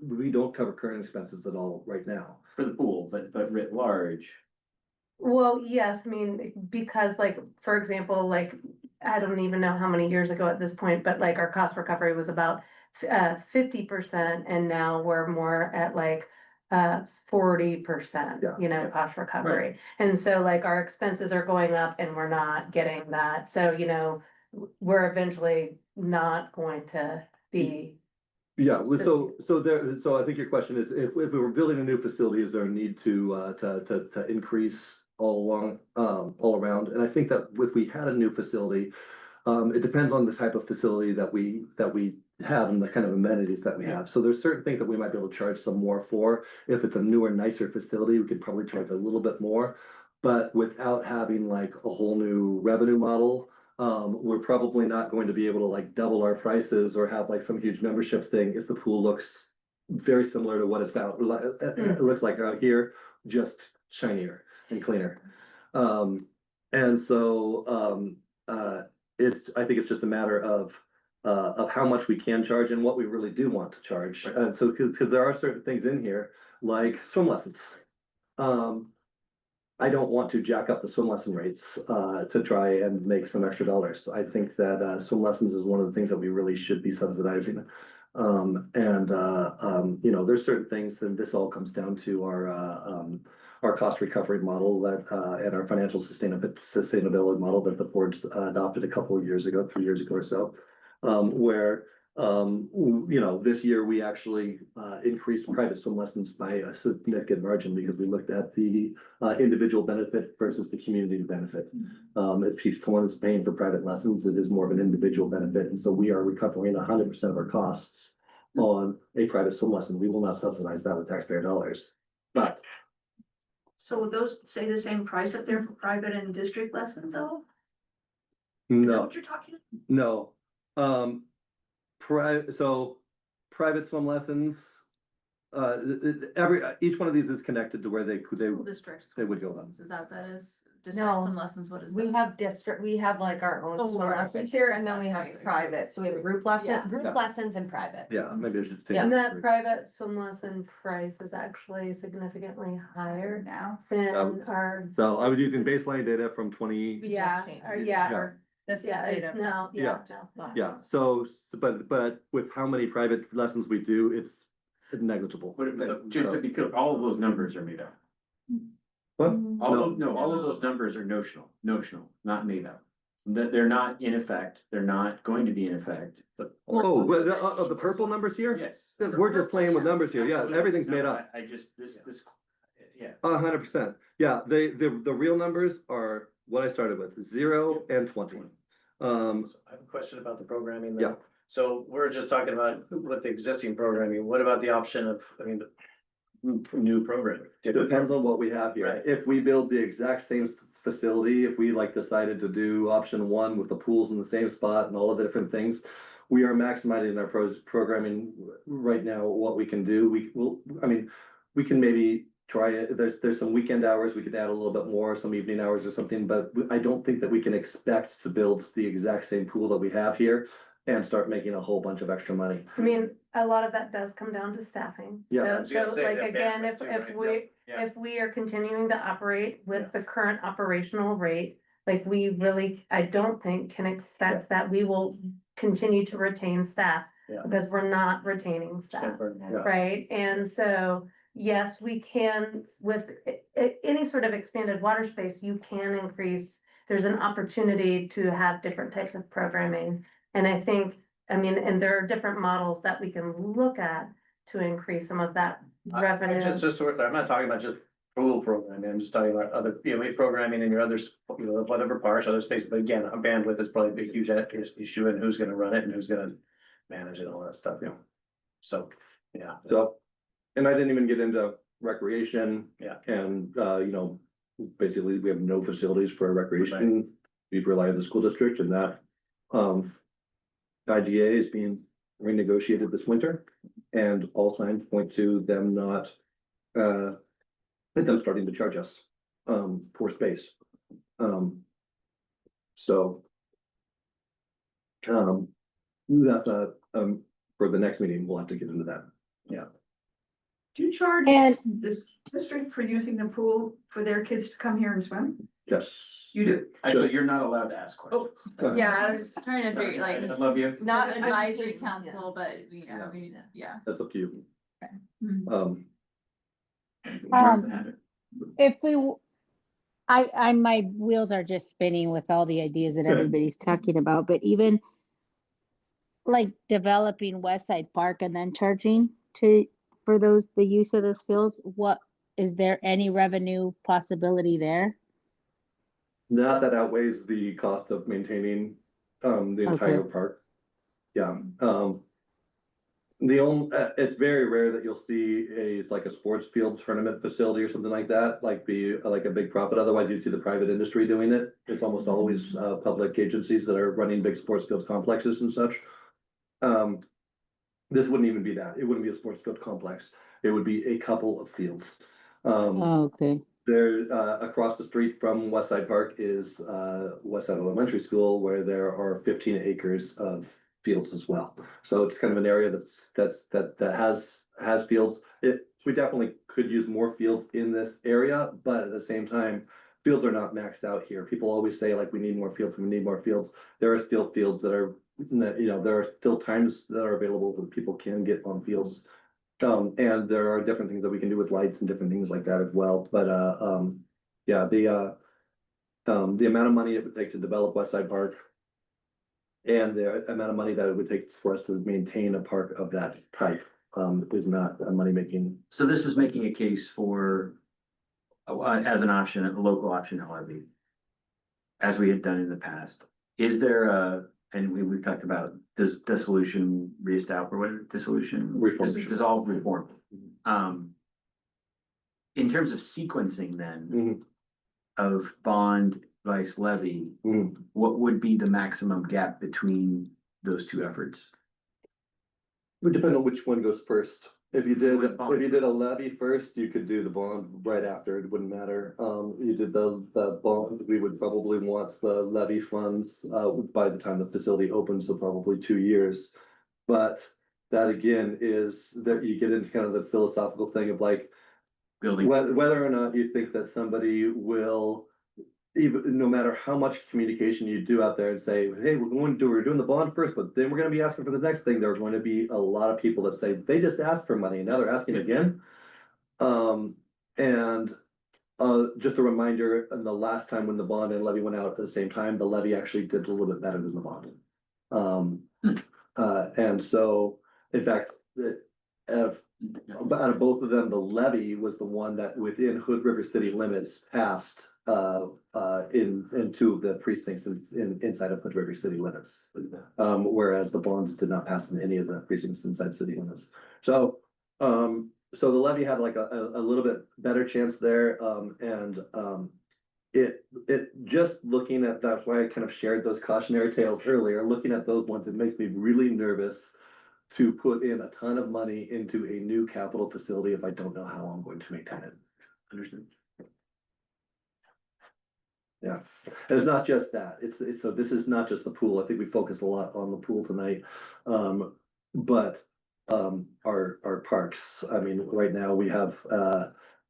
we don't cover current expenses at all right now. For the pool, but writ large. Well, yes, I mean, because like, for example, like, I don't even know how many years ago at this point, but like our cost recovery was about 50%, and now we're more at like 40%, Yeah. cost recovery. And so like our expenses are going up and we're not getting that. So, we're eventually not going to be. Yeah, so I think your question is, if we were building a new facility, is there a need to increase all around? And I think that if we had a new facility, it depends on the type of facility that we have and the kind of amenities that we have. So there's certain things that we might be able to charge some more for. If it's a newer, nicer facility, we could probably charge a little bit more, but without having like a whole new revenue model, we're probably not going to be able to like double our prices or have like some huge membership thing if the pool looks very similar to what it looks like out here, just shinier and cleaner. And so I think it's just a matter of how much we can charge and what we really do want to charge. Right. And so, because there are certain things in here, like swim lessons. I don't want to jack up the swim lesson rates to try and make some extra dollars. I think that swim lessons is one of the things that we really should be subsidizing. There's certain things, and this all comes down to our cost recovery model that and our financial sustainability model that the board adopted a couple of years ago, 3 years ago or so, where this year we actually increased private swim lessons by a significant margin because we looked at the individual benefit versus the community benefit. If someone's paying for private lessons, it is more of an individual benefit, and so we are recovering 100% of our costs on a private swim lesson. We will not subsidize that with taxpayer dollars, but. So would those say the same price up there for private and district lessons though? Is that No, what you're talking? no. Private swim lessons, each one of these is connected to where School districts. they would go up. Is that is No. lessons, what is We have district, we have like our own Oh, swim right. lessons here, and then we have private, so we have group lesson, Yeah. group Yeah. lessons and private. Yeah, maybe I should. take Yeah. And that that three. private swim lesson price is actually significantly higher now. than our, So I was using baseline data from 20. yeah, or yeah, or, This yeah, it's now, yeah, no. Yeah, so, but with how many private lessons we do, it's negligible. But just to be clear, all of those numbers are made up. What? All of those numbers are notional, not made up. That they're not in effect, they're not going to be in effect. Oh, well, of the purple numbers here? Yes. We're just playing with numbers here, yeah, everything's made up. I just, yeah. 100%, yeah, the real numbers are what I started with, 0 and 20. So I have a question about the programming. Yeah. Then. So we're just talking about with the existing programming, what about the option of, I mean, new programming? Depends on what we have here. Right. If we build the exact same facility, if we like decided to do option one with the pools in the same spot and all of the different things. We are maximizing our programming right now, what we can do. We will, I mean, we can maybe try it. There's some weekend hours, we could add a little bit more, some evening hours or something, but I don't think that we can expect to build the exact same pool that we have here. And start making a whole bunch of extra money. I mean, a lot of that does come down to staffing. Yeah. I was gonna So say like that again, bandwidth too, if right? we, Yeah. if we are continuing to operate Yeah. with the current operational rate, like we really, I don't think can expect that we will continue to retain staff. Yeah. Because we're not retaining staff, Yeah. right? And so, yes, we can, with any sort of expanded water space, you can increase. There's an opportunity to have different types of programming. And I think, I mean, and there are different models that we can look at to increase some of that revenue. Just sort of, I'm not talking about just pool programming, I'm just talking about other, programming in your others, whatever parts, other spaces, but again, a bandwidth is probably a huge issue and who's gonna run it and who's gonna manage it, all that stuff, So, yeah. So, and I didn't even get into recreation. Yeah. And, basically, we have no facilities for recreation. We rely on the school district and that, IGA is being renegotiated this winter. And all signs point to them not, with them starting to charge us, for space. So. That's for the next meeting, we'll have to get into that. Do you charge And this district for using the pool for their kids to come here and swim? Yes. You do? But you're not allowed to ask questions. Yeah, I was just trying to figure, I like, love you. not advisory council, but, I mean, yeah. That's up to you. Mhm. If we, my wheels are just spinning with all the ideas that everybody's talking about, but even like developing West Side Park and then charging for the use of those fields, is there any revenue possibility there? Not that outweighs the cost of maintaining, the entire park. Yeah, it's very rare that you'll see like a sports field tournament facility or something like that, be like a big profit. Otherwise, you'd see the private industry doing it. It's almost always, public agencies that are running big sports field complexes and such. This wouldn't even be that. It wouldn't be a sports field complex. It would be a couple of fields. Okay. There, across the street from West Side Park is, West Side Elementary School, where there are 15 acres of fields as well. So it's kind of an area that has fields. We definitely could use more fields in this area, but at the same time, fields are not maxed out here. People always say like, we need more fields, we need more fields. There are still fields that are, there are still times that are available that people can get on fields. And there are different things that we can do with lights and different things like that as well, but, yeah, the amount of money it would take to develop West Side Park. And the amount of money that it would take for us to maintain a park of that type, is not a money making. So this is making a case for, as an option, a local option levy. As we had done in the past. Is there and we've talked about dissolution, reestablish, or what, dissolution? Reform. Dissolve, reform. In terms of sequencing then. Of bond vice levy, what would be the maximum gap between those two efforts? Would depend on which one goes first. If you did, With bond. if you did a levy first, you could do the bond right after, it wouldn't matter. You did the bond, we would probably want the levy funds, by the time the facility opens, so probably 2 years. But that again is that you get into kind of the philosophical thing of like, building. whether or not you think that somebody will, even, no matter how much communication you do out there and say, hey, we're doing the bond first, but then we're gonna be asking for the next thing, there are going to be a lot of people that say, they just asked for money, and now they're asking again. And just a reminder, and the last time when the bond and levy went out at the same time, the levy actually did a little bit better than the bond. And so, in fact, out of both of them, the levy was the one that within Hood River city limits passed in two of the precincts inside of Hood River city limits. Whereas the bonds did not pass in any of the precincts inside city limits. So the levy had like a little bit better chance there, it just looking at, that's why I kind of shared those cautionary tales earlier, looking at those ones, it makes me really nervous to put in a ton of money into a new capital facility if I don't know how I'm going to maintain it. Understood? Yeah, and it's not just that, it's, so this is not just the pool, I think we focused a lot on the pool tonight. But our parks, I mean, right now we have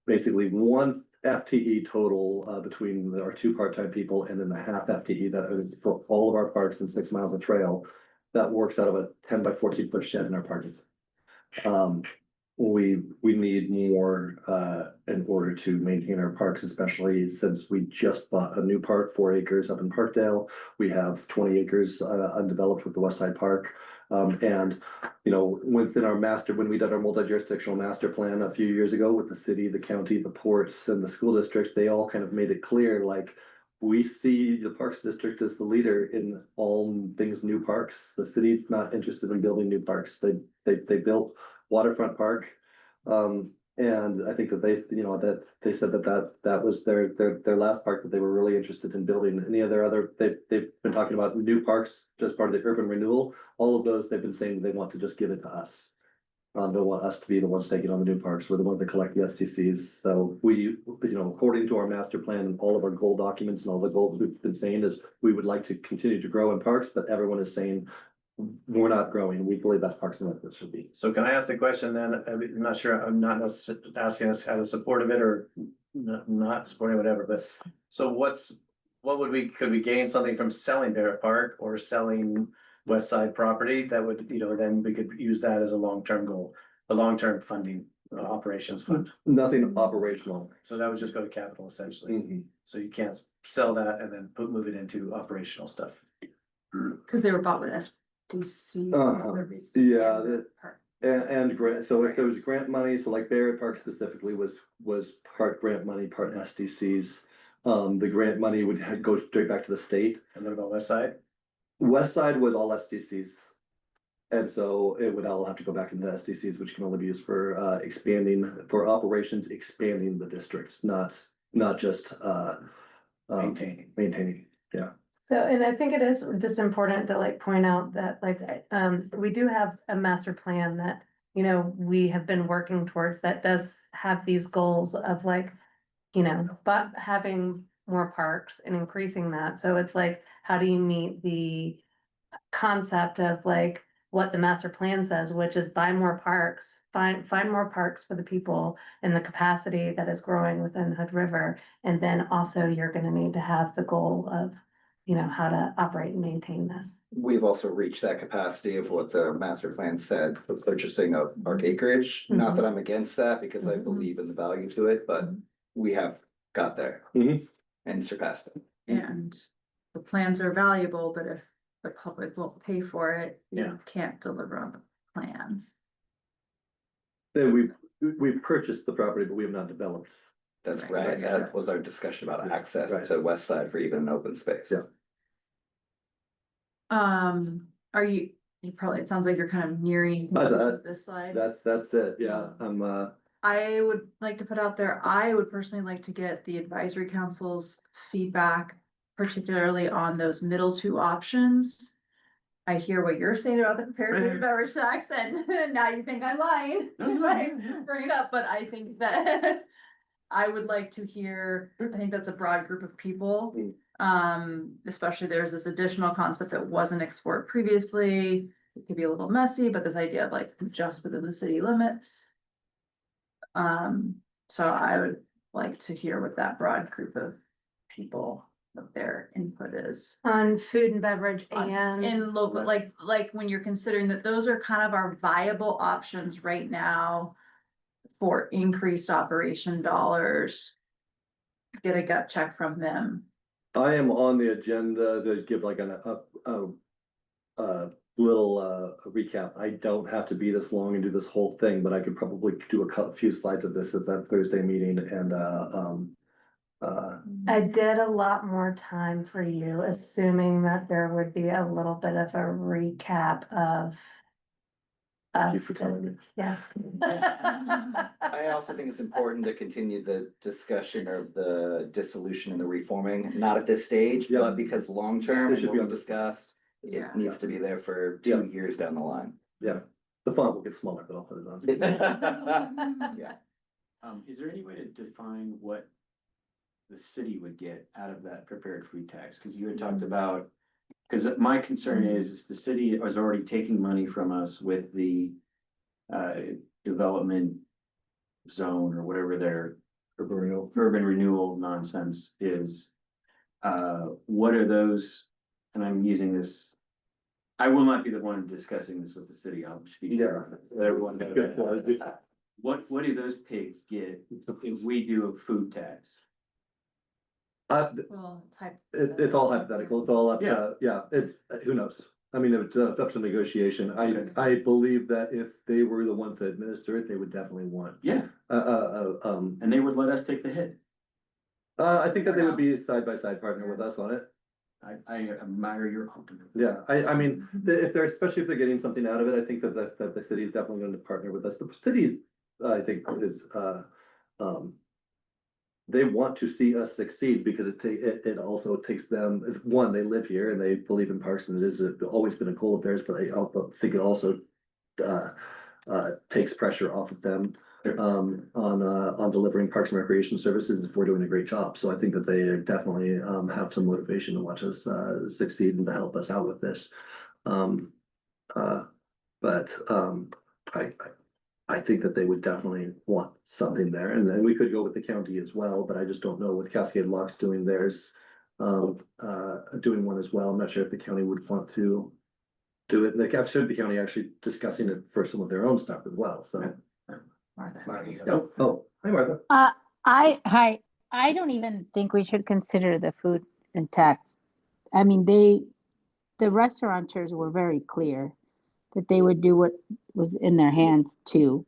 basically one FTE total between our two part-time people and then the half FTE that are for all of our parks and 6 miles of trail. That works out of a 10 by 14 foot shed in our parks. We need more in order to maintain our parks, especially since we just bought a new park, 4 acres up in Parkdale. We have 20 acres undeveloped with the West Side Park. And, you know, within our master, when we did our multi-jurisdictional master plan a few years ago with the city, the county, the ports, and the school district, they all kind of made it clear, like, we see the Parks District as the leader in all things new parks. The city's not interested in building new parks. They built Waterfront Park. And I think that they, you know, that they said that was their last park that they were really interested in building. Any other, they've been talking about new parks, just part of the urban renewal. All of those, they've been saying they want to just give it to us. They want us to be the ones taking on the new parks. We're the ones that collect the STCs. So we, you know, according to our master plan and all of our goal documents and all the goals we've been saying is we would like to continue to grow in parks, but everyone is saying we're not growing. We believe that's Parks and Rec that should be. So can I ask the question then? I'm not sure, I'm not asking us how to support of it or not supporting whatever, but so could we gain something from selling Barrett Park or selling West Side property that would, you know, then we could use that as a long-term goal, a long-term funding operations fund. Nothing operational. So that would just go to capital essentially. Mhm. So you can't sell that and then move it into operational stuff. Cause they were bought with SDC. Yeah, and grant, so if there was grant money, so like Barrett Park specifically was part grant money, part SDCs. The grant money would go straight back to the state. And what about West Side? West Side was all SDCs. And so it would all have to go back into SDCs, which can only be used for expanding, for operations, expanding the district, not just maintaining, yeah. So, and I think it is just important to like point out that like, we do have a master plan that, you know, we have been working towards that does have these goals of like, you know, but having more parks and increasing that. So it's like, how do you meet the concept of like what the master plan says, which is buy more parks, find more parks for the people and the capacity that is growing within Hood River. And then also you're gonna need to have the goal of, you know, how to operate and maintain this. We've also reached that capacity of what the master plan said, for purchasing of park acreage. Not that I'm against that because I Mhm. believe in the value to it, but we have got there. Mhm. And surpassed it. And the plans are valuable, but if the public won't pay for it, Yeah. you can't deliver on the plans. Then we've purchased the property, but we have not developed. That's Right, right. yeah. That was our discussion about Yeah, access right. to West Side for even an open space. Yeah. Are you probably, it sounds like you're kind of nearing this slide. That's it, yeah, I would like to put out there, I would personally like to get the advisory council's feedback, particularly on those middle two options. I hear what you're saying about the prepared food and beverage tax, and now you think I'm lying. I bring it up, but I think that I would like to hear, I think that's a broad group of people. Especially there's this additional concept that wasn't explored previously. It could be a little messy, but this idea of like just within the city limits. So I would like to hear what that broad group of people, what their input is. On food and beverage and. In local, like when you're considering that those are kind of our viable options right now for increased operation dollars. Get a gut check from them. I am on the agenda to give like a little recap. I don't have to be this long and do this whole thing, but I could probably do a few slides of this at that Thursday meeting and I did a lot more time for you, assuming that there would be a little bit of a recap of. thank you for telling me. Yes. I also think it's important to continue the discussion of the dissolution and the reforming, not at this stage, Yeah. but because long-term, It should what be we on the- discussed, Yeah. it needs to be there for Yeah. 2 years down the line. Yeah, the font will get smaller, but I'll put it on. Yeah. Is there any way to define what the city would get out of that prepared food tax? Cause you had talked about, cause my concern is the city is already taking money from us with the development zone or whatever their urban renewal nonsense is. What are those, and I'm using this, I will not be the one discussing this with the city, I'll speak. Yeah. Let everyone know. Good. What do those pigs get if we do a food tax? Well, type. It's all hypothetical, it's all up to, it's, who knows? I mean, it's up to negotiation. Okay. I believe that if they were the ones to administer it, they would definitely want. Yeah, and they would let us take the hit. I think that they would be side by side partner with us on it. I admire your optimism. Yeah, I mean, if they're, especially if they're getting something out of it, I think that the city is definitely going to partner with us. The city, I think, is, they want to see us succeed because it also takes them, one, they live here and they believe in parks and it is always been a goal of theirs, but I think it also takes pressure off of them on delivering parks and recreation services if we're doing a great job. So I think that they definitely have some motivation to watch us succeed and to help us out with this. I think that they would definitely want something there, and then we could go with the county as well, but I just don't know with Cascade Locks doing theirs. Doing one as well. I'm not sure if the county would want to do it. Like I've heard the county actually discussing it for some of their own stuff as well, so. Yeah. Oh, hi Martha. I don't even think we should consider the food and tax. I mean, the restaurateurs were very clear that they would do what was in their hands to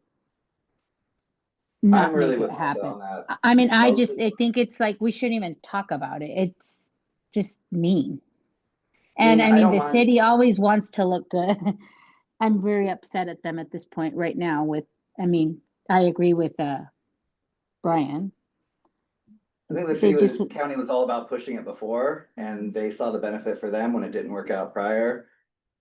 not I'm really make it with Martha happen. on that. I mean, I Mostly- think it's like, we shouldn't even talk about it. It's just mean. And I I mean, don't the mind- city always wants to look good. I'm very upset at them at this point right now with, I mean, I agree with, Brian. I think the They city just- county was all about pushing it before, and they saw the benefit for them when it didn't work out prior.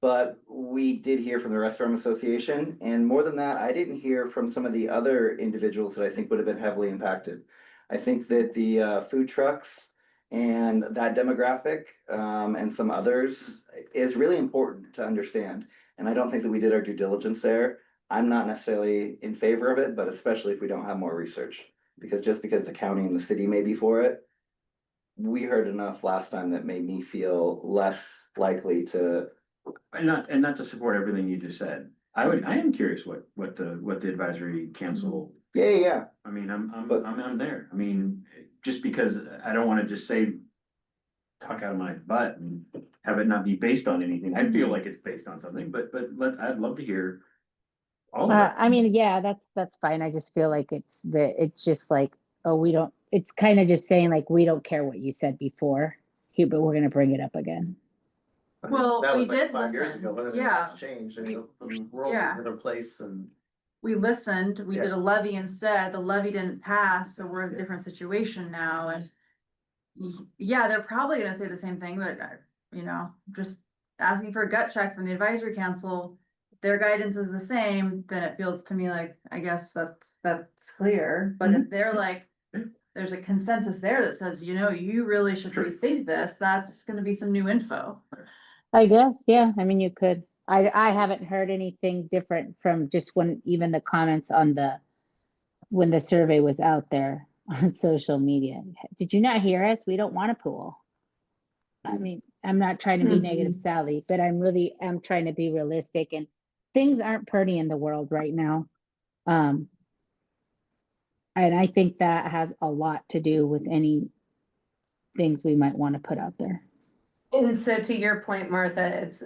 But we did hear from the Restaurant Association, and more than that, I didn't hear from some of the other individuals that I think would have been heavily impacted. I think that the food trucks and that demographic, and some others is really important to understand. And I don't think that we did our due diligence there. I'm not necessarily in favor of it, but especially if we don't have more research. Because just because the county and the city may be for it, we heard enough last time that made me feel less likely to. And not to support everything you just said. I am curious what the advisory council. Yeah. I mean, But- I'm there. I mean, just because I don't wanna just say. Talk out of my butt and have it not be based on anything. I feel like it's based on something, but I'd love to hear. All of it. I mean, yeah, that's fine. I just feel like it's just like, oh, it's kind of just saying like, we don't care what you said before, here, but we're gonna bring it up again. Well, That we was like did 5 years listen. ago, but Yeah. it's changed, and the world Yeah. is in a place and. We listened, we did Yeah. a levy instead, the levy didn't pass, so we're in a Yeah. different situation now and. Yeah, they're probably gonna say the same thing, but just asking for a gut check from the advisory council, their guidance is the same, then it feels to me like, I guess that's clear, but if they're like, there's a consensus there that says, you know, you really should rethink this, that's gonna be some new info. I guess, yeah, I mean, you could, I haven't heard anything different from just when, even the comments on when the survey was out there on social media. Did you not hear us? We don't want a pool. I mean, I'm not trying to be negative, Sally, but I'm trying to be realistic, and things aren't pretty in the world right now. And I think that has a lot to do with any things we might want to put out there. And so to your point, Martha, it's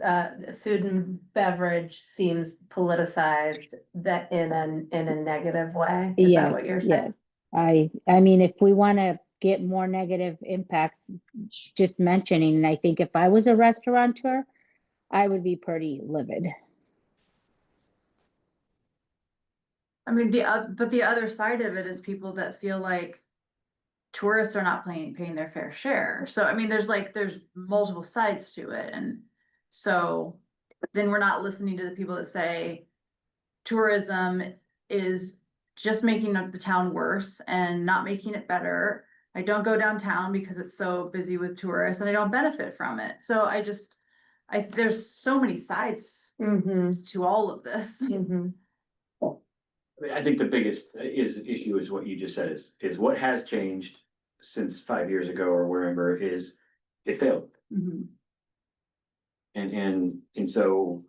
food and beverage seems politicized that in a negative way. Is that what you're saying? Yes. I mean, if we want to get more negative impacts, just mentioning, and I think if I was a restaurateur, I would be pretty livid. I mean, but the other side of it is people that feel like tourists are not paying their fair share. So, I mean, there's multiple sides to it. And so then we're not listening to the people that say tourism is just making the town worse and not making it better. I don't go downtown because it's so busy with tourists and I don't benefit from it. So there's so many sides to all of this. I mean, I think the biggest issue is what you just said is what has changed since 5 years ago or wherever is it failed. And so,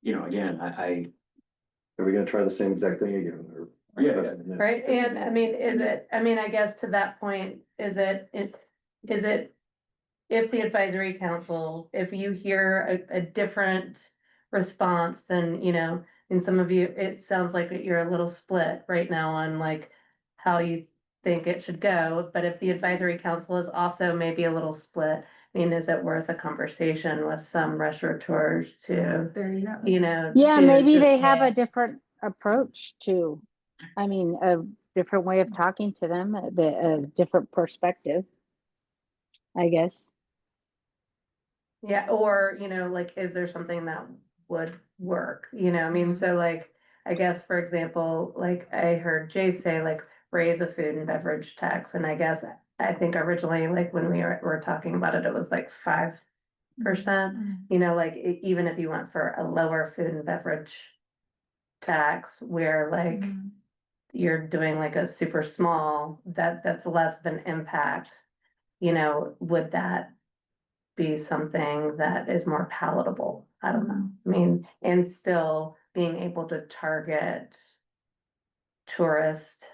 you know, again, I. Are we gonna try the same exact thing again, or? Yeah. Right, and I mean, I guess to that point, is it, if the advisory council, if you hear a different response than, you know, in some of you, it sounds like that you're a little split right now on like how you think it should go, but if the advisory council is also maybe a little split, I mean, is it worth a conversation with some restaurateurs to, you know? Yeah, to maybe just they have say- a different approach to, I mean, a different way of talking to them, a different perspective, I guess. Yeah, or, you know, like, is there something that would work, you know, I mean, so like, I guess, for example, like, I heard Jay say, like, raise a food and beverage tax, and I guess, I think originally, like, when we were talking about it, it was like 5%, you know, like, even if you went for a lower food and beverage tax, where like, you're doing like a super small, that's less than impact, you know, would that be something that is more palatable? I don't know. I mean, and still being able to target tourist,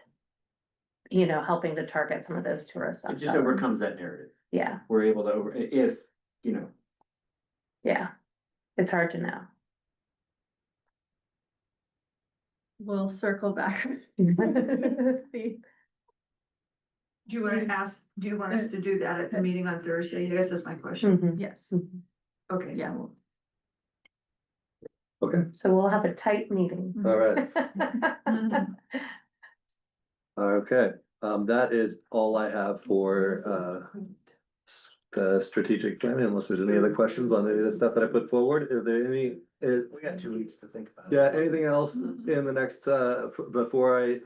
you know, helping to target some of those tourists. It just overcomes that narrative. Yeah, We're able to if, you know. yeah. It's hard to know. We'll circle back. Do you wanna ask, do you want us to do that at the meeting on Thursday? I guess that's my question. Yes, Okay. yeah. Okay, So we'll have a tight meeting. all right, okay, that is all I have for, the strategic planning, unless there's any other questions on any of the stuff that I put forward. Are there any, We got 2 weeks to think about it. yeah, anything else in the next, before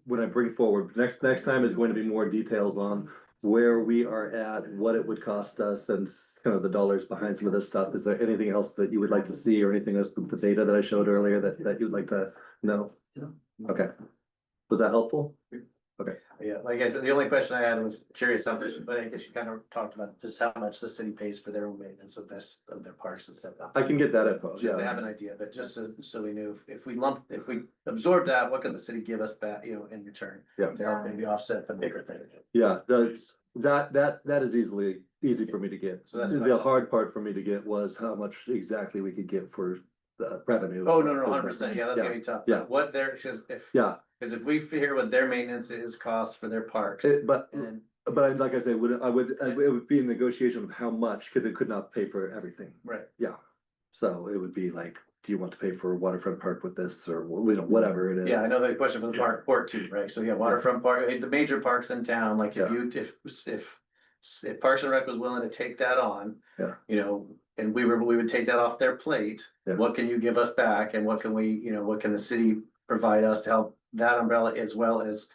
when I bring forward, next time is going to be more details on where we are at, what it would cost us, and kind of the dollars behind some of this stuff. Is there anything else that you would like to see, or anything else with the data that I showed earlier that you'd like to know? Okay, was that helpful? Yeah, like I said, the only question I had was curious, but I guess you kind of talked about just how much the city pays for their own maintenance of their parks and stuff. I can get that info, Just to have yeah. an idea, but just so we knew, if we absorb that, what can the city give us back, you know, in return? Yeah. To help maybe offset the bigger thing. Yeah, that is easy for me to get. So that's The hard part for me to get was how much exactly we could get for the revenue. Oh, no, 100%, yeah, that's gonna be tough. Yeah. What their, if we figure what their maintenance is cost for their parks. But And like I said, it would be a negotiation of how much, because it could not pay for everything. right, So it would be like, do you want to pay for a waterfront park with this, or you know, whatever it is. yeah, I know the question for the port too, right? So yeah, waterfront park, the major parks in town, like if if Parks and Rec was willing to take that on. Yeah. You know, and we would take that off their plate. Yeah. What can you give us back and what can we, you know, what can the city provide us to help that umbrella as well as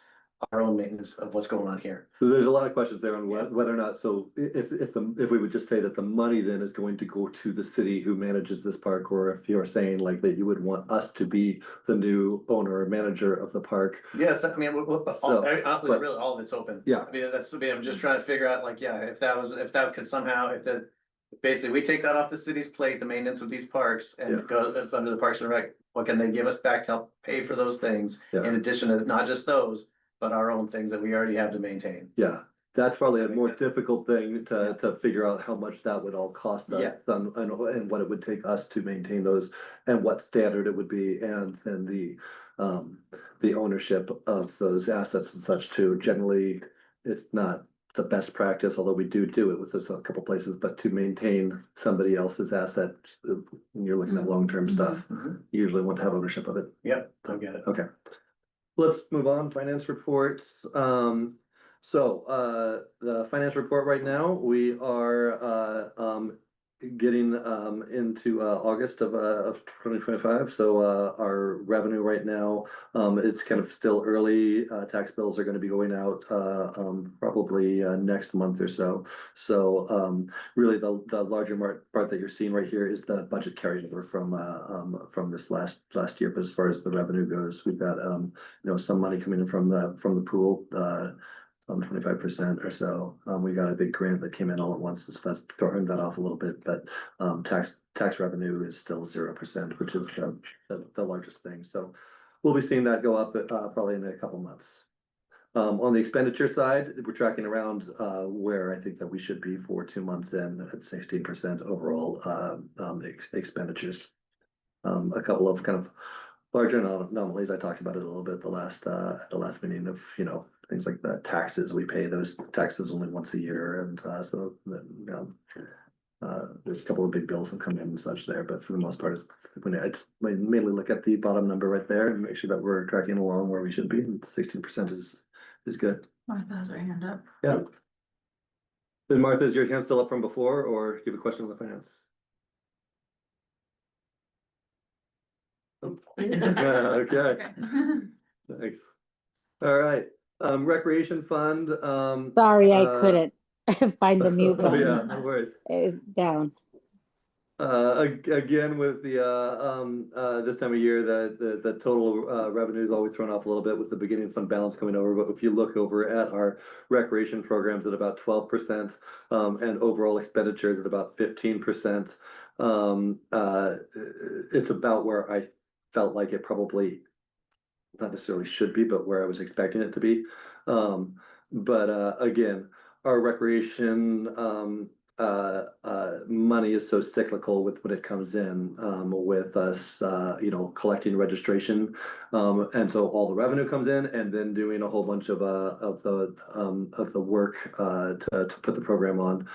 our own maintenance of what's going on here? So there's a lot of questions there on whether or not, so if we would just say that the money then is going to go to the city who manages this park, or if you're saying like that you would want us to be the new owner or manager of the park. Yes, I mean, So, really, all of it's open. Yeah. I mean, I'm just trying to figure out like, yeah, if that could somehow, basically, we take that off the city's plate, the maintenance of these parks Yeah. and go under the Parks and Rec, what can they give us back to help pay for those things? Yeah. In addition to not just those, but our own things that we already have to maintain. Yeah, that's probably a more difficult thing to figure out how much that would all cost us. Yeah. And what it would take us to maintain those and what standard it would be and then the ownership of those assets and such too. Generally, it's not the best practice, although we do it with this a couple places, but to maintain somebody else's asset, when you're looking at long-term stuff, you usually want to have ownership of it. Yep, I get it. Okay. Let's move on, finance reports. The finance report right now, we are getting into August of 2025. So our revenue right now, it's kind of still early. Tax bills are going to be going out probably next month or so. So really the larger part that you're seeing right here is the budget carryover from this last year. But as far as the revenue goes, we've got some money coming in from the pool. 25% or so. We got a big grant that came in all at once, so that's throwing that off a little bit, but tax revenue is still 0%, which is the largest thing. So we'll be seeing that go up probably in a couple months. On the expenditure side, we're tracking around where I think that we should be for 2 months in at 16% overall expenditures. A couple of kind of larger anomalies. I talked about it a little bit at the last meeting of, things like the taxes. We pay those taxes only once a year. And there's a couple of big bills that come in and such there, but for the most part, I mainly look at the bottom number right there and make sure that we're tracking along where we should be. And 16% is good. Martha has her hand up. Yeah. Then Martha, is your hand still up from before, or do you have a question on the finance? Okay. Thanks. All right, recreation fund, Sorry, I couldn't find the mute oh, yeah, button. no worries. It's down. Again, with the this time of year, the total revenue is always thrown off a little bit with the beginning fund balance coming over. But if you look over at our recreation programs at about 12%, and overall expenditures at about 15%, it's about where I felt like it probably not necessarily should be, but where I was expecting it to be. Again, our recreation money is so cyclical with when it comes in, with us, collecting registration. And so all the revenue comes in and then doing a whole bunch of the work to put the program on.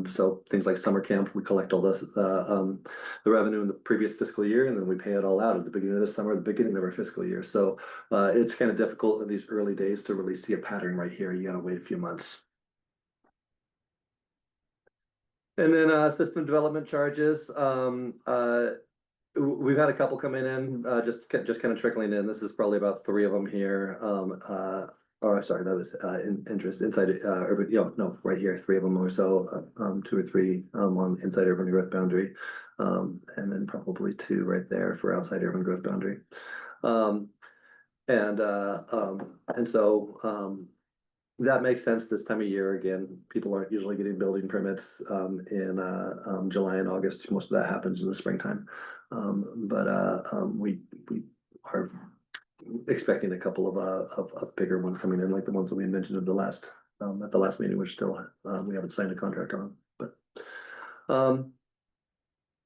So things like summer camp, we collect all the revenue in the previous fiscal year, and then we pay it all out at the beginning of the summer, the beginning of our fiscal year. So it's kind of difficult in these early days to really see a pattern right here. You gotta wait a few months. And then system development charges. We've had a couple coming in, just kind of trickling in. This is probably about 3 of them here. Sorry, that was interest inside urban. Right here, 3 of them or so. 2 or 3 on inside urban growth boundary, and then probably 2 right there for outside urban growth boundary. And so that makes sense this time of year. Again, people aren't usually getting building permits in July and August. Most of that happens in the springtime. We are expecting a couple of bigger ones coming in, like the ones that we mentioned at the last meeting, which still we haven't signed a contract on. But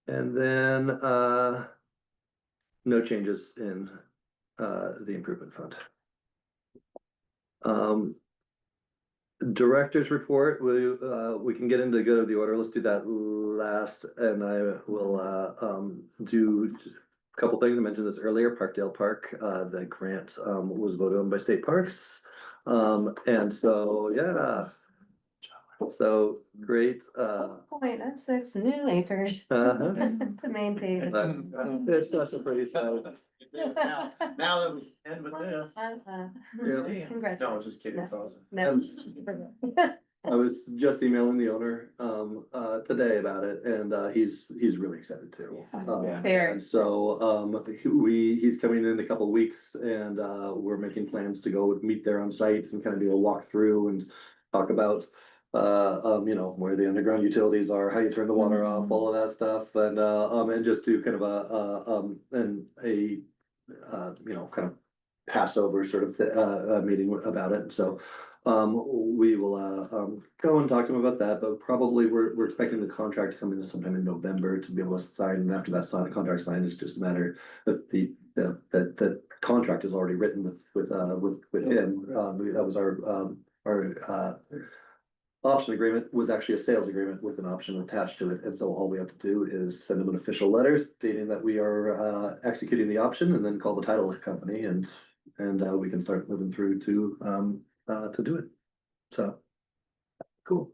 and then no changes in the improvement fund. Director's report, we can get into go to the order. Let's do that last, and I will do a couple things. I mentioned this earlier. Parkdale Park, the grant was voted on by State Parks, and so yeah. So great, Point, that's 6 new acres uh-huh. to maintain. It's such a pretty sight. Now that we end with this. Yeah. No, Congratulations. just kidding, it's awesome. No. I was just emailing the owner, today about it, and, he's really excited too. Very. And so, he's coming in a couple of weeks, and, we're making plans to go meet there on site and kind of do a walkthrough and talk about, where the underground utilities are, how you turn the water off, all of that stuff, and just do kind of kind of Passover sort of, meeting about it, so. We will, go and talk to him about that, but probably we're expecting the contract to come in sometime in November to be able to sign, and after that contract signed, it's just a matter that the contract is already written with him. That was our option agreement was actually a sales agreement with an option attached to it, and so all we have to do is send them an official letter stating that we are, executing the option, and then call the title company, and we can start moving through to do it. So, cool.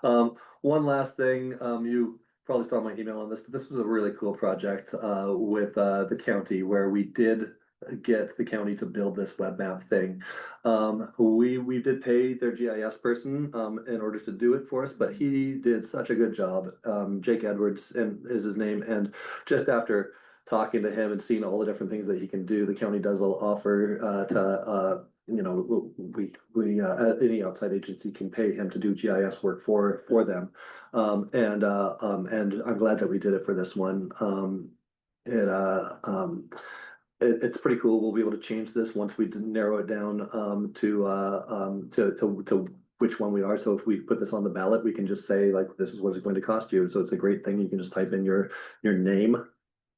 One last thing, you probably saw my email on this, but this was a really cool project, with, the county where we did get the county to build this web map thing. We did pay their GIS person, in order to do it for us, but he did such a good job. Jake Edwards is his name, and just after talking to him and seeing all the different things that he can do, the county does offer, any outside agency can pay him to do GIS work for them. And I'm glad that we did it for this one. It's pretty cool. We'll be able to change this once we narrow it down, to which one we are. So if we put this on the ballot, we can just say like, this is what it's going to cost you. So it's a great thing. You can just type in your name,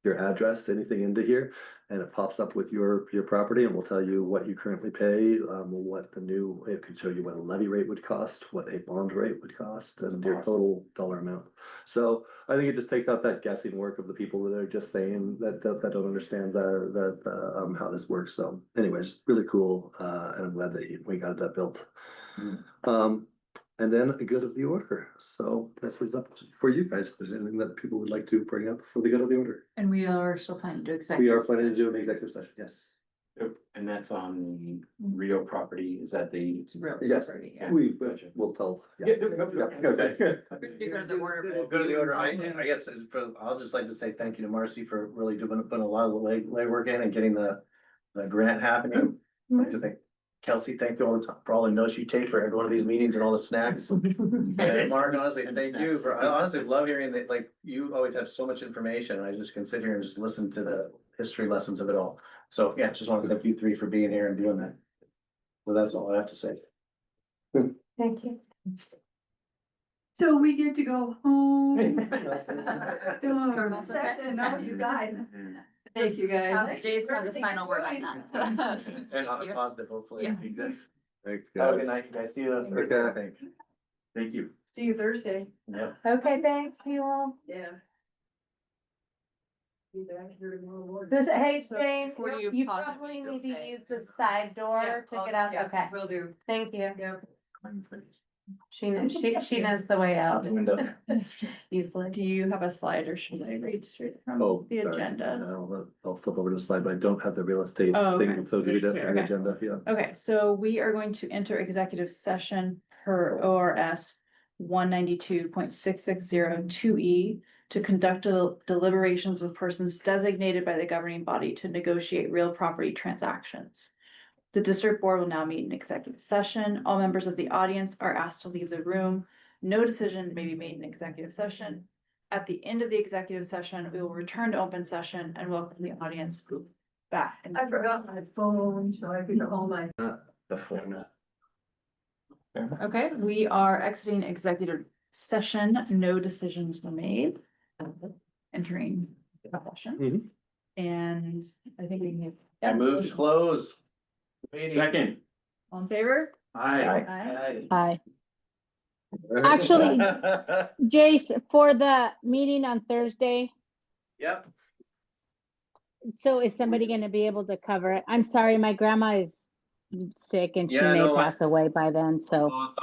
your address, anything into here, and it pops up with your property, and will tell you what you currently pay, it could show you what a levy rate would cost, what a bond rate would cost, and your total dollar amount. So I think it just takes out that guessing work of the people that are just saying that don't understand how this works. So anyways, really cool, and I'm glad that we got that built. And then a good of the order. So this is up for you guys. If there's anything that people would like to bring up for the good of the order. And we are still planning to do We executive. are planning to do an session. executive session, yes. And that's on the real property, is that the? It's real Yes, property, yeah. we'll tell. Yeah, Okay. Do go to the order. Well, go to the order. I guess I'll just like to say thank you to Marcy for really putting a lot of legwork in and getting the grant happening. I'd like to thank Kelsey, thank you all the time for all the notes you take for every one of these meetings and all the snacks. And Mark, honestly, thank you for, I honestly love hearing that, like, you always have so much information. I just can sit here and just listen to the history lessons of it all. So, yeah, just want to thank you three for being here and doing that. Well, that's all I have to say. Thank you. So we get to go home. Session, No, you guys. Thank you guys. Thank Jason you has the final word on that. And on a positive, hopefully. Yeah. Exactly. Thanks, Have a guys. good night, you guys. See you. Okay. I think. Thank you. See you Thursday. Yep. Okay, thanks, you all. Yeah. This, hey, So Jane, before you you pause it, probably just need to say- use the side door to get out. Okay, Will do. thank you. Yeah. She knows, she knows the way Out out the window. easily. Do you have a slide or should I read straight from Oh, the sorry. agenda? I'll flip over to the slide, but I don't have the real estate Oh, okay. thing, so do we Yes, have the okay. agenda? Yeah. Okay, so we are going to enter executive session per ORS 192.6602E to conduct deliberations with persons designated by the governing body to negotiate real property transactions. The district board will now meet in executive session. All members of the audience are asked to leave the room. No decision may be made in executive session. At the end of the executive session, we will return to open session and welcome the audience back. I forgot my phone, so I could call my. The phone. Okay, we are exiting executive session. No decisions were made. Entering session. Mhm. And I think we can. I move to close. Meeting. Second. All in favor? Aye. Aye. Hi. Actually, Jace, for the meeting on Thursday, Yep. so is somebody gonna be able to cover it? I'm sorry, my grandma is sick and she Yeah, may no, I- pass away by then, so. Well, I thought